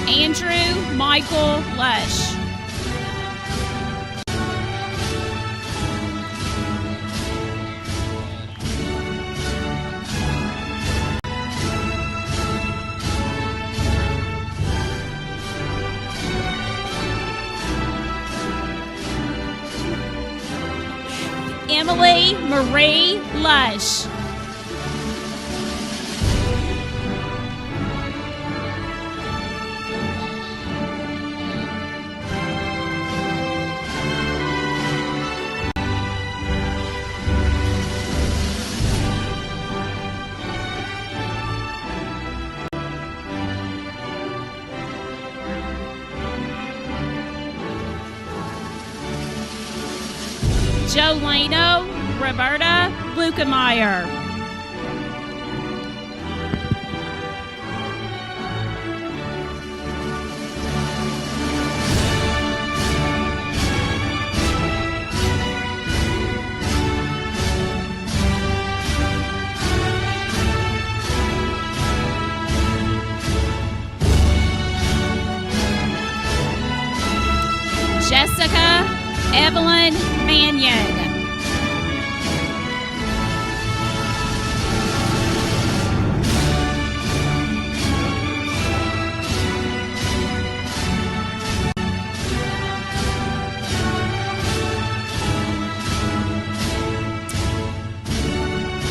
Andrew Michael Lush. Emily Marie Lush. Jolano Roberta Lukemeyer. Jessica Evelyn Mannion.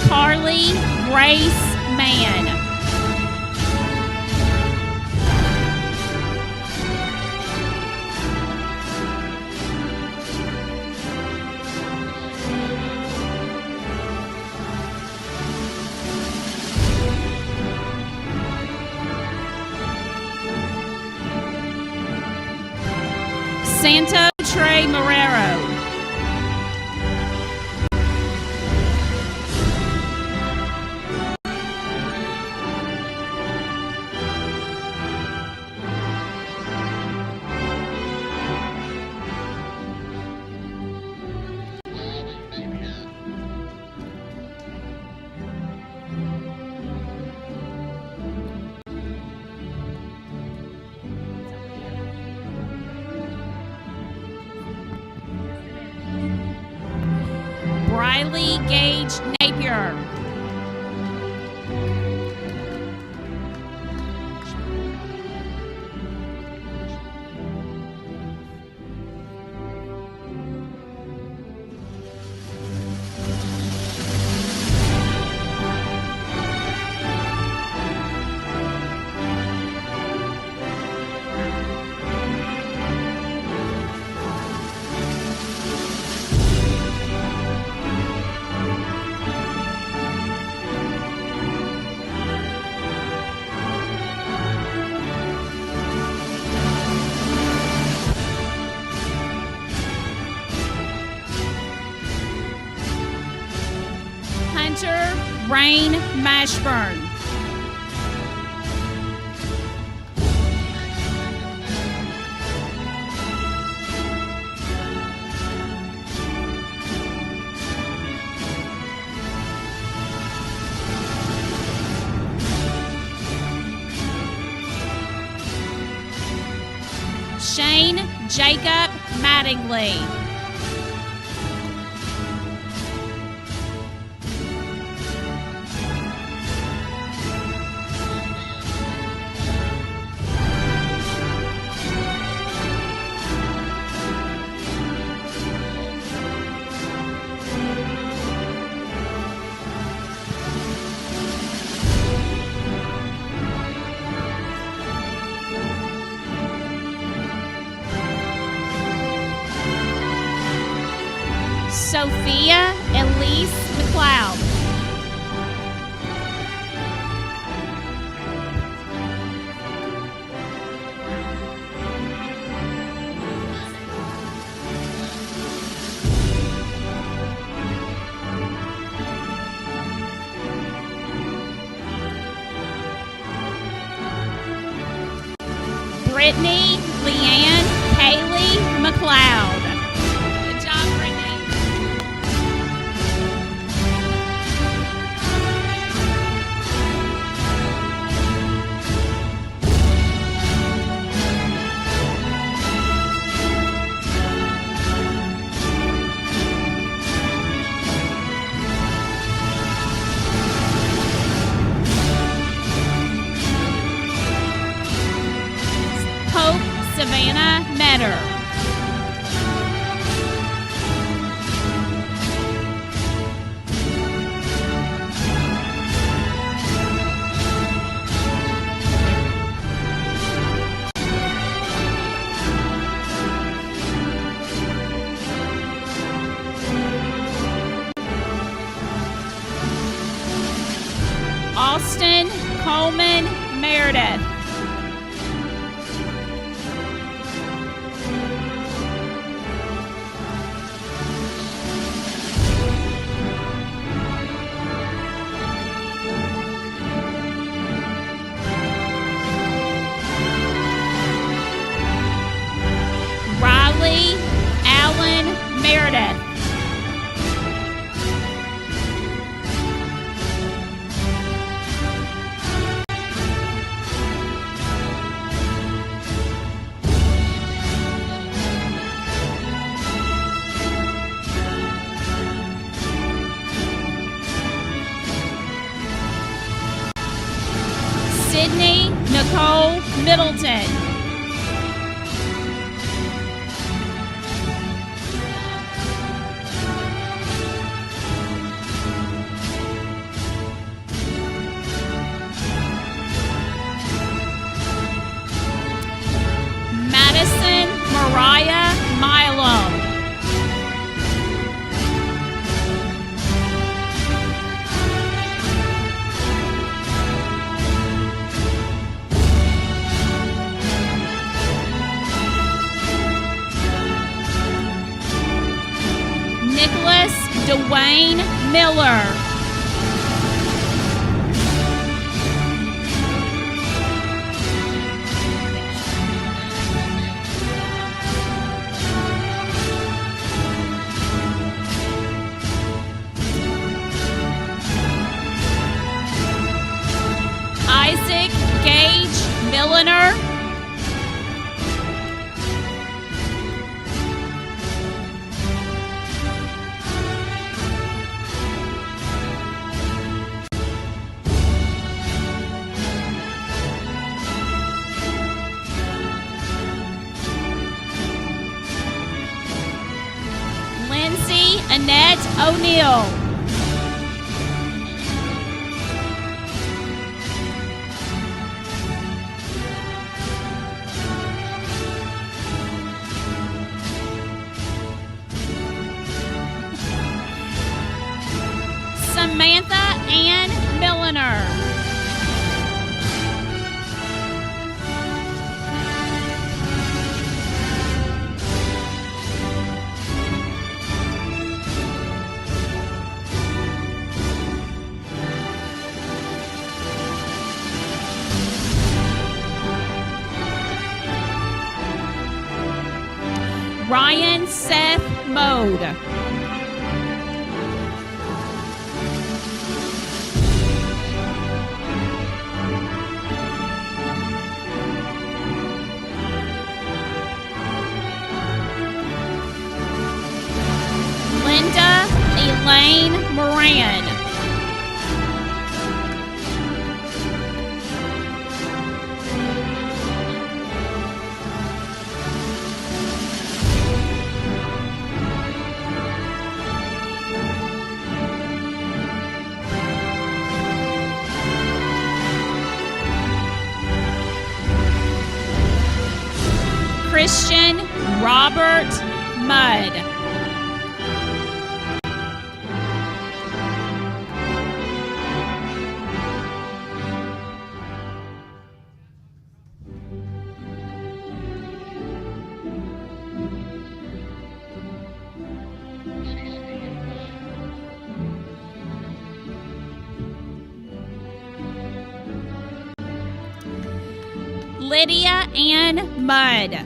Carly Grace Mann. Santo Trey Marrero. Riley Gage Napier. Rain Mashburn. Shane Jacob Mattingly. Sophia Elise McLeod. Brittany Leanne Kaylee McLeod. Good job, Brittany. Hope Savannah Metter. Austin Coleman Meredith. Riley Allen Meredith. Sydney Nicole Middleton. Madison Mariah Milo. Nicholas Dwayne Miller. Isaac Gage Milliner. Lindsay Annette O'Neill. Samantha Ann Milliner. Ryan Seth Mode. Linda Elaine Moran. Christian Robert Mudd. Lydia Ann Mudd.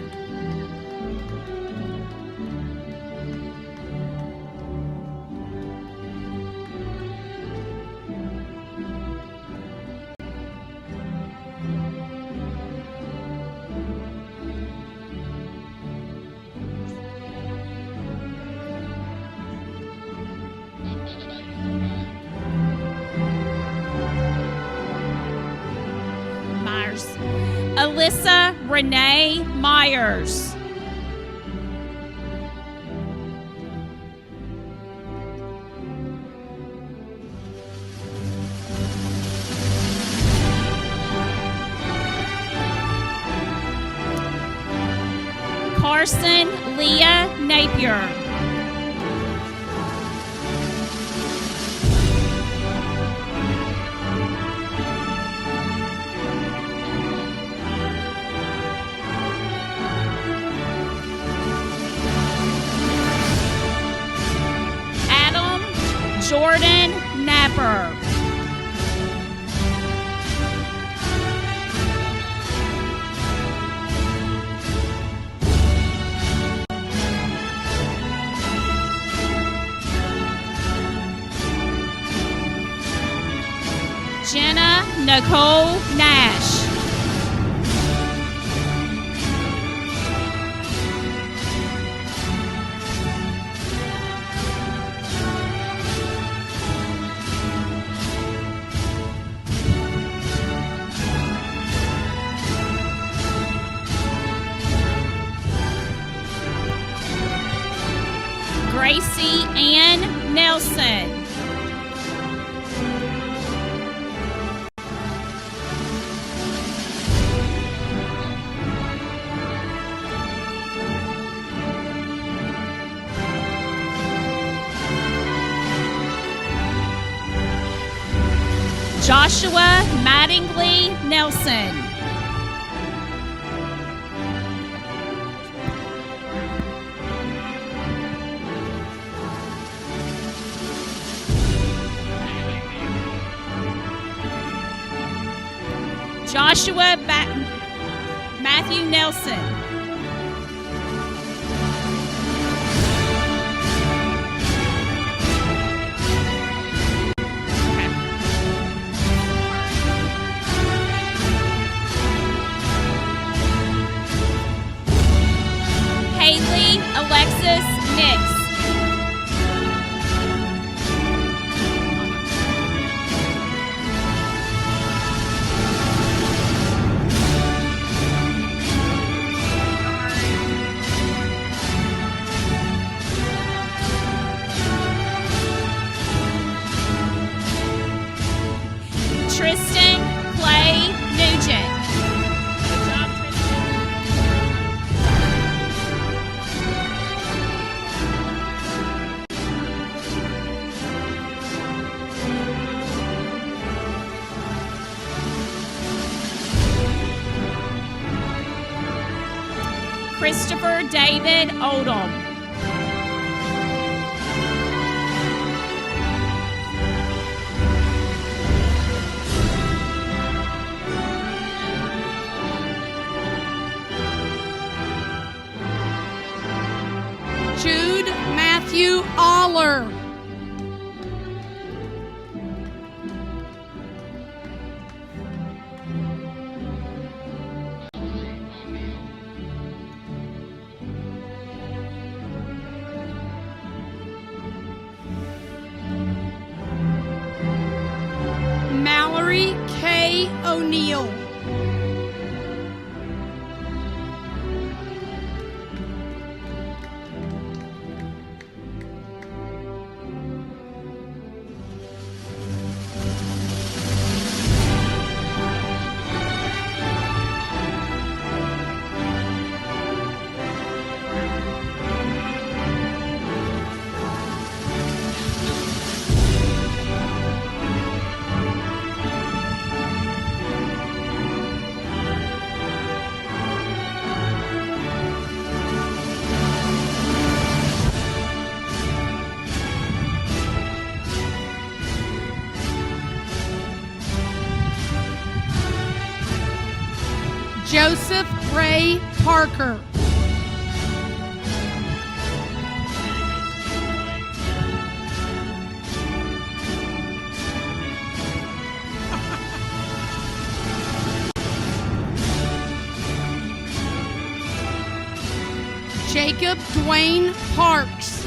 Alyssa Renee Myers. Carson Leah Napier. Jordan Napper. Jenna Nicole Nash. Gracie Ann Nelson. Joshua Mattingly Nelson. Joshua Matthew Nelson. Haley Alexis Nix. Tristan Clay Nugent. Good job, Tristan. Christopher David Odom. Matthew Aller. Mallory K. O'Neill. Joseph Ray Parker. Jacob Dwayne Parks.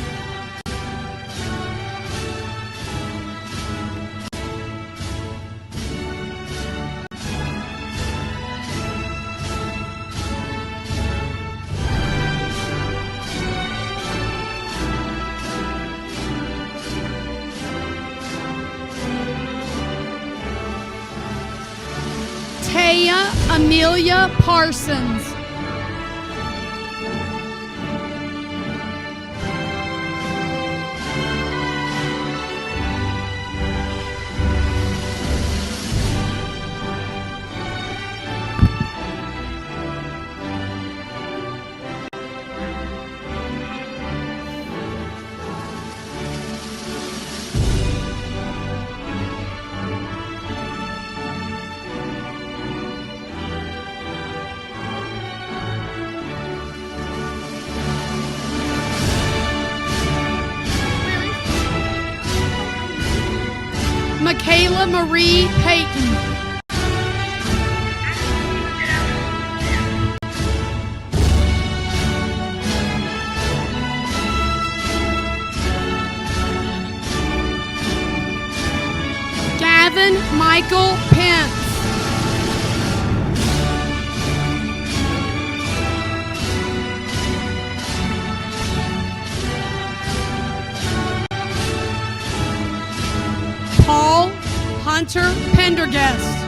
Taya Amelia Parsons. Michaela Marie Payton. Gavin Michael Pence. Paul Hunter Pendergast.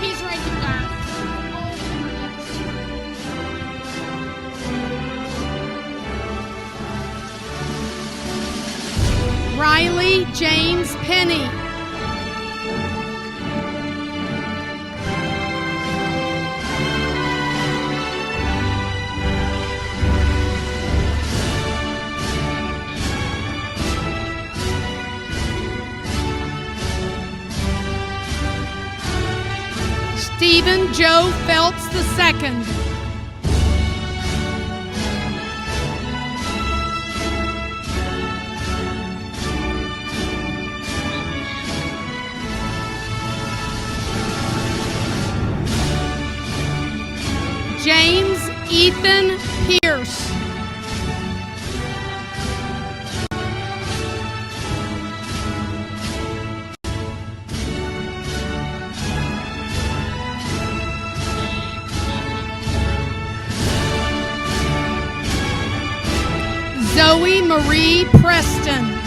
He's right here, guys. Riley James Penny. Stephen Joe Phelps II. James Ethan Pierce. Zoe Marie Preston.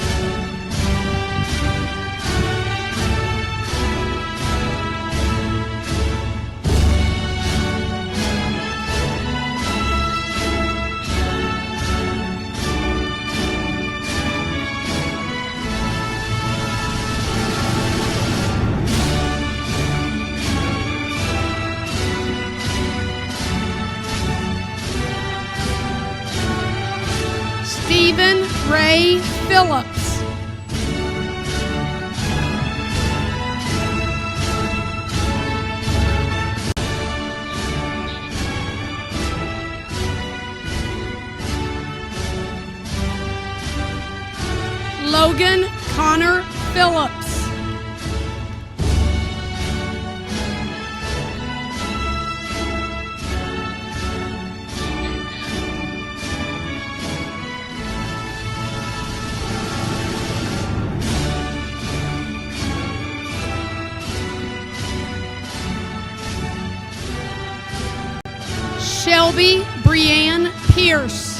Stephen Ray Phillips. Logan Connor Phillips. Shelby Brianne Pierce.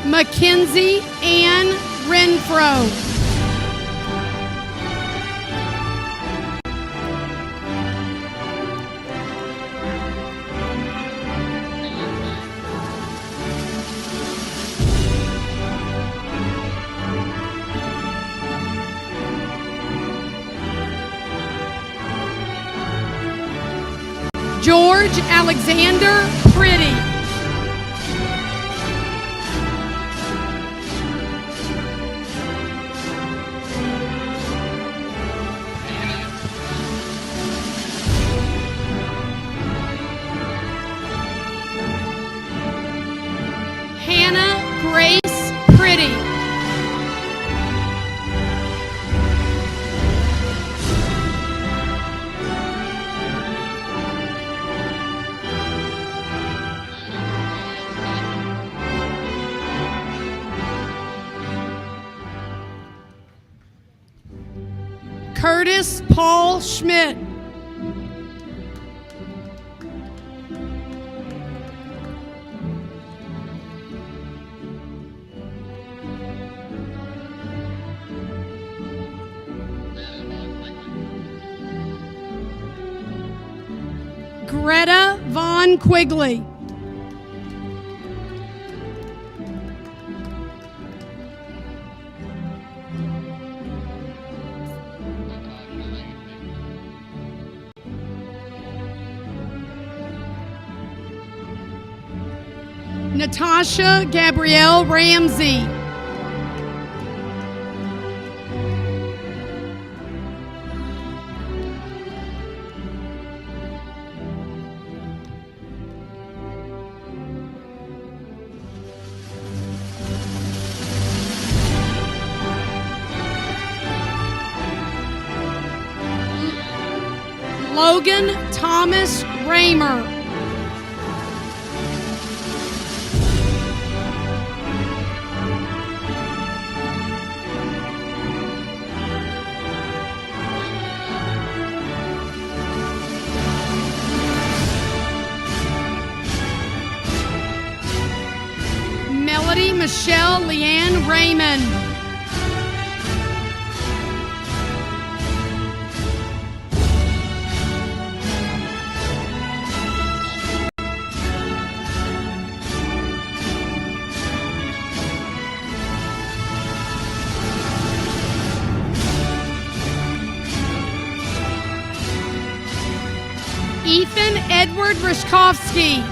Mackenzie Ann Renfro. George Alexander Pretty. Hannah Grace Pretty. Curtis Paul Schmidt. Greta Von Quigley. Natasha Gabrielle Ramsey. Logan Thomas Raymer. Melody Michelle Leanne Raymond. Ethan Edward Rishkovsky.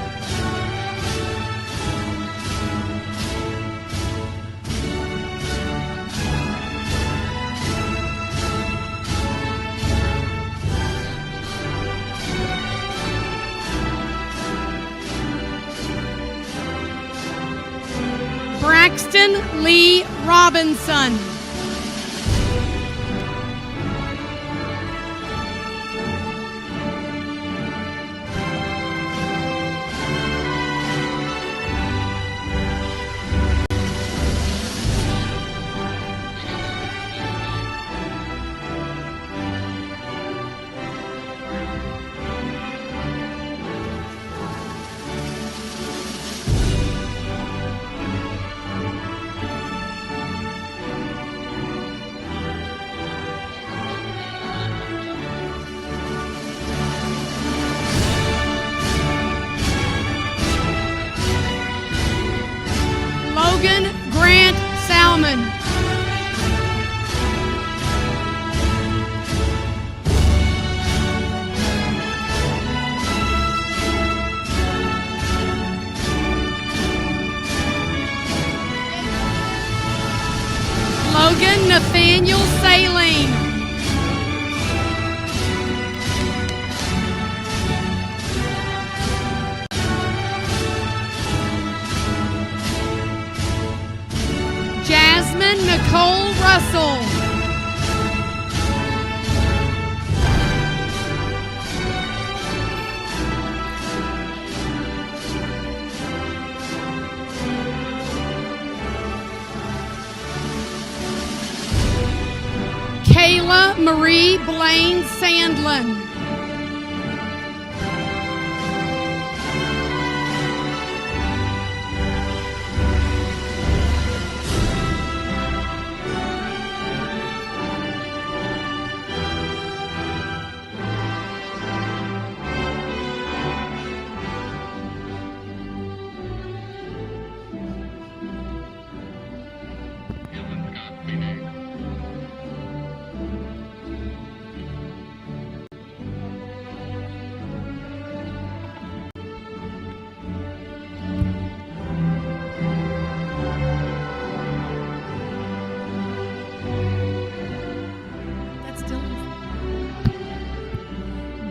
Braxton Lee Robinson. Russell. Kayla Marie Blaine Sandlin.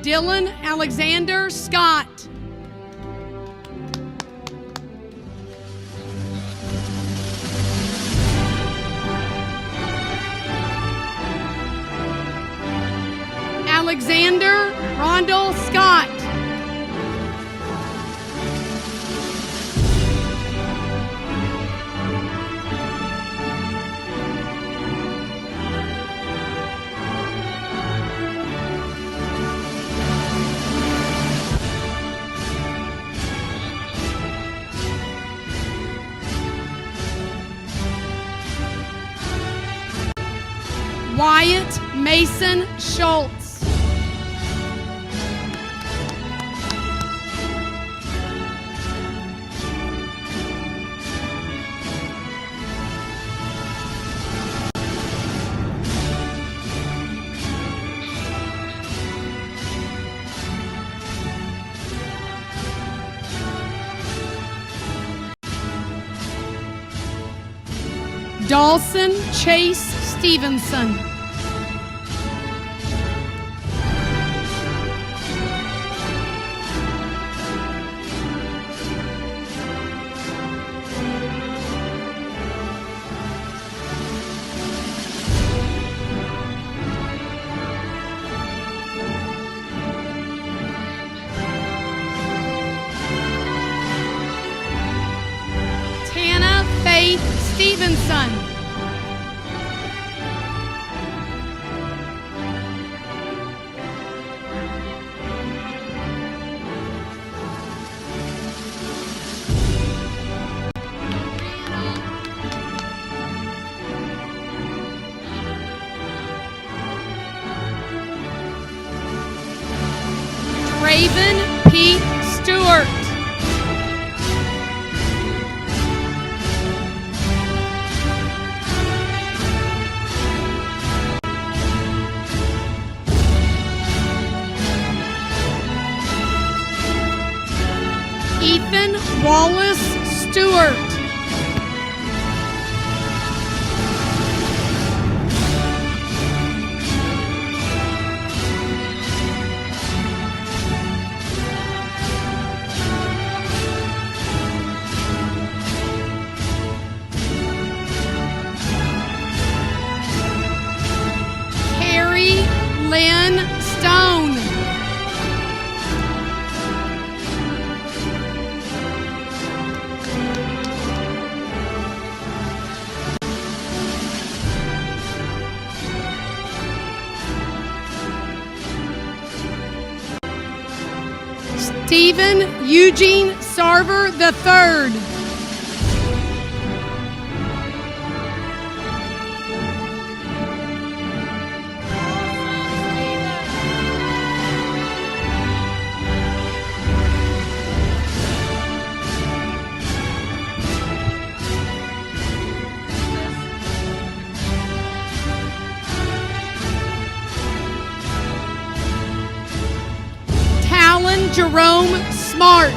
Dylan Alexander Scott. Alexander Rondell Scott. Wyatt Mason Schultz. Dawson Chase Stevenson. Tana Faith Stevenson. Raven Pete Stewart. Ethan Wallace Stewart. Carrie Lynn Stone. Stephen Eugene Sarver III. Talon Jerome Smart.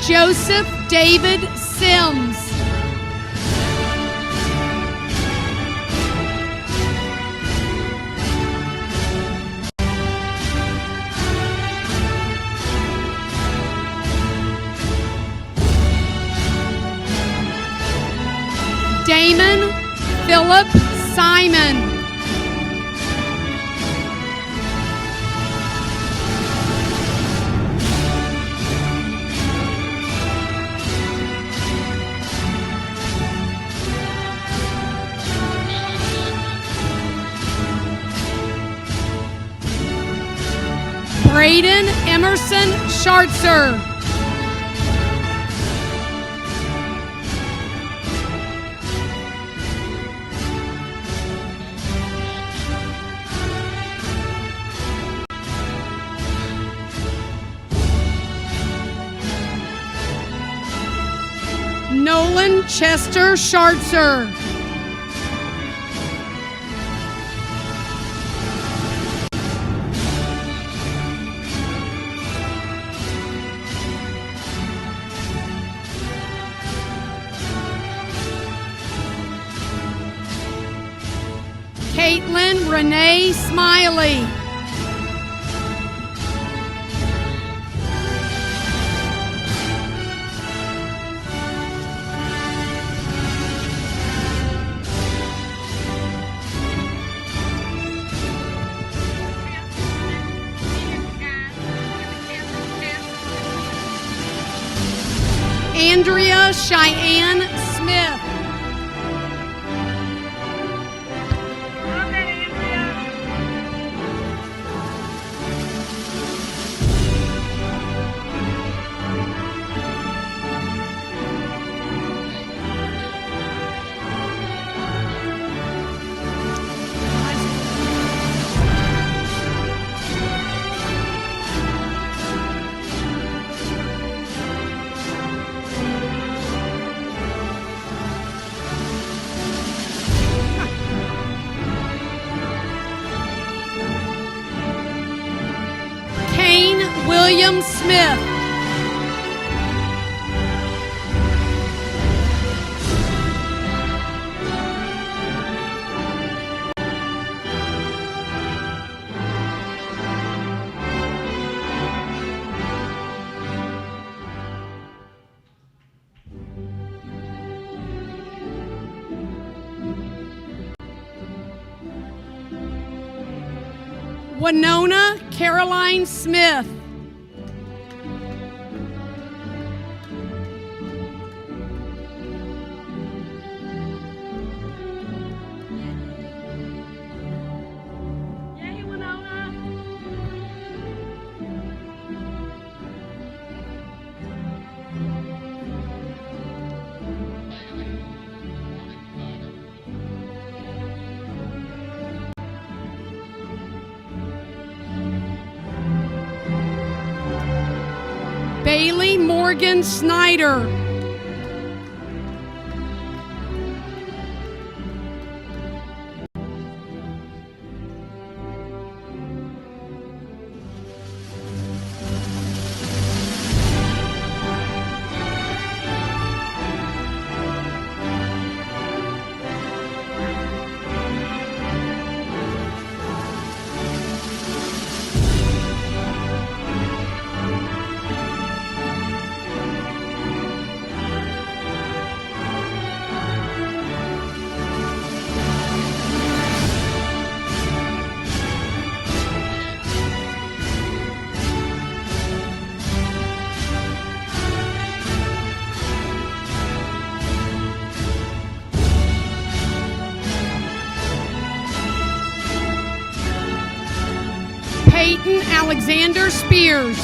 Joseph David Sims. Damon Philip Simon. Braden Emerson Schartzer. Nolan Chester Schartzer. Caitlin Renee Smiley. Andrea Cheyenne Smith. William Smith. Winona Caroline Smith. Bailey Morgan Snyder. Peyton Alexander Spears.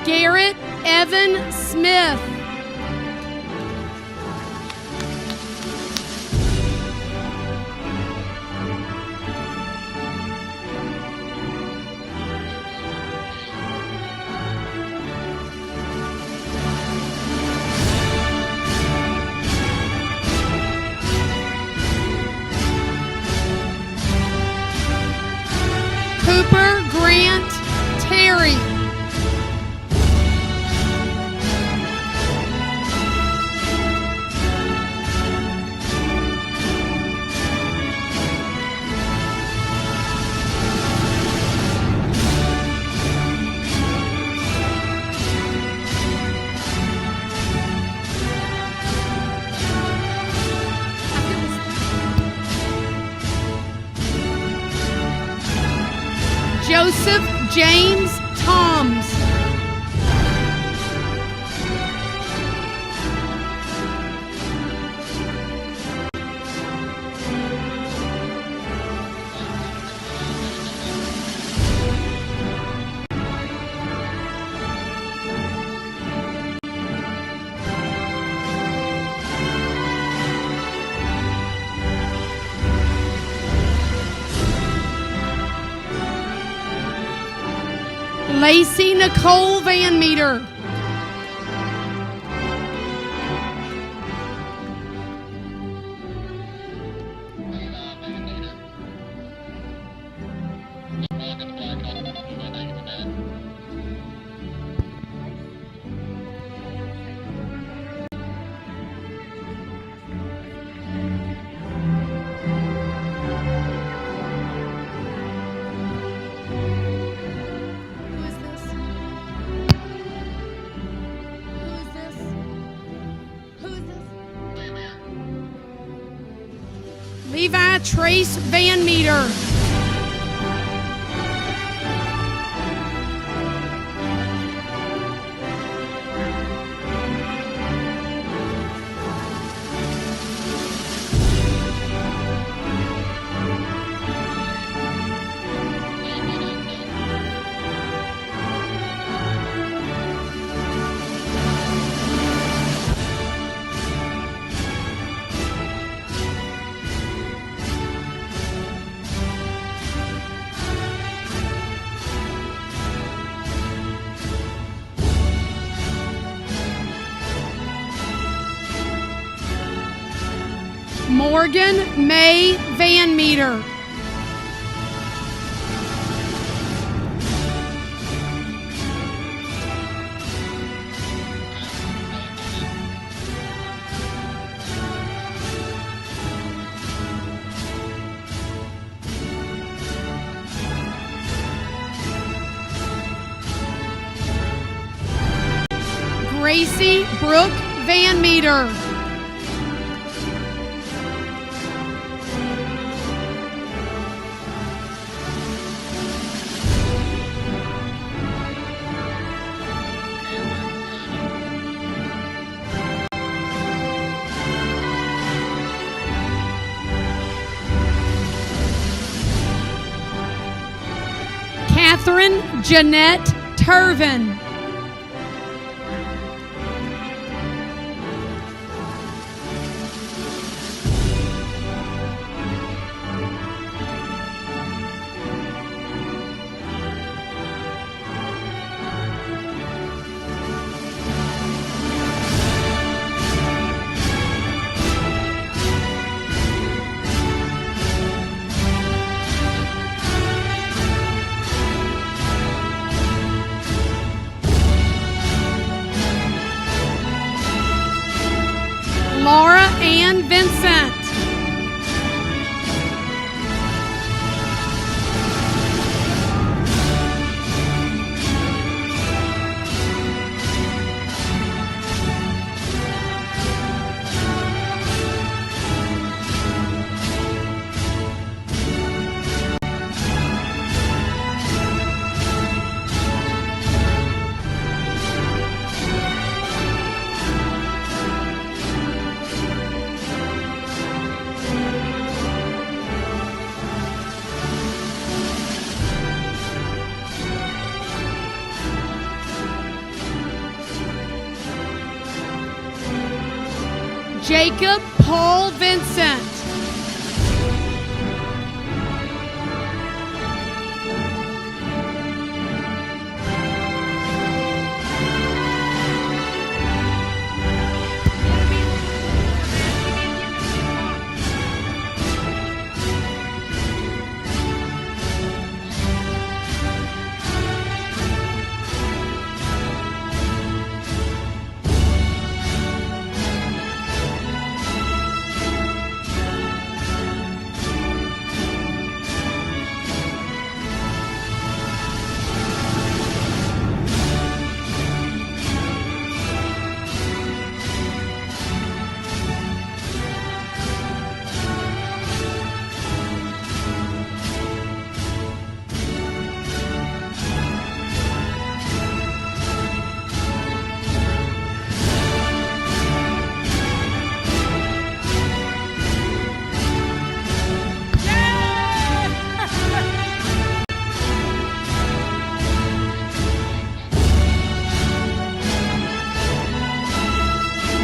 Garrett Evan Smith. Cooper Grant Terry. Joseph James Toms. Lacey Nicole Van Meter. Levi Trace Van Meter. Morgan May Van Meter. Gracie Brooke Van Meter. Catherine Jeanette Turvin. Laura Ann Vincent. Jacob Paul Vincent.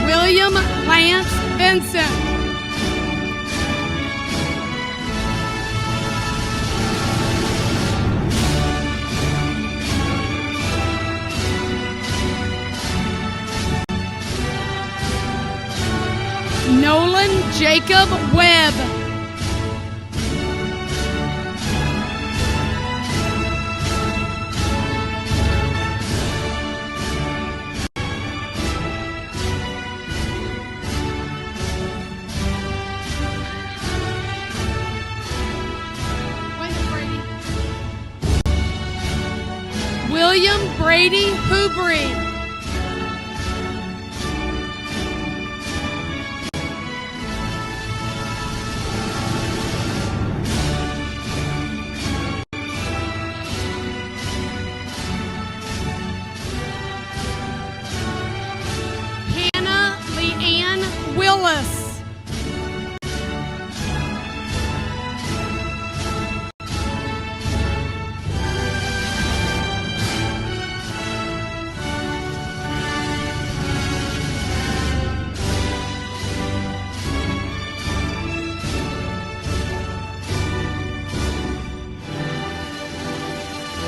William Lance Vincent. Nolan Jacob Webb. William Brady Hubry. Hannah Leanne Willis.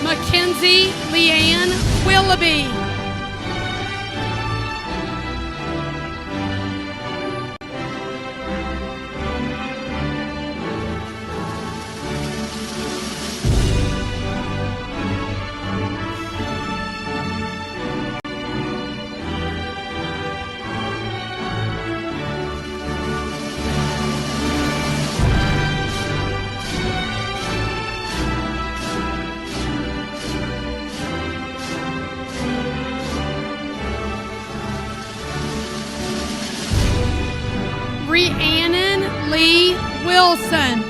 Mackenzie Leanne Willoughby. Rhiannon Lee Wilson.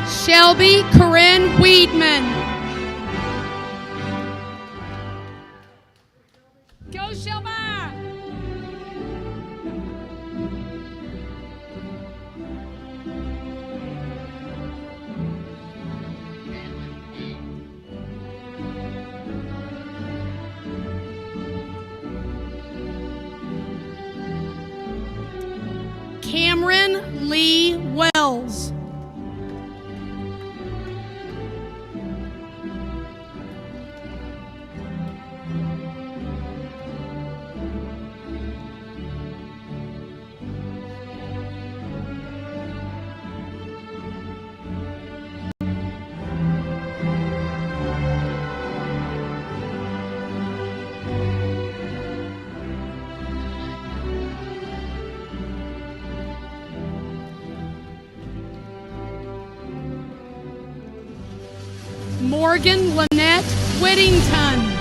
Shelby Corinne Weedman. Go Shelby! Cameron Lee Wells. Morgan Lynette Whittington.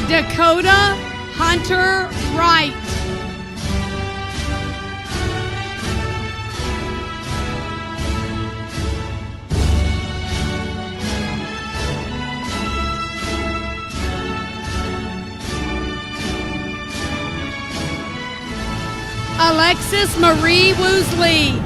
Dakota Hunter Wright. Alexis Marie Woosley.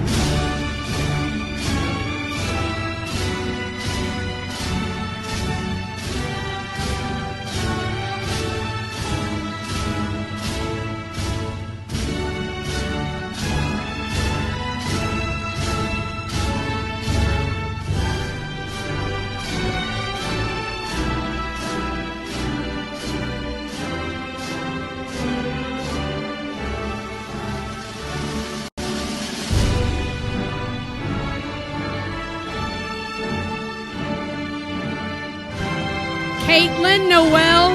Caitlin Noel.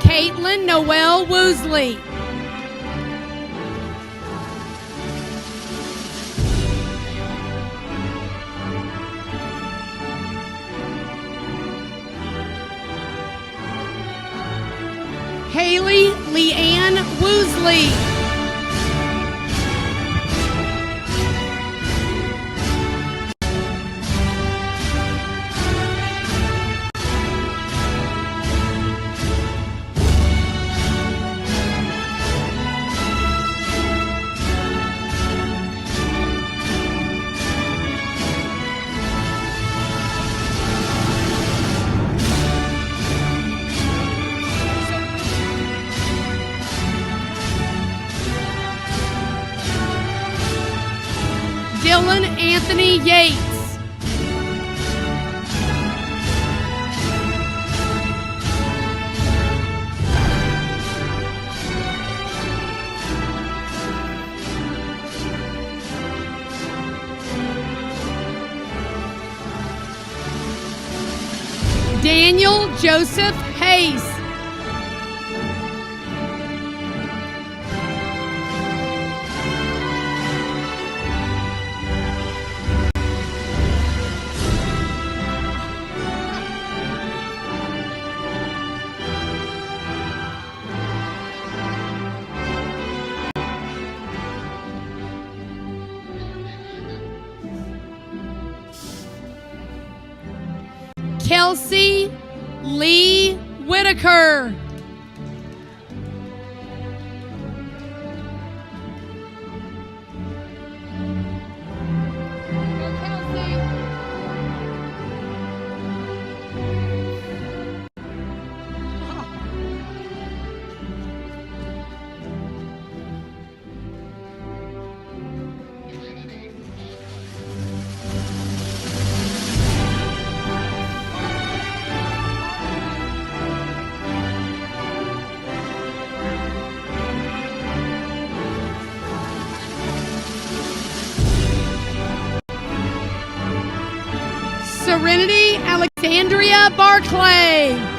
Caitlin Noel Woosley. Haley Leanne Woosley. Dylan Anthony Yates. Daniel Joseph Hayes. Kelsey Lee Whitaker. Serenity Alexandria Barclay.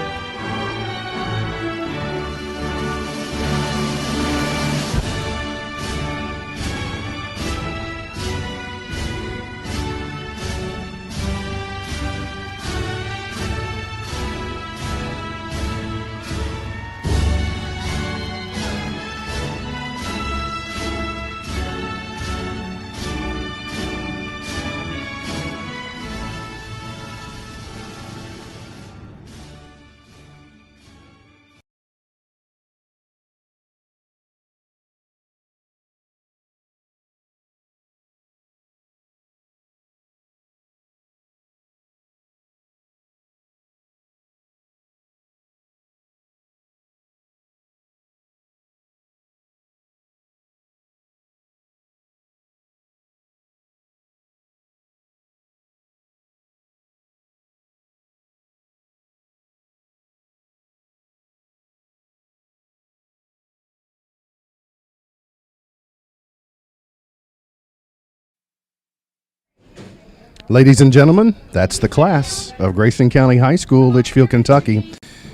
Ladies and gentlemen, that's the class of Grayson County High School, Litchfield, Kentucky.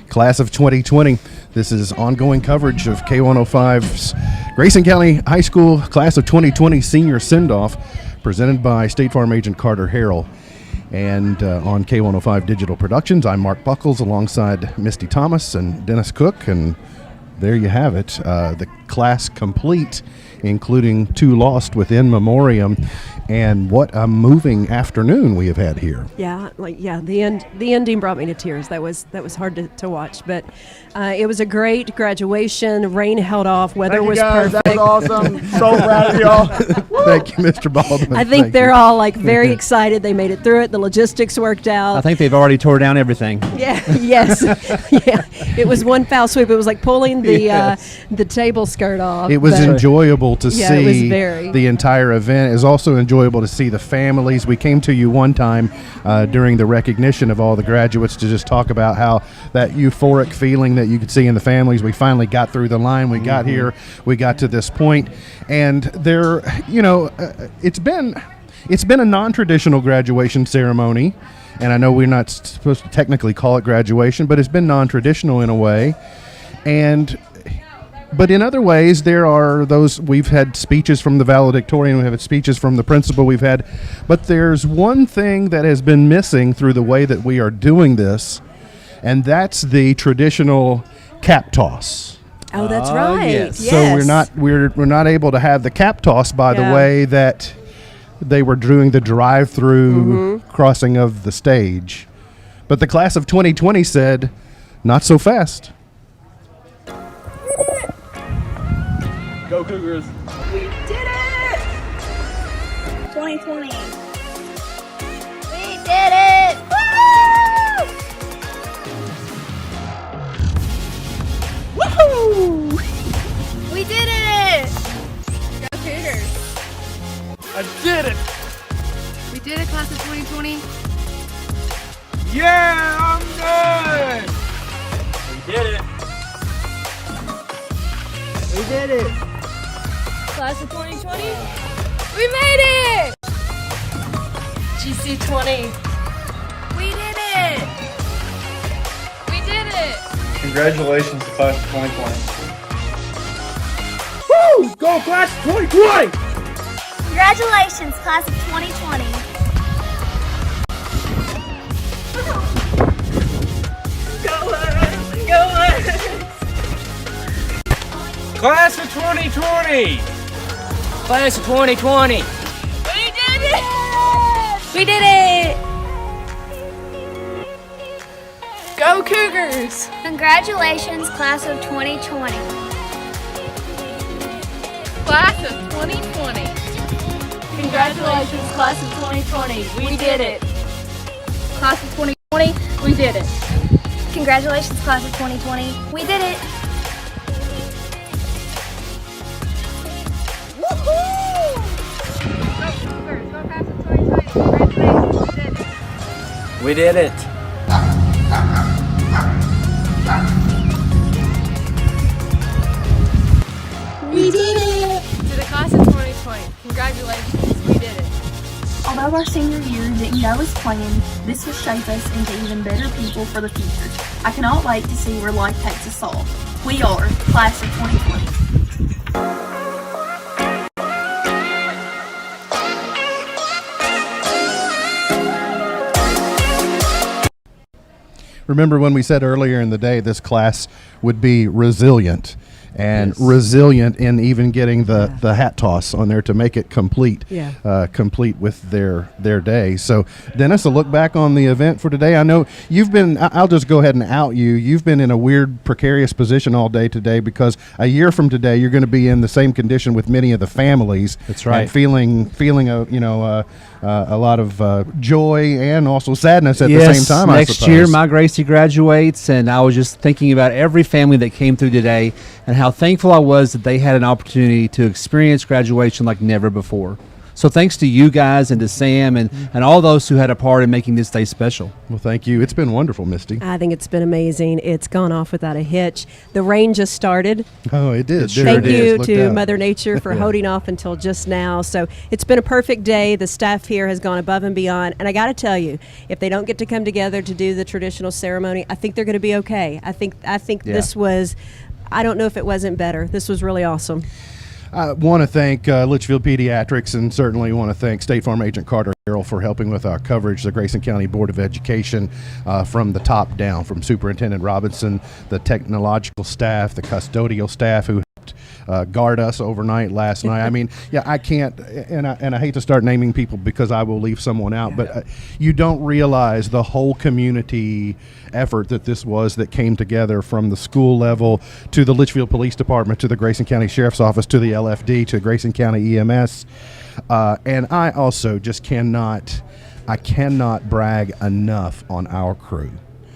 Class of 2020. This is ongoing coverage of K105's Grayson County High School Class of 2020 Senior Sendoff, presented by State Farm Agent Carter Harrell. And on K105 Digital Productions, I'm Mark Buckles alongside Misty Thomas and Dennis Cook. And there you have it, the class complete, including 2 lost with in memoriam. And what a moving afternoon we have had here. Yeah, the ending brought me to tears. That was hard to watch, but it was a great graduation. Rain held off. Weather was perfect. That was awesome. So proud of y'all. Thank you, Mr. Baldwin. I think they're all very excited. They made it through it. The logistics worked out. I think they've already tore down everything. Yeah. Yes. Yeah. It was one foul sweep. It was like pulling the table skirt off. It was enjoyable to it was see the entire event. It was also enjoyable to see the families. We came to you one time during the recognition of all the graduates to just talk about how that euphoric feeling that you could see in the families. We finally got through the line. We got here. We got to this point, and there, it's been a non-traditional graduation ceremony, and I know we're not supposed to technically call it graduation, but it's been non-traditional in a way, But in other ways, there are those, we've had speeches from the valedictorian, we've had speeches from the principal, but there's one thing that has been missing through the way that we are doing this, and that's the traditional cap toss. Oh, that's right. Yes. Yes. So we're not able to have the cap toss by the way that they were doing the drive-through crossing of the stage. But the class of 2020 said, not so fast. Go Cougars. We did it! 2020. We did it! Woo! Woohoo! We did it! Go Cougars. I did it! We did it, class of 2020. Yeah, I'm good! We did it. We did it. Class of 2020. We made it! GC 20. We did it! We did it! Congratulations to class of 2020. Woo! Go class of 2020! Congratulations, class of 2020. Go us! Go us! Class of 2020! Class of 2020. We did it! We did it! Go Cougars! Congratulations, class of 2020. Class of 2020. Congratulations, class of 2020. We did it. Class of 2020. We did it. Congratulations, class of 2020. We did it. Woohoo! Go Cougars! Go class of 2020. Congratulations. We did it. We did it! To the class of 2020. Congratulations. We did it. Although our senior year didn't go as planned, this will shape us into even better people for the future. I cannot wait to see where life takes us all. We are class of 2020. Remember when we said earlier in the day this class would be resilient and resilient in even getting the hat toss on there to make it complete complete with their day. So Dennis, a look back on the event for today. I know you've been, I'll just go ahead and out you've been in a weird precarious position all day today, because a year from today you're going to be in the same condition with many of the families. That's right. And feeling a lot of joy and also sadness at the same time. Next year my Gracie graduates, and I was just thinking about every family that came through today and how thankful I was that they had an opportunity to experience graduation like never before. So thanks to you guys and to Sam and all those who had a part in making this day special. Well, thank you. It's been wonderful, Misty. I think it's been amazing. It's gone off without a hitch. The rain just started. Oh, it did. Thank you to Mother Nature for holding off until just now. So it's been a perfect day. The staff here has gone above and beyond. And I got to tell you, if they don't get to come together to do the traditional ceremony, I think they're going to be okay. I think this was, I don't know if it wasn't better. This was really awesome. I want to thank Litchfield Pediatrics, and certainly want to thank State Farm Agent Carter Harrell for helping with our coverage, the Grayson County Board of Education, from the top down, from Superintendent Robinson, the technological staff, the custodial staff who helped guard us overnight last night. I mean, yeah, I can't, and I hate to start naming people because I will leave someone out, but you don't realize the whole community effort that this was, that came together from the school level to the Litchfield Police Department to the Grayson County Sheriff's Office to the LFD to Grayson County EMS. And I also just cannot brag enough on our crew.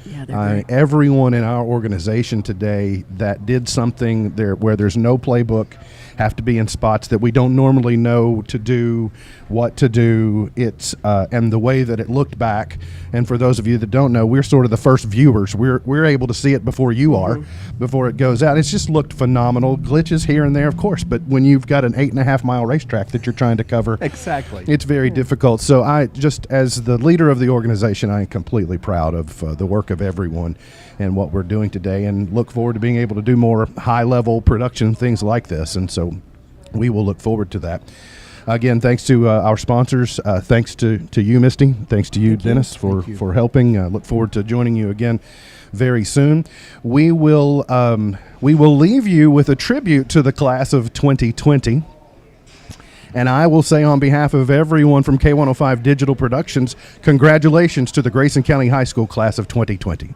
Yeah, everyone in our organization today that did something there where there's no playbook, have to be in spots that we don't normally know to do, what to do. It's and the way that it looked back. And for those of you that don't know, we're sort of the first viewers. We're able to see it before you are, before it goes out. It's just looked phenomenal. Glitches here and there, of course, but when you've got an 8.5 mile racetrack that you're trying to cover, exactly, it's very difficult. So I just, as the leader of the organization, I am completely proud of the work of everyone and what we're doing today, and look forward to being able to do more high-level production things like this. And so we will look forward to that. Again, thanks to our sponsors. Thanks to you, Misty. Thanks to you, Dennis, for helping. Look forward to joining you again very soon. We will leave you with a tribute to the class of 2020. And I will say, on behalf of everyone from K105 Digital Productions, congratulations to the Grayson County High School class of 2020.